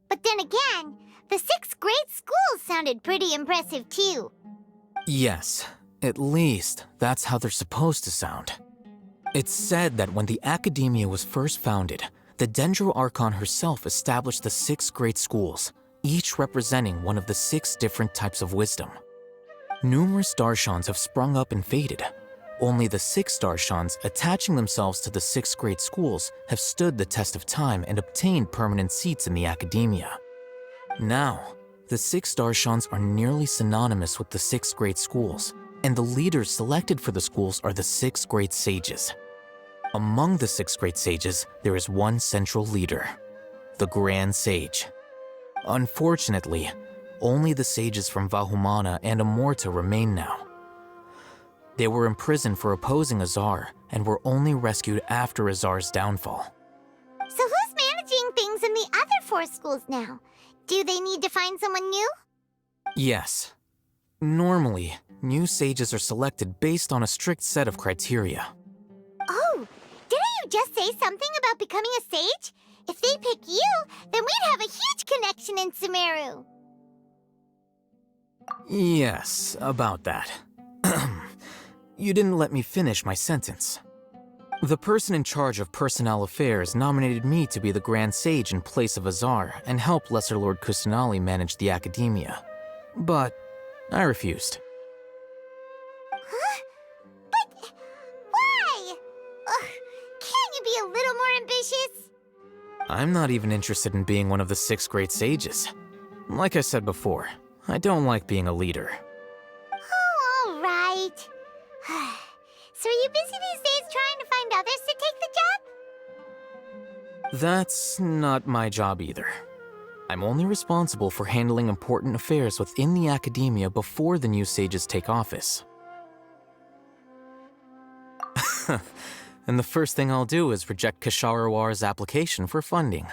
But then again, the 6 great schools sounded pretty impressive too.
Yes, at least that's how they're supposed to sound. It's said that when the Akademiya was first founded, the Dendro Archon herself established the 6 great schools, each representing one of the 6 different types of wisdom. Numerous Darshans have sprung up and faded. Only the 6 Darshans attaching themselves to the 6 great schools have stood the test of time and obtained permanent seats in the Akademiya. Now, the 6 Darshans are nearly synonymous with the 6 great schools, and the leaders selected for the schools are the 6 great sages. Among the 6 great sages, there is one central leader, the Grand Sage. Unfortunately, only the sages from Vahumana and Amorta remain now. They were imprisoned for opposing Azar and were only rescued after Azar's downfall.
So who's managing things in the other 4 schools now? Do they need to find someone new?
Yes. Normally, new sages are selected based on a strict set of criteria.
Oh, didn't you just say something about becoming a sage? If they pick you, then we'd have a huge connection in Sumeru.
Yes, about that. You didn't let me finish my sentence. The person in charge of personnel affairs nominated me to be the Grand Sage in place of Azar and help Lesser Lord Kusanali manage the Akademiya. But I refused.
Huh? But why? Ugh, can't you be a little more ambitious?
I'm not even interested in being one of the 6 great sages. Like I said before, I don't like being a leader.
Oh, all right. So are you busy these days trying to find others to take the job?
That's not my job either. I'm only responsible for handling important affairs within the Akademiya before the new sages take office. And the first thing I'll do is reject Kasharawar's application for funding.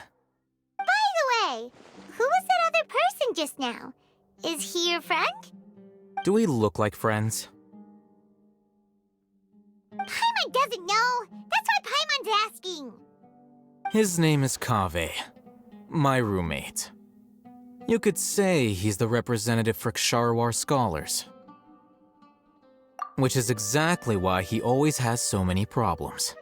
By the way, who was that other person just now. Is he your friend?
Do we look like friends?
Paimon doesn't know. That's why Paimon's asking.
His name is Kaveh, my roommate. You could say he's the representative for Ksharawar scholars. Which is exactly why he always has so many problems.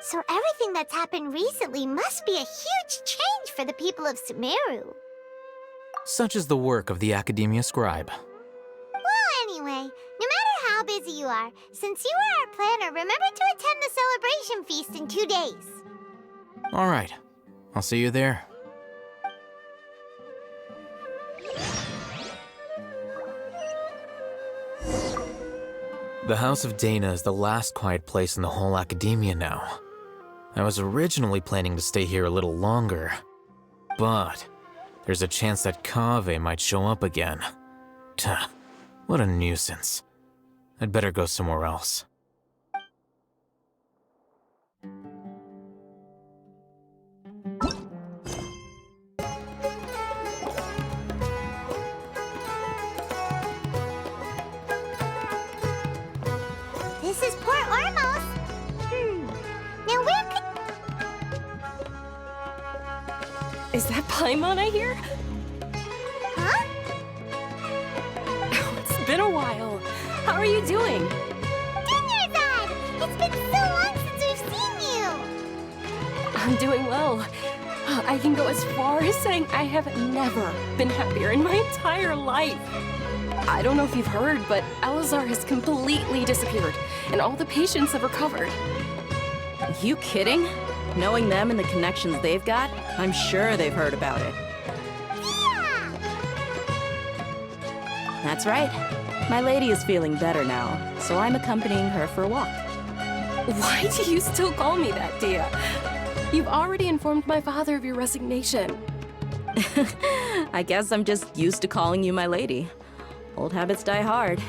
So everything that's happened recently must be a huge change for the people of Sumeru.
Such is the work of the Akademiya scribe.
Well, anyway, no matter how busy you are, since you are our planner, remember to attend the celebration feast in 2 days.
Alright, I'll see you there. The House of Dana is the last quiet place in the whole Akademiya now. I was originally planning to stay here a little longer, but there's a chance that Kaveh might show up again. Tuh, what a nuisance. I'd better go somewhere else.
This is Port Ormos. Now where could...
Is that Paimon I hear?
Huh?
It's been a while. How are you doing?
Dinnerzad! It's been so long since we've seen you!
I'm doing well. I can go as far as saying I have never been happier in my entire life. I don't know if you've heard, but Elazar has completely disappeared, and all the patients have recovered.
You kidding? Knowing them and the connections they've got, I'm sure they've heard about it.
Yeah!
That's right. My lady is feeling better now, so I'm accompanying her for a walk.
Why do you still call me that, Dia? You've already informed my father of your resignation.
I guess I'm just used to calling you my lady. Old habits die hard.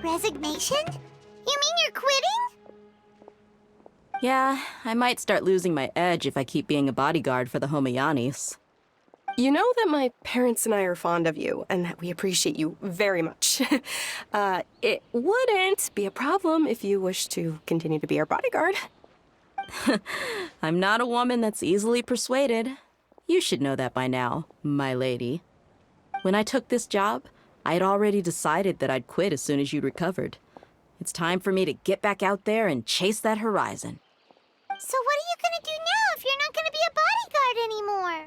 Resignation? You mean you're quitting?
Yeah, I might start losing my edge if I keep being a bodyguard for the Homayanis.
You know that my parents and I are fond of you, and that we appreciate you very much. It wouldn't be a problem if you wish to continue to be our bodyguard.
I'm not a woman that's easily persuaded. You should know that by now, my lady. When I took this job, I had already decided that I'd quit as soon as you'd recovered. It's time for me to get back out there and chase that horizon.
So what are you gonna do now if you're not gonna be a bodyguard anymore?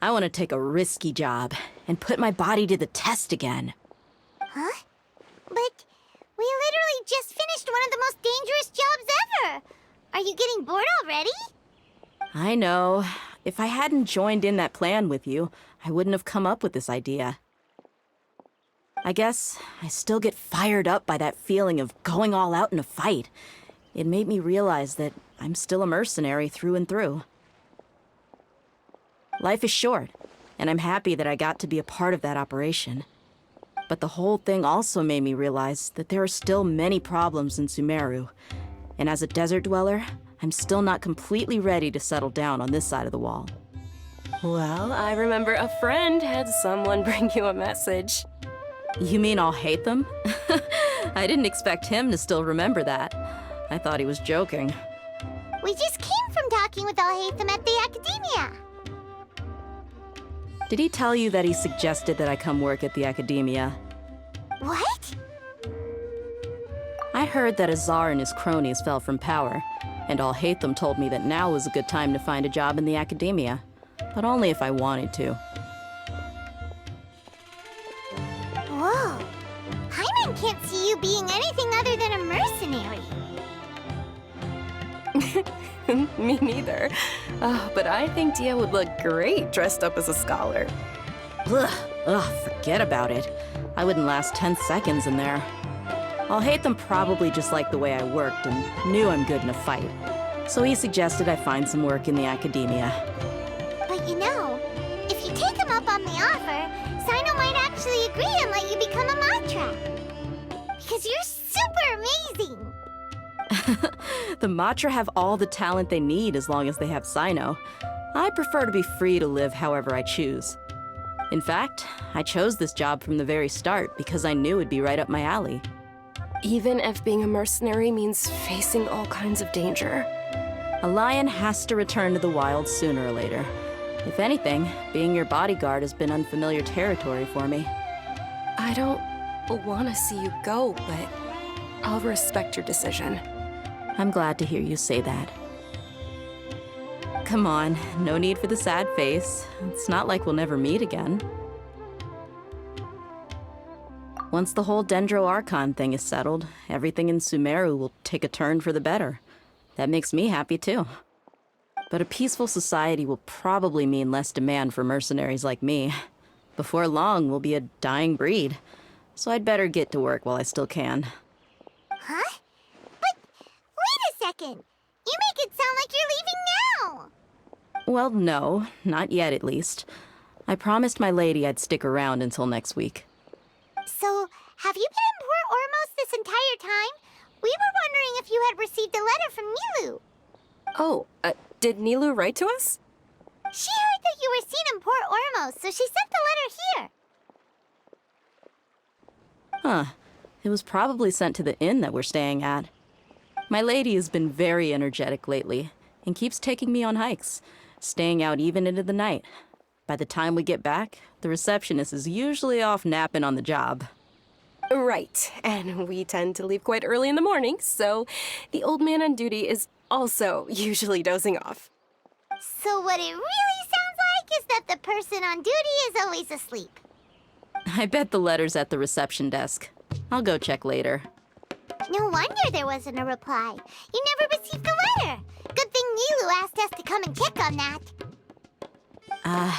I want to take a risky job and put my body to the test again.
Huh? But we literally just finished one of the most dangerous jobs ever! Are you getting bored already?
I know. If I hadn't joined in that plan with you, I wouldn't have come up with this idea. I guess I still get fired up by that feeling of going all out in a fight. It made me realize that I'm still a mercenary through and through. Life is short, and I'm happy that I got to be a part of that operation. But the whole thing also made me realize that there are still many problems in Sumeru, and as a desert dweller, I'm still not completely ready to settle down on this side of the wall.
Well, I remember a friend had someone bring you a message.
You mean I'll hate them? I didn't expect him to still remember that. I thought he was joking.
We just came from talking with Alhaitham at the Akademiya.
Did he tell you that he suggested that I come work at the Akademiya?
What?
I heard that Azar and his cronies fell from power, and Alhaitham told me that now was a good time to find a job in the Akademiya, but only if I wanted to.
Whoa. Paimon can't see you being anything other than a mercenary.
Me neither. But I think Dia would look great dressed up as a scholar.
Ugh, forget about it. I wouldn't last 10 seconds in there. Alhaitham probably just liked the way I worked and knew I'm good in a fight. So he suggested I find some work in the Akademiya.
But you know, if you take him up on the offer, Sino might actually agree and let you become a Matra. Because you're super amazing!
The Matra have all the talent they need as long as they have Sino. I prefer to be free to live however I choose. In fact, I chose this job from the very start because I knew it'd be right up my alley.
Even if being a mercenary means facing all kinds of danger.
A lion has to return to the wild sooner or later. If anything, being your bodyguard has been unfamiliar territory for me.
I don't want to see you go, but I'll respect your decision.
I'm glad to hear you say that. Come on, no need for the sad face. It's not like we'll never meet again. Once the whole Dendro Archon thing is settled, everything in Sumeru will take a turn for the better. That makes me happy too. But a peaceful society will probably mean less demand for mercenaries like me. Before long, we'll be a dying breed. So I'd better get to work while I still can.
Huh? But wait a second! You make it sound like you're leaving now!
Well, no, not yet at least. I promised my lady I'd stick around until next week.
So, have you been in Port Ormos this entire time? We were wondering if you had received a letter from Nilou.
Oh, did Nilou write to us?
She heard that you were seen in Port Ormos, so she sent the letter here.
Huh. It was probably sent to the inn that we're staying at. My lady has been very energetic lately, and keeps taking me on hikes, staying out even into the night. By the time we get back, the receptionist is usually off napping on the job.
Right, and we tend to leave quite early in the morning, so the old man on duty is also usually dozing off.
So what it really sounds like is that the person on duty is always asleep.
I bet the letter's at the reception desk. I'll go check later.
No wonder there wasn't a reply. You never received a letter. Good thing Nilou asked us to come and check on that.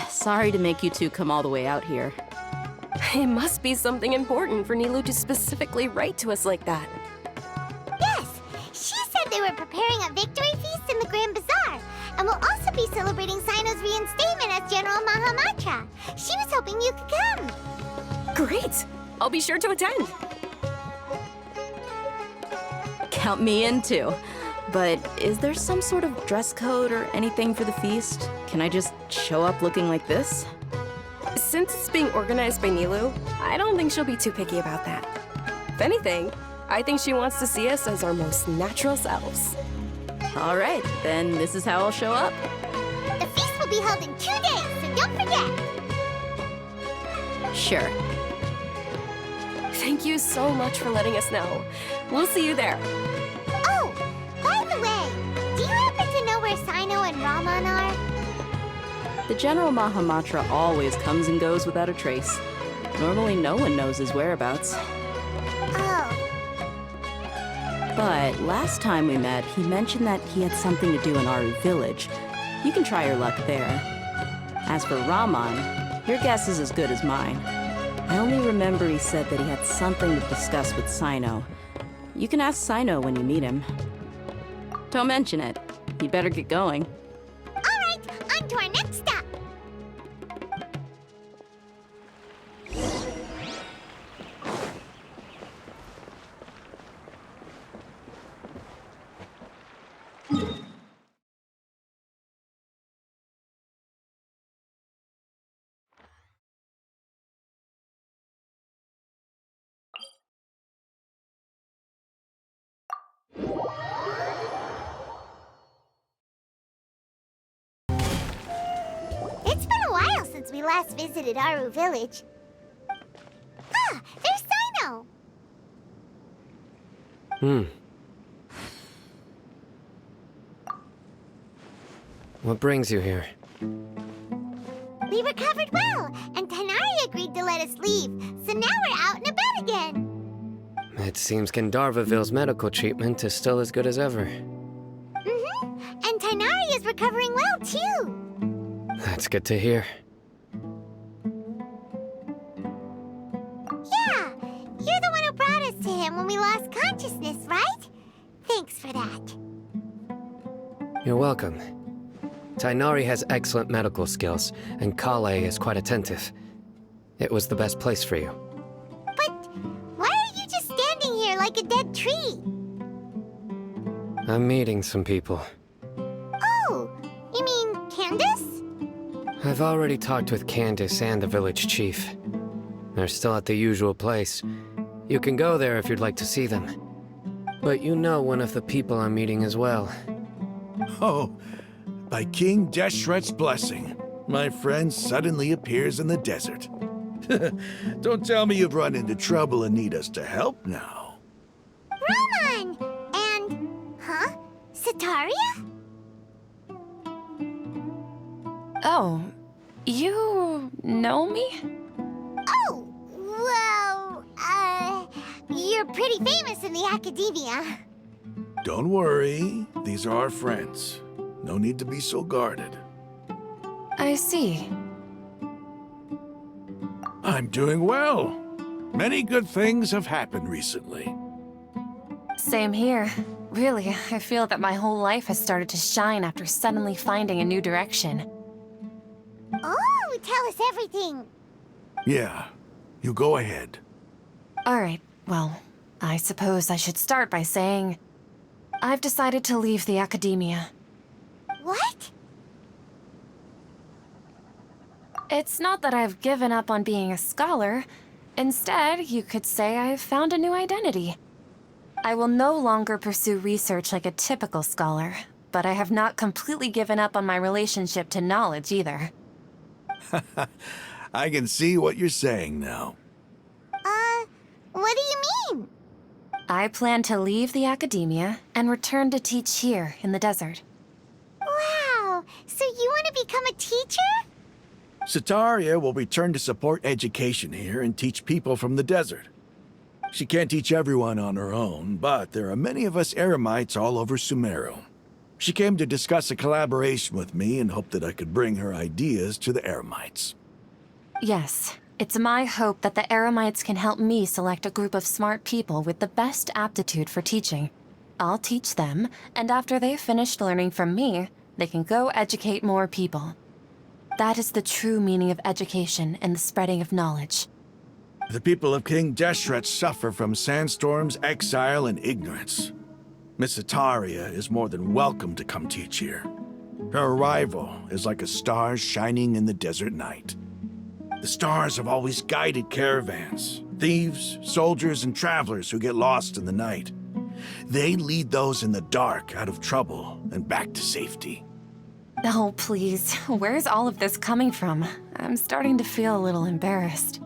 Sorry to make you two come all the way out here.
It must be something important for Nilou to specifically write to us like that.
Yes, she said they were preparing a victory feast in the Grand Bazaar, and will also be celebrating Sino's reinstatement as General Mahamatra. She was hoping you could come.
Great! I'll be sure to attend.
Count me in too. But is there some sort of dress code or anything for the feast? Can I just show up looking like this?
Since it's being organized by Nilou, I don't think she'll be too picky about that. If anything, I think she wants to see us as our most natural selves.
All right, then this is how I'll show up.
The feast will be held in 2 days, so don't forget.
Sure.
Thank you so much for letting us know. We'll see you there.
Oh, by the way, do you happen to know where Sino and Raman are?
The General Mahamatra always comes and goes without a trace. Normally no one knows his whereabouts.
Oh.
But last time we met, he mentioned that he had something to do in Aru Village. You can try your luck there. As for Raman, your guess is as good as mine. I only remember he said that he had something to discuss with Sino. You can ask Sino when you meet him. Don't mention it. You'd better get going.
All right, on to our next stop. It's been a while since we last visited Aru Village. Ah, there's Sino!
What brings you here?
We recovered well, and Tanari agreed to let us leave, so now we're out and about again.
It seems Gandharvaville's medical treatment is still as good as ever.
And Tanari is recovering well, too.
That's good to hear.
Yeah, you're the one who brought us to him when we lost consciousness, right? Thanks for that.
You're welcome. Tainari has excellent medical skills, and Kale is quite attentive. It was the best place for you.
But why are you just standing here like a dead tree?
I'm meeting some people.
Oh, you mean Candace?
I've already talked with Candace and the village chief. They're still at the usual place. You can go there if you'd like to see them. But you know one of the people I'm meeting as well.
Oh, by King Deshret's blessing, my friend suddenly appears in the desert. Don't tell me you've run into trouble and need us to help now.
Roman! And... huh? Sataria?
Oh, you know me?
Oh, well, you're pretty famous in the Akademiya.
Don't worry, these are our friends. No need to be so guarded.
I see.
I'm doing well. Many good things have happened recently.
Same here. Really, I feel that my whole life has started to shine after suddenly finding a new direction.
Oh, tell us everything.
Yeah, you go ahead.
Alright, well, I suppose I should start by saying... I've decided to leave the Akademiya.
What?
It's not that I've given up on being a scholar. Instead, you could say I've found a new identity. I will no longer pursue research like a typical scholar, but I have not completely given up on my relationship to knowledge either.
I can see what you're saying now.
What do you mean?
I plan to leave the Akademiya and return to teach here in the desert.
Wow, so you want to become a teacher?
Sataria will return to support education here and teach people from the desert. She can't teach everyone on her own, but there are many of us Eremites all over Sumeru. She came to discuss a collaboration with me and hoped that I could bring her ideas to the Eremites.
Yes, it's my hope that the Eremites can help me select a group of smart people with the best aptitude for teaching. I'll teach them, and after they've finished learning from me, they can go educate more people. That is the true meaning of education and the spreading of knowledge.
The people of King Deshret suffer from sandstorms, exile, and ignorance. Miss Sataria is more than welcome to come teach here. Her arrival is like a star shining in the desert night. The stars have always guided caravans, thieves, soldiers, and travelers who get lost in the night. They lead those in the dark out of trouble and back to safety.
Oh, please. Where's all of this coming from? I'm starting to feel a little embarrassed.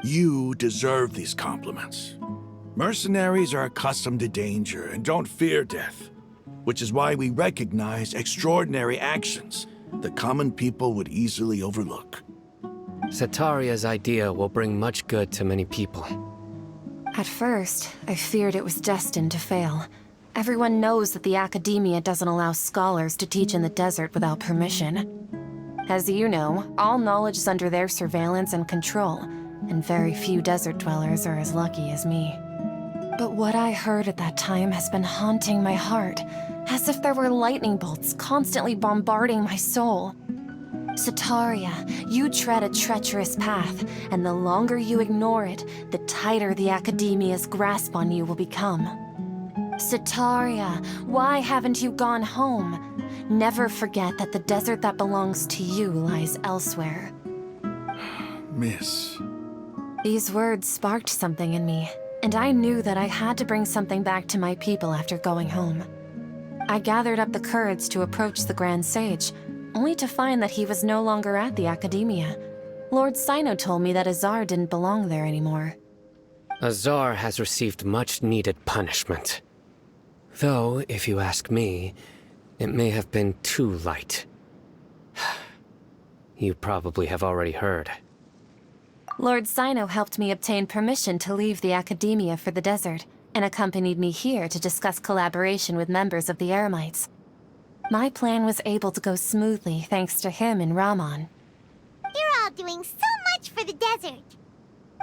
You deserve these compliments. Mercenaries are accustomed to danger and don't fear death, which is why we recognize extraordinary actions that common people would easily overlook.
Sataria's idea will bring much good to many people.
At first, I feared it was destined to fail. Everyone knows that the Akademiya doesn't allow scholars to teach in the desert without permission. As you know, all knowledge is under their surveillance and control, and very few desert dwellers are as lucky as me. But what I heard at that time has been haunting my heart, as if there were lightning bolts constantly bombarding my soul. Sataria, you tread a treacherous path, and the longer you ignore it, the tighter the Akademiya's grasp on you will become. Sataria, why haven't you gone home? Never forget that the desert that belongs to you lies elsewhere.
Miss.
These words sparked something in me, and I knew that I had to bring something back to my people after going home. I gathered up the courage to approach the Grand Sage, only to find that he was no longer at the Akademiya. Lord Sino told me that Azar didn't belong there anymore.
Azar has received much-needed punishment. Though, if you ask me, it may have been too light. You probably have already heard.
Lord Sino helped me obtain permission to leave the Akademiya for the desert, and accompanied me here to discuss collaboration with members of the Eremites. My plan was able to go smoothly thanks to him and Rahman.
You're all doing so much for the desert.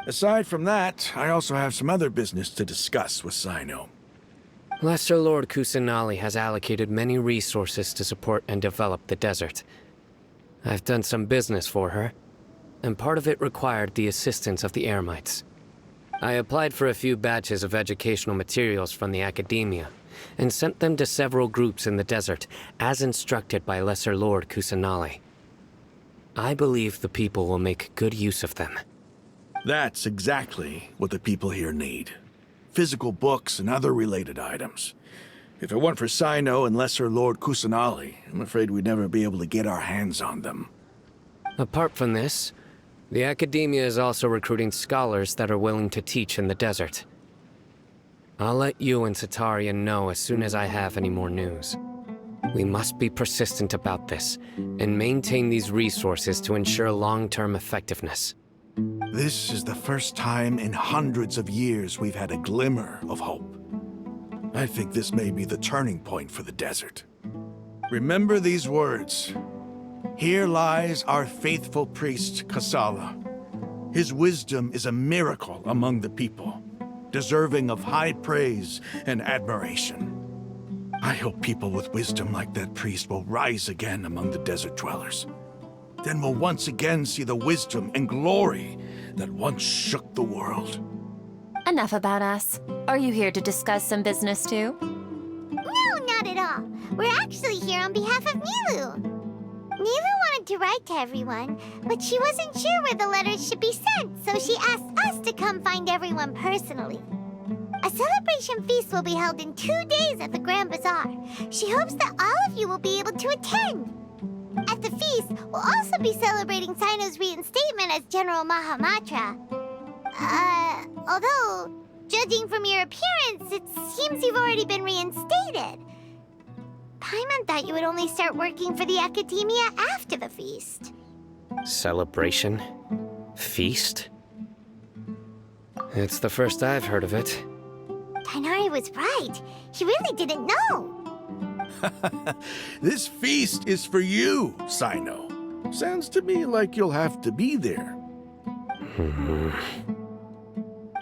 Aside from that, I also have some other business to discuss with Sino.
Lesser Lord Kusanali has allocated many resources to support and develop the desert. I've done some business for her, and part of it required the assistance of the Eremites. I applied for a few batches of educational materials from the Akademiya, and sent them to several groups in the desert, as instructed by Lesser Lord Kusanali. I believe the people will make good use of them.
That's exactly what the people here need. Physical books and other related items. If it weren't for Cyno and Lesser Lord Kusanali, I'm afraid we'd never be able to get our hands on them.
Apart from this, the Akademiya is also recruiting scholars that are willing to teach in the desert. I'll let you and Setaria know as soon as I have any more news. We must be persistent about this, and maintain these resources to ensure long-term effectiveness.
This is the first time in hundreds of years we've had a glimmer of hope. I think this may be the turning point for the desert. Remember these words. Here lies our faithful priest, Kasala. His wisdom is a miracle among the people, deserving of high praise and admiration. I hope people with wisdom like that priest will rise again among the desert dwellers. Then we'll once again see the wisdom and glory that once shook the world.
Enough about us. Are you here to discuss some business too?
No, not at all. We're actually here on behalf of Nilou. Nilou wanted to write to everyone, but she wasn't sure where the letters should be sent, so she asked us to come find everyone personally. A celebration feast will be held in 2 days at the Grand Bazaar. She hopes that all of you will be able to attend. At the feast, we'll also be celebrating Cyno's reinstatement as General Mahamatra. Although, judging from your appearance, it seems you've already been reinstated. Paimon thought you would only start working for the Akademiya after the feast.
Celebration? Feast? It's the first I've heard of it.
Tighnari was right. He really didn't know.
This feast is for you, Cyno. Sounds to me like you'll have to be there.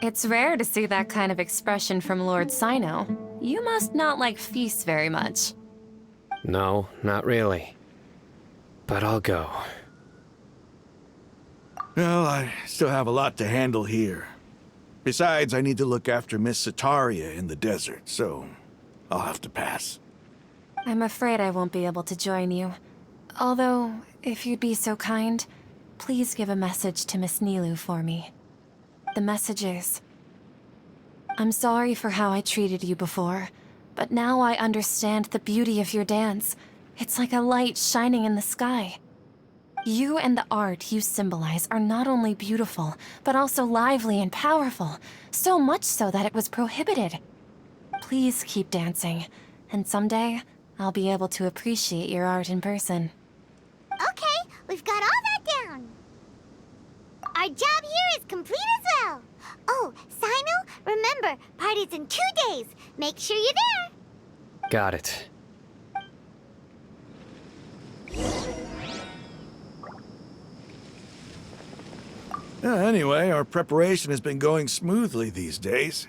It's rare to see that kind of expression from Lord Cyno. You must not like feasts very much.
No, not really. But I'll go.
Well, I still have a lot to handle here. Besides, I need to look after Miss Setaria in the desert, so I'll have to pass.
I'm afraid I won't be able to join you. Although, if you'd be so kind, please give a message to Miss Nilou for me. The message is, I'm sorry for how I treated you before, but now I understand the beauty of your dance. It's like a light shining in the sky. You and the art you symbolize are not only beautiful, but also lively and powerful, so much so that it was prohibited. Please keep dancing, and someday, I'll be able to appreciate your art in person.
Okay, we've got all that down. Our job here is complete as well. Oh, Cyno, remember, party's in 2 days. Make sure you're there.
Got it.
Anyway, our preparation has been going smoothly these days.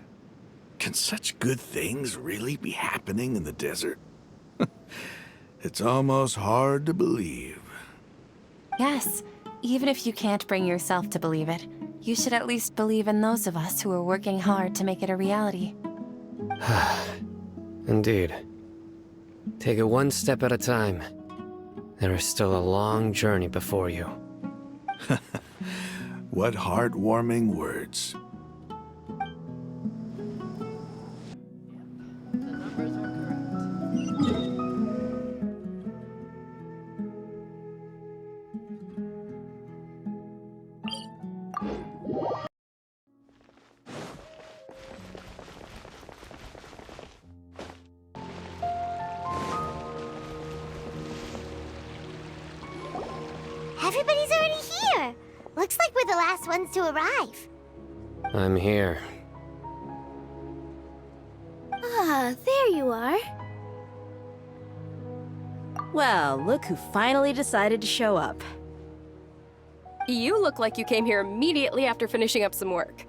Can such good things really be happening in the desert? It's almost hard to believe.
Yes, even if you can't bring yourself to believe it, you should at least believe in those of us who are working hard to make it a reality.
Indeed. Take it one step at a time. There is still a long journey before you.
What heartwarming words.
Everybody's already here. Looks like we're the last ones to arrive.
I'm here.
Ah, there you are.
Well, look who finally decided to show up.
You look like you came here immediately after finishing up some work.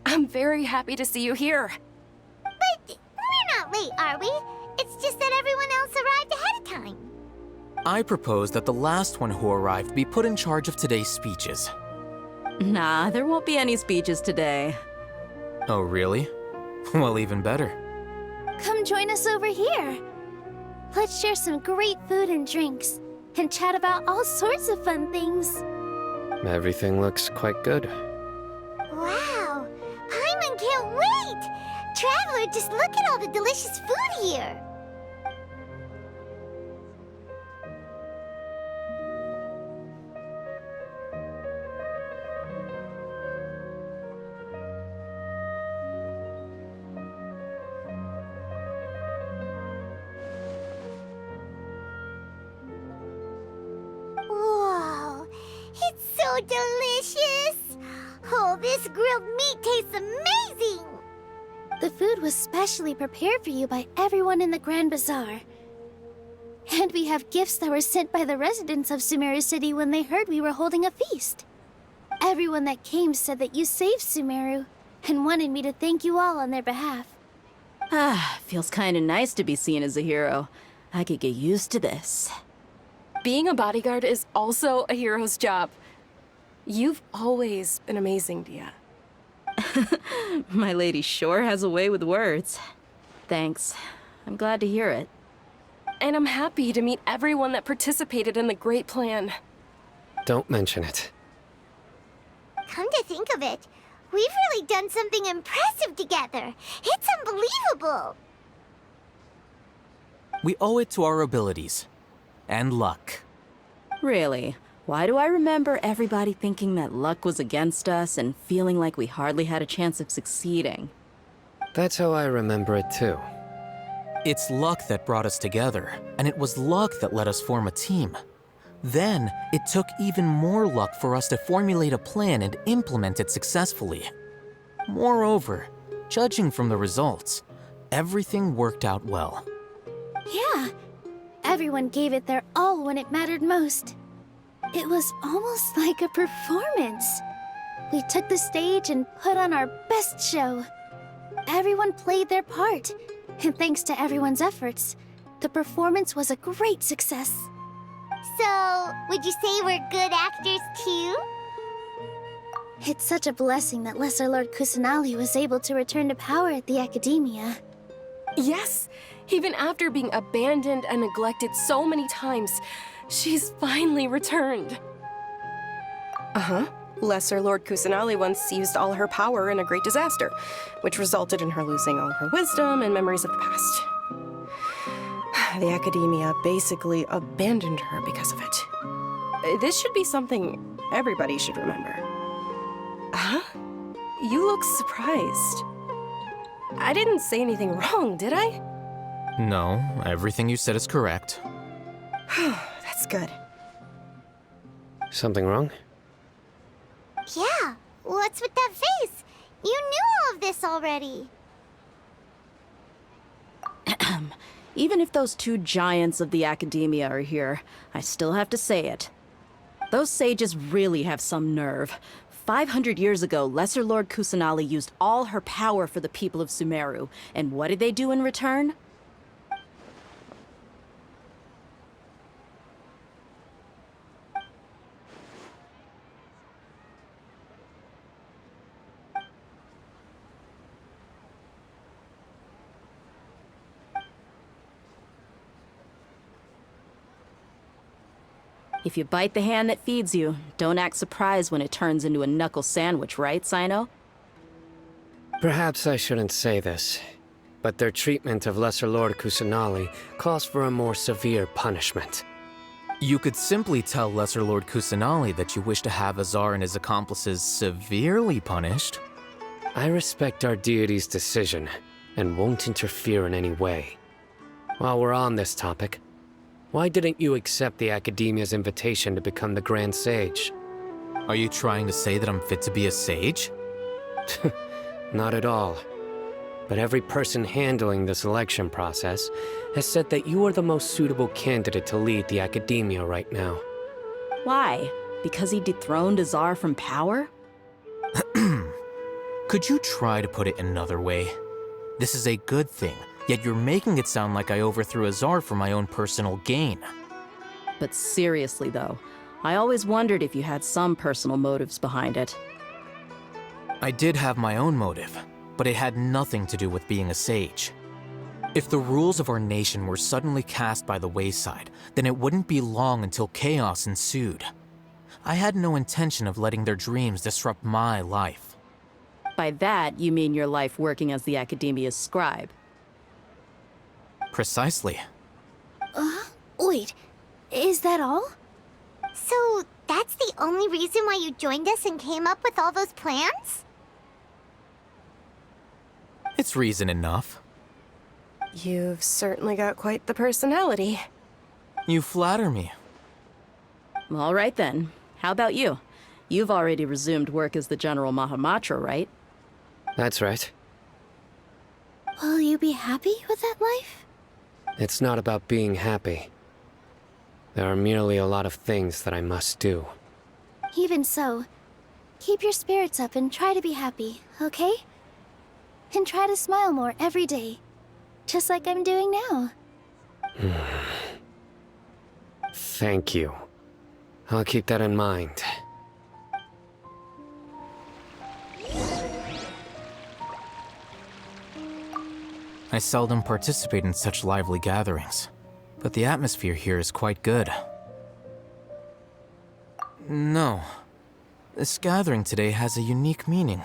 I'm very happy to see you here.
But we're not late, are we? It's just that everyone else arrived ahead of time.
I propose that the last one who arrived be put in charge of today's speeches.
Nah, there won't be any speeches today.
Oh, really? Well, even better.
Come join us over here. Let's share some great food and drinks. and chat about all sorts of fun things.
Everything looks quite good.
Wow! Paimon can't wait! Traveler, just look at all the delicious food here! Whoa! It's so delicious! Oh, this grilled meat tastes amazing!
The food was specially prepared for you by everyone in the Grand Bazaar. And we have gifts that were sent by the residents of Sumeru City when they heard we were holding a feast. Everyone that came said that you saved Sumeru, and wanted me to thank you all on their behalf.
Ah, feels kinda nice to be seen as a hero. I could get used to this.
Being a bodyguard is also a hero's job. You've always been amazing, Dia.
My lady sure has a way with words. Thanks. I'm glad to hear it.
And I'm happy to meet everyone that participated in the great plan.
Don't mention it.
Come to think of it, we've really done something impressive together. It's unbelievable.
We owe it to our abilities. And luck.
Really? Why do I remember everybody thinking that luck was against us and feeling like we hardly had a chance of succeeding?
That's how I remember it too.
It's luck that brought us together, and it was luck that let us form a team. Then, it took even more luck for us to formulate a plan and implement it successfully. Moreover, judging from the results, everything worked out well.
Yeah, everyone gave it their all when it mattered most. It was almost like a performance. We took the stage and put on our best show. Everyone played their part, and thanks to everyone's efforts, the performance was a great success.
So, would you say we're good actors too?
It's such a blessing that Lesser Lord Kusanali was able to return to power at the Akademiya.
Yes! Even after being abandoned and neglected so many times, she's finally returned. Uh-huh. Lesser Lord Kusanali once used all her power in a great disaster, which resulted in her losing all her wisdom and memories of the past. The Akademiya basically abandoned her because of it. This should be something everybody should remember. Huh? You look surprised. I didn't say anything wrong, did I?
No, everything you said is correct.
That's good.
Something wrong?
Yeah, what's with that face? You knew all of this already.
Even if those two giants of the Akademiya are here, I still have to say it. Those sages really have some nerve. 500 years ago, Lesser Lord Kusanali used all her power for the people of Sumeru, and what did they do in return? If you bite the hand that feeds you, don't act surprised when it turns into a knuckle sandwich, right, Sino?
Perhaps I shouldn't say this, but their treatment of Lesser Lord Kusanali calls for a more severe punishment.
You could simply tell Lesser Lord Kusanali that you wish to have Azar and his accomplices severely punished.
I respect our deity's decision, and won't interfere in any way. While we're on this topic, why didn't you accept the Akademiya's invitation to become the Grand Sage?
Are you trying to say that I'm fit to be a sage?
Not at all. But every person handling the selection process has said that you are the most suitable candidate to lead the Akademiya right now.
Why? Because he dethroned Azar from power?
Could you try to put it another way? This is a good thing, yet you're making it sound like I overthrew Azar for my own personal gain.
But seriously, though, I always wondered if you had some personal motives behind it.
I did have my own motive, but it had nothing to do with being a sage. If the rules of our nation were suddenly cast by the wayside, then it wouldn't be long until chaos ensued. I had no intention of letting their dreams disrupt my life.
By that, you mean your life working as the Akademiya's scribe.
Precisely.
Wait, is that all?
So, that's the only reason why you joined us and came up with all those plans?
It's reason enough.
You've certainly got quite the personality.
You flatter me.
All right then. How about you? You've already resumed work as the General Mahamatra, right?
That's right.
Will you be happy with that life?
It's not about being happy. There are merely a lot of things that I must do.
Even so, keep your spirits up and try to be happy, okay? And try to smile more every day, just like I'm doing now.
Thank you. I'll keep that in mind.
I seldom participate in such lively gatherings, but the atmosphere here is quite good. No. This gathering today has a unique meaning.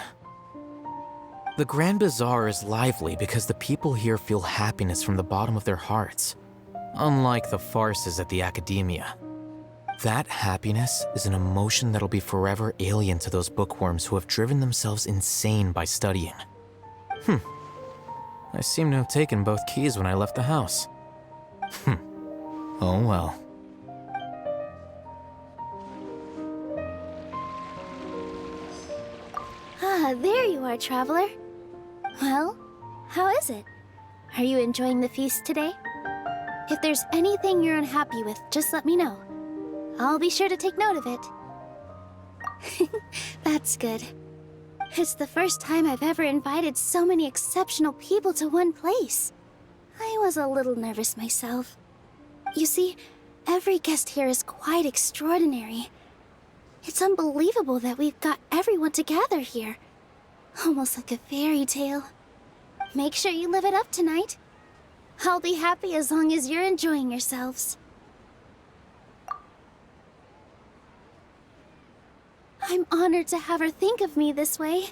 The Grand Bazaar is lively because the people here feel happiness from the bottom of their hearts, unlike the farces at the Akademiya. That happiness is an emotion that'll be forever alien to those bookworms who have driven themselves insane by studying. I seem to have taken both keys when I left the house. Oh well.
Ah, there you are, traveler. Well, how is it? Are you enjoying the feast today? If there's anything you're unhappy with, just let me know. I'll be sure to take note of it. That's good. It's the first time I've ever invited so many exceptional people to one place. I was a little nervous myself. You see, every guest here is quite extraordinary. It's unbelievable that we've got everyone together here. Almost like a fairy tale. Make sure you live it up tonight. I'll be happy as long as you're enjoying yourselves. I'm honored to have her think of me this way.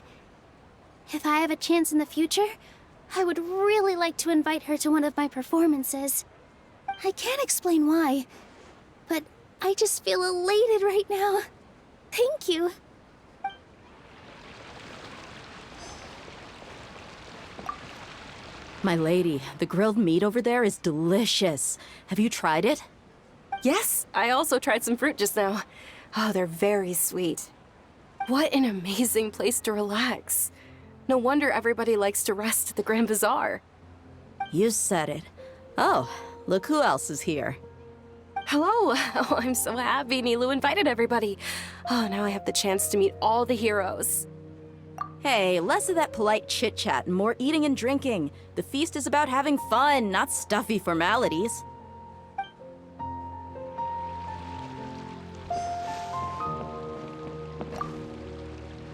If I have a chance in the future, I would really like to invite her to one of my performances. I can't explain why, but I just feel elated right now. Thank you.
My lady, the grilled meat over there is delicious. Have you tried it?
Yes, I also tried some fruit just now. Oh, they're very sweet. What an amazing place to relax. No wonder everybody likes to rest at the Grand Bazaar.
You said it. Oh, look who else is here.
Hello! Oh, I'm so happy Nilou invited everybody. Oh, now I have the chance to meet all the heroes.
Hey, less of that polite chit-chat and more eating and drinking. The feast is about having fun, not stuffy formalities.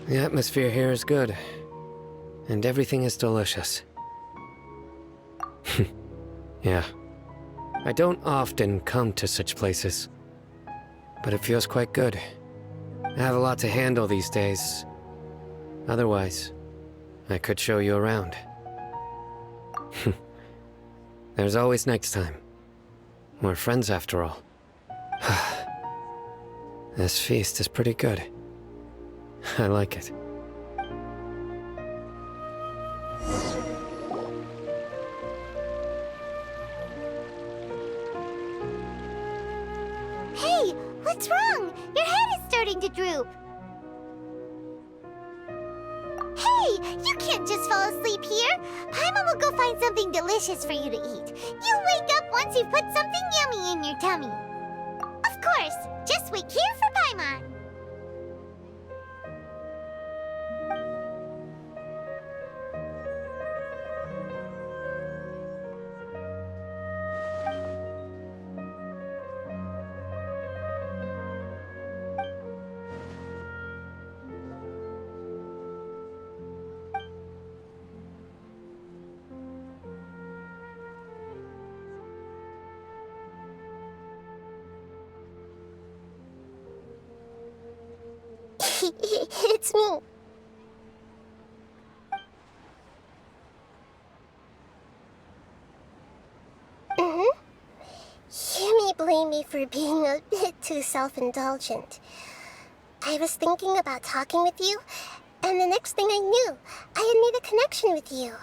The atmosphere here is good, and everything is delicious. Yeah. I don't often come to such places, but it feels quite good. I have a lot to handle these days. Otherwise, I could show you around. There's always next time. We're friends after all. This feast is pretty good. I like it.
Hey, what's wrong? Your head is starting to droop. Hey, you can't just fall asleep here. Paimon will go find something delicious for you to eat. You wake up once you've put something yummy in your tummy. Of course, just wait here for Paimon.
It's me. You may blame me for being a bit too self-indulgent. I was thinking about talking with you, and the next thing I knew, I had made a connection with you.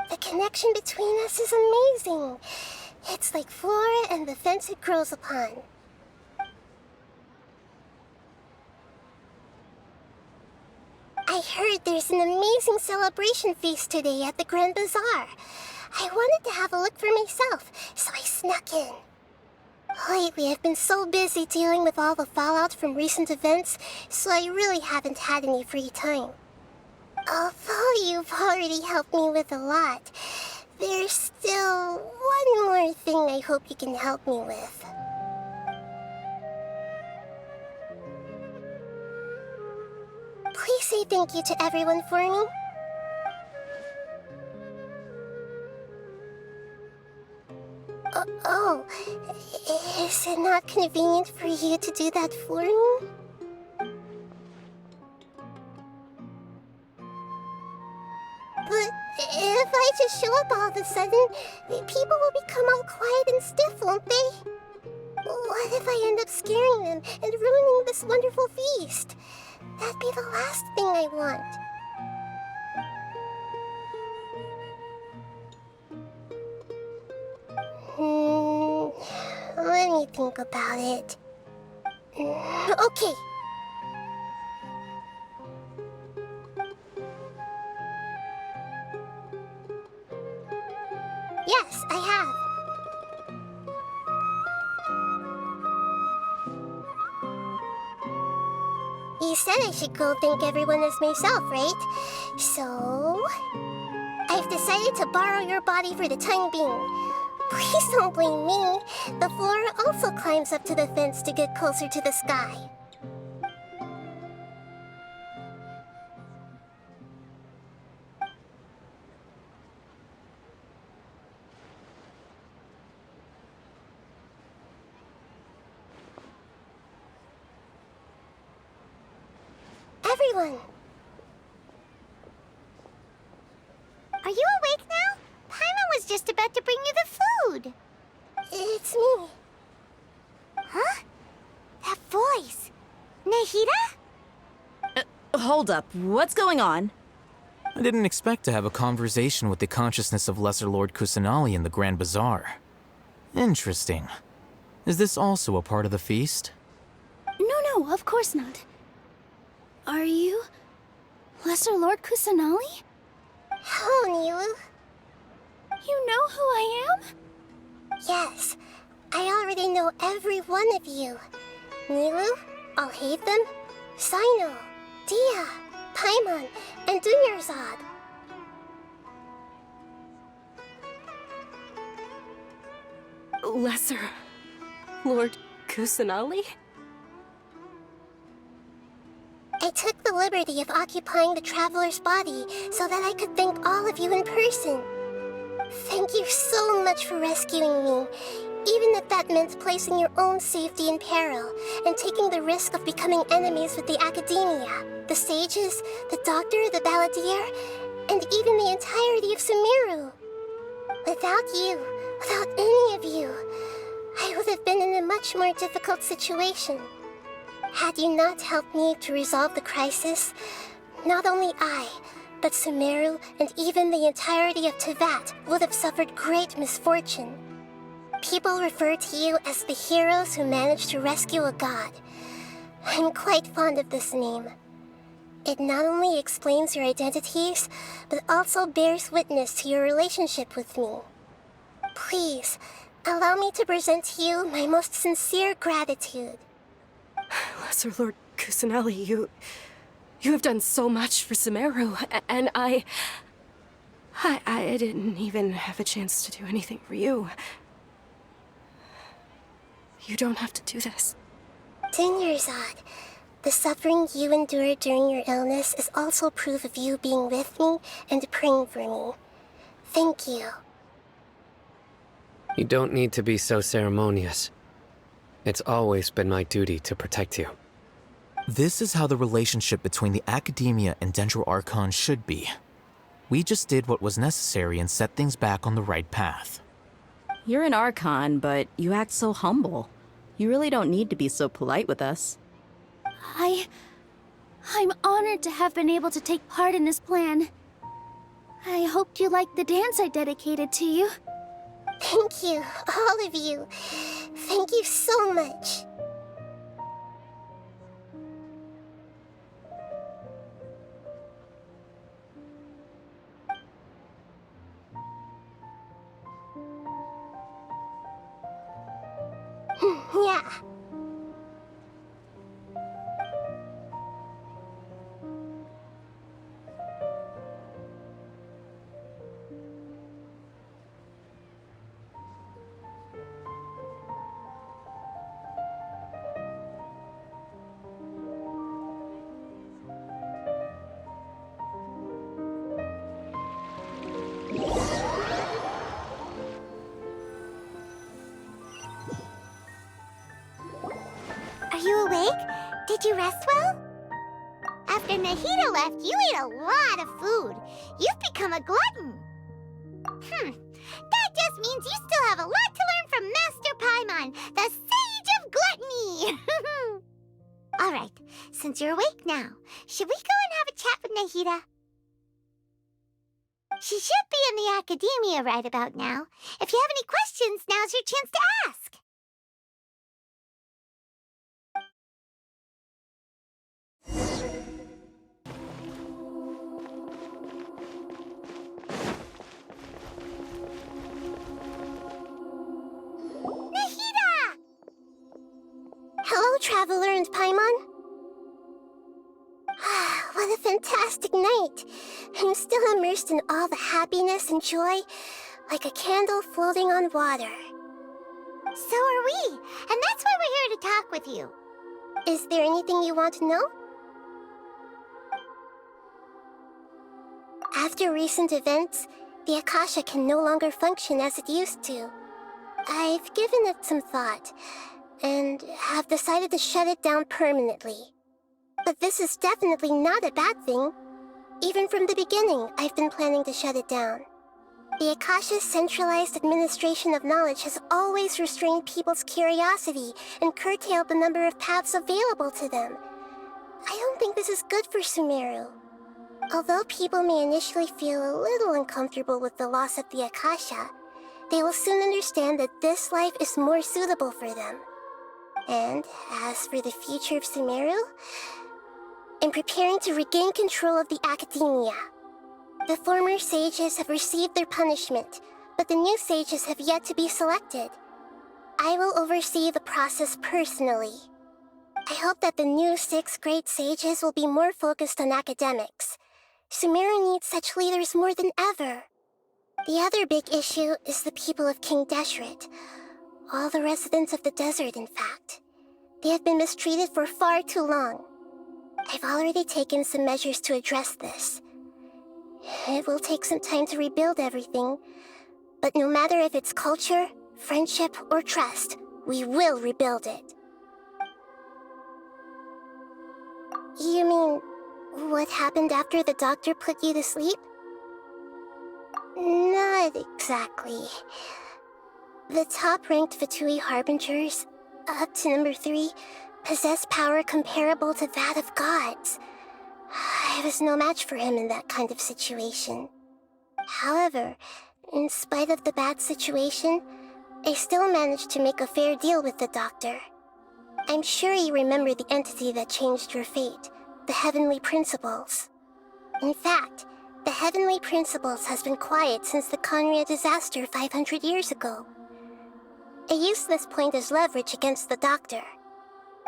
The connection between us is amazing. It's like flora and the fence it grows upon. I heard there's an amazing celebration feast today at the Grand Bazaar. I wanted to have a look for myself, so I snuck in. Lately, I've been so busy dealing with all the fallout from recent events, so I really haven't had any free time. Although you've already helped me with a lot, there's still one more thing I hope you can help me with. Please say thank you to everyone for me. Oh, is it not convenient for you to do that for me? But if I just show up all of a sudden, people will become all quiet and stiff, won't they? What if I end up scaring them and ruining this wonderful feast? That'd be the last thing I want. Let me think about it. Okay. Yes, I have. You said I should go thank everyone as myself, right? So... I've decided to borrow your body for the time being. Please don't blame me. The flora also climbs up to the fence to get closer to the sky. Everyone!
Are you awake now? Paimon was just about to bring you the food.
It's me.
Huh? That voice. Nahida?
Hold up. What's going on?
I didn't expect to have a conversation with the consciousness of Lesser Lord Kusanali in the Grand Bazaar. Interesting. Is this also a part of the feast?
No, of course not. Are you... Lesser Lord Kusanali?
Hello, Nilou.
You know who I am?
Yes, I already know every one of you. Nilou, Alhaitham, Sino, Dia, Paimon, and Dunyarzad.
Lesser Lord Kusanali?
I took the liberty of occupying the Traveler's body so that I could thank all of you in person. Thank you so much for rescuing me, even if that meant placing your own safety in peril and taking the risk of becoming enemies with the Akademiya, the sages, the doctor, the balladeer, and even the entirety of Sumeru. Without you, without any of you, I would have been in a much more difficult situation. Had you not helped me to resolve the crisis, not only I, but Sumeru and even the entirety of Teyvat would have suffered great misfortune. People refer to you as the heroes who managed to rescue a god. I'm quite fond of this name. It not only explains your identities, but also bears witness to your relationship with me. Please, allow me to present to you my most sincere gratitude.
Lesser Lord Kusanali, you have done so much for Sumeru, and I didn't even have a chance to do anything for you. You don't have to do this.
Dunyarzad, the suffering you endured during your illness is also proof of you being with me and praying for me. Thank you.
You don't need to be so ceremonious. It's always been my duty to protect you.
This is how the relationship between the Akademiya and Dendro Archon should be. We just did what was necessary and set things back on the right path.
You're an Archon, but you act so humble. You really don't need to be so polite with us.
I'm honored to have been able to take part in this plan. I hoped you liked the dance I dedicated to you.
Thank you, all of you. Thank you so much. Yeah.
Are you awake? Did you rest well? After Nahida left, you ate a lot of food. You've become a glutton. That just means you still have a lot to learn from Master Paimon, the Sage of Gluttony. All right, since you're awake now, should we go and have a chat with Nahida? She should be in the Akademiya right about now. If you have any questions, now's your chance to ask.
Hello, Traveler and Paimon. What a fantastic night. I'm still immersed in all the happiness and joy, like a candle floating on water.
So are we, and that's why we're here to talk with you.
Is there anything you want to know? After recent events, the Akasha can no longer function as it used to. I've given it some thought, and have decided to shut it down permanently. But this is definitely not a bad thing. Even from the beginning, I've been planning to shut it down. The Akasha's centralized administration of knowledge has always restrained people's curiosity and curtailed the number of paths available to them. I don't think this is good for Sumeru. Although people may initially feel a little uncomfortable with the loss of the Akasha, they will soon understand that this life is more suitable for them. And as for the future of Sumeru, I'm preparing to regain control of the Akademiya. The former sages have received their punishment, but the new sages have yet to be selected. I will oversee the process personally. I hope that the new 6 great sages will be more focused on academics. Sumeru needs such leaders more than ever. The other big issue is the people of King Deshret. All the residents of the desert, in fact. They have been mistreated for far too long. I've already taken some measures to address this. It will take some time to rebuild everything, but no matter if it's culture, friendship, or trust, we will rebuild it. You mean, what happened after the doctor put you to sleep? Not exactly. The top-ranked Fatui Harbingers, up to number 3, possess power comparable to that of gods. I was no match for him in that kind of situation. However, in spite of the bad situation, I still managed to make a fair deal with the doctor. I'm sure you remember the entity that changed your fate, the Heavenly Principles. In fact, the Heavenly Principles has been quiet since the Conria disaster 500 years ago. I used this point as leverage against the doctor.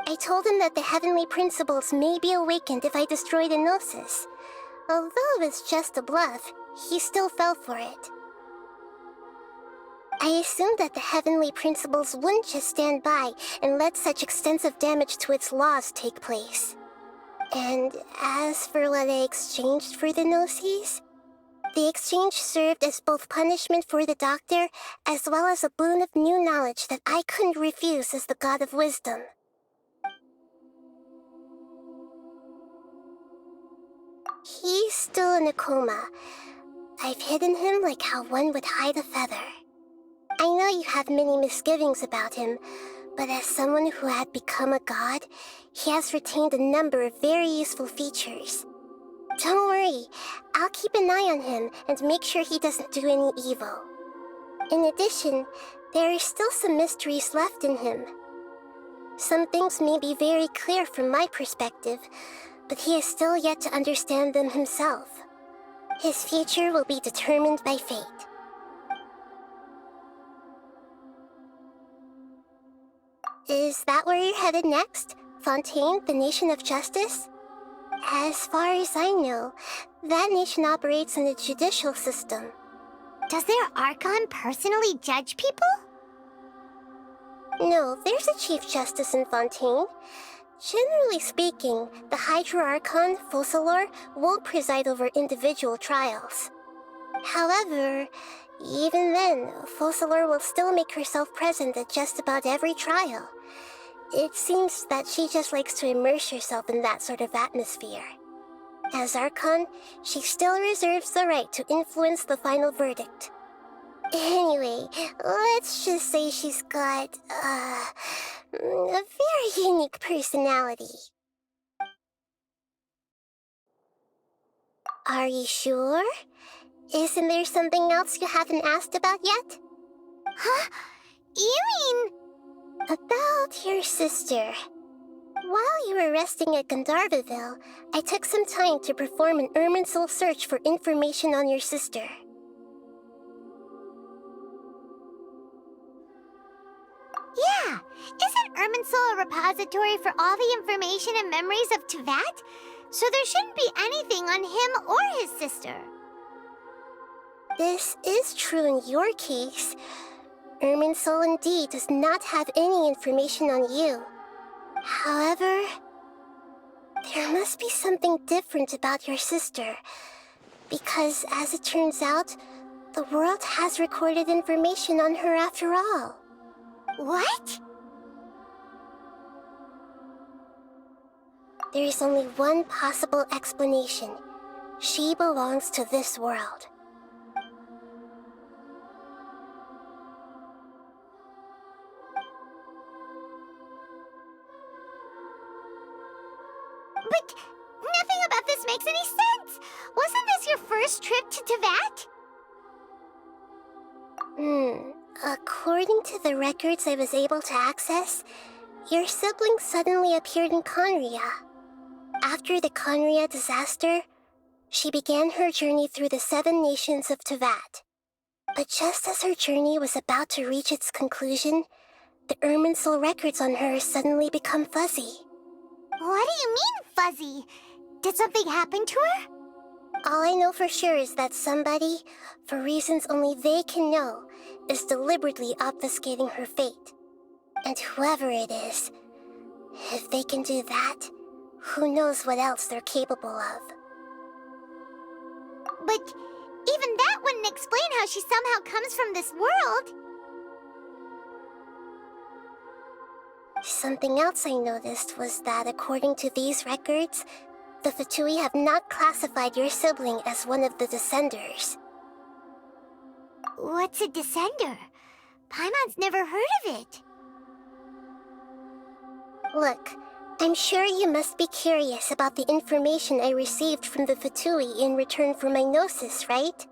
I told him that the Heavenly Principles may be awakened if I destroy the Gnosis. Although it's just a bluff, he still fell for it. I assumed that the Heavenly Principles wouldn't just stand by and let such extensive damage to its laws take place. And as for what I exchanged for the Gnosis, the exchange served as both punishment for the doctor as well as a boon of new knowledge that I couldn't refuse as the God of Wisdom. He's still in a coma. I've hidden him like how one would hide a feather. I know you have many misgivings about him, but as someone who had become a god, he has retained a number of very useful features. Don't worry, I'll keep an eye on him and make sure he doesn't do any evil. In addition, there are still some mysteries left in him. Some things may be very clear from my perspective, but he is still yet to understand them himself. His future will be determined by fate. Is that where you're headed next? Fontaine, the Nation of Justice? As far as I know, that nation operates in a judicial system.
Does their Archon personally judge people?
No, there's a Chief Justice in Fontaine. Generally speaking, the Hydro Archon, Focalor, won't preside over individual trials. However, even then, Focalor will still make herself present at just about every trial. It seems that she just likes to immerse herself in that sort of atmosphere. As Archon, she still reserves the right to influence the final verdict. Anyway, let's just say she's got, a very unique personality. Are you sure? Isn't there something else you haven't asked about yet?
Huh? You mean...
About your sister. While you were resting at Gandharvaville, I took some time to perform an Irminsul search for information on your sister.
Yeah! Isn't Irminsul a repository for all the information and memories of Teyvat? So there shouldn't be anything on him or his sister.
This is true in your case. Irminsul indeed does not have any information on you. However, there must be something different about your sister. Because, as it turns out, the world has recorded information on her after all.
What?
There is only one possible explanation. She belongs to this world.
But nothing about this makes any sense! Wasn't this your first trip to Teyvat?
According to the records I was able to access, your sibling suddenly appeared in Conria. After the Conria disaster, she began her journey through the 7 nations of Teyvat. But just as her journey was about to reach its conclusion, the Irminsul records on her suddenly become fuzzy.
What do you mean, fuzzy? Did something happen to her?
All I know for sure is that somebody, for reasons only they can know, is deliberately obfuscating her fate. And whoever it is, if they can do that, who knows what else they're capable of.
But even that wouldn't explain how she somehow comes from this world.
Something else I noticed was that according to these records, the Fatui have not classified your sibling as one of the Descenders.
What's a Descender? Paimon's never heard of it.
Look, I'm sure you must be curious about the information I received from the Fatui in return for my Gnosis, right?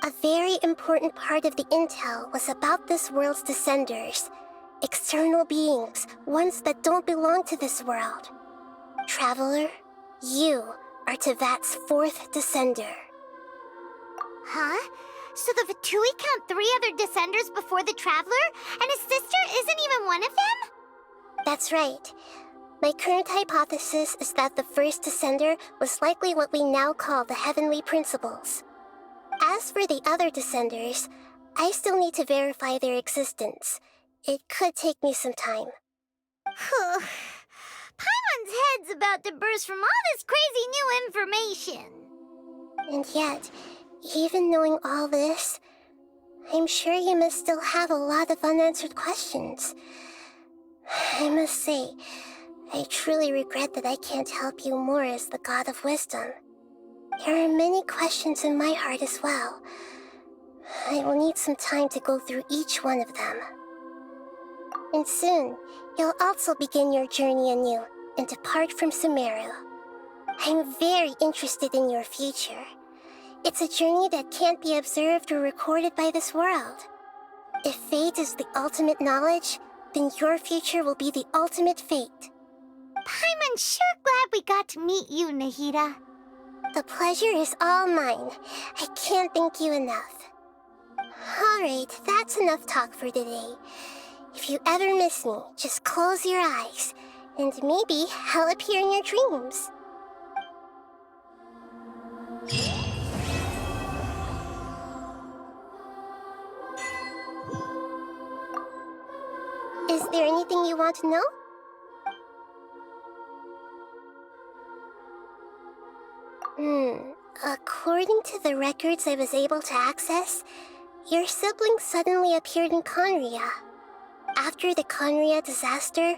A very important part of the intel was about this world's Descenders. External beings, ones that don't belong to this world. Traveler, you are Teyvat's 4th Descender.
Huh? So the Fatui count 3 other Descenders before the Traveler, and his sister isn't even one of them?
That's right. My current hypothesis is that the first Descender was likely what we now call the Heavenly Principles. As for the other Descenders, I still need to verify their existence. It could take me some time.
Paimon's head's about to burst from all this crazy new information.
And yet, even knowing all this, I'm sure you must still have a lot of unanswered questions. I must say, I truly regret that I can't help you more as the God of Wisdom. There are many questions in my heart as well. I will need some time to go through each one of them. And soon, you'll also begin your journey anew and depart from Sumeru. I'm very interested in your future. It's a journey that can't be observed or recorded by this world. If fate is the ultimate knowledge, then your future will be the ultimate fate.
I'm sure glad we got to meet you, Nahida.
The pleasure is all mine. I can't thank you enough. Alright, that's enough talk for today. If you ever miss me, just close your eyes, and maybe I'll appear in your dreams. Is there anything you want to know? According to the records I was able to access, your sibling suddenly appeared in Conria. After the Conria disaster,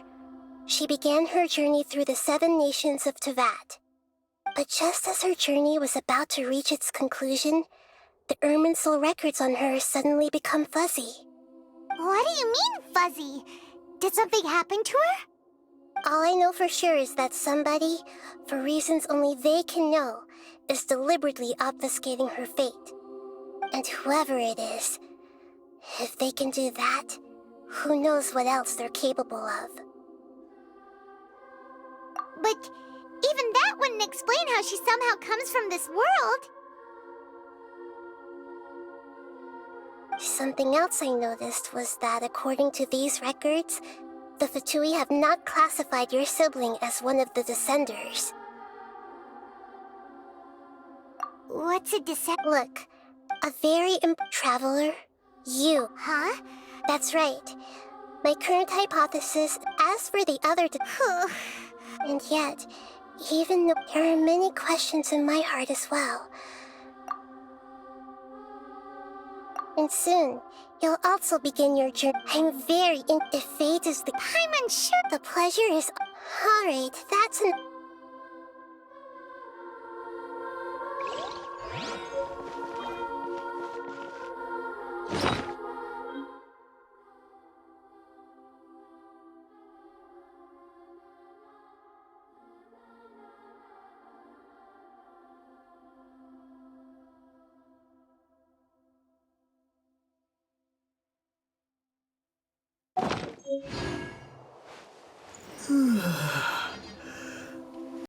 she began her journey through the 7 nations of Teyvat. But just as her journey was about to reach its conclusion, the Irminsul records on her suddenly become fuzzy.
What do you mean, fuzzy? Did something happen to her?
All I know for sure is that somebody, for reasons only they can know, is deliberately obfuscating her fate. And whoever it is, if they can do that, who knows what else they're capable of.
But even that wouldn't explain how she somehow comes from this world.
Something else I noticed was that according to these records, the Fatui have not classified your sibling as one of the Descenders.
What's a descender?
Look, a very traveler. You.
Huh?
That's right. My current hypothesis, as for the other and yet, even though there are many questions in my heart as well. And soon, you'll also begin your journey. I'm very if fate is the
I'm unsure.
The pleasure is alright, that's an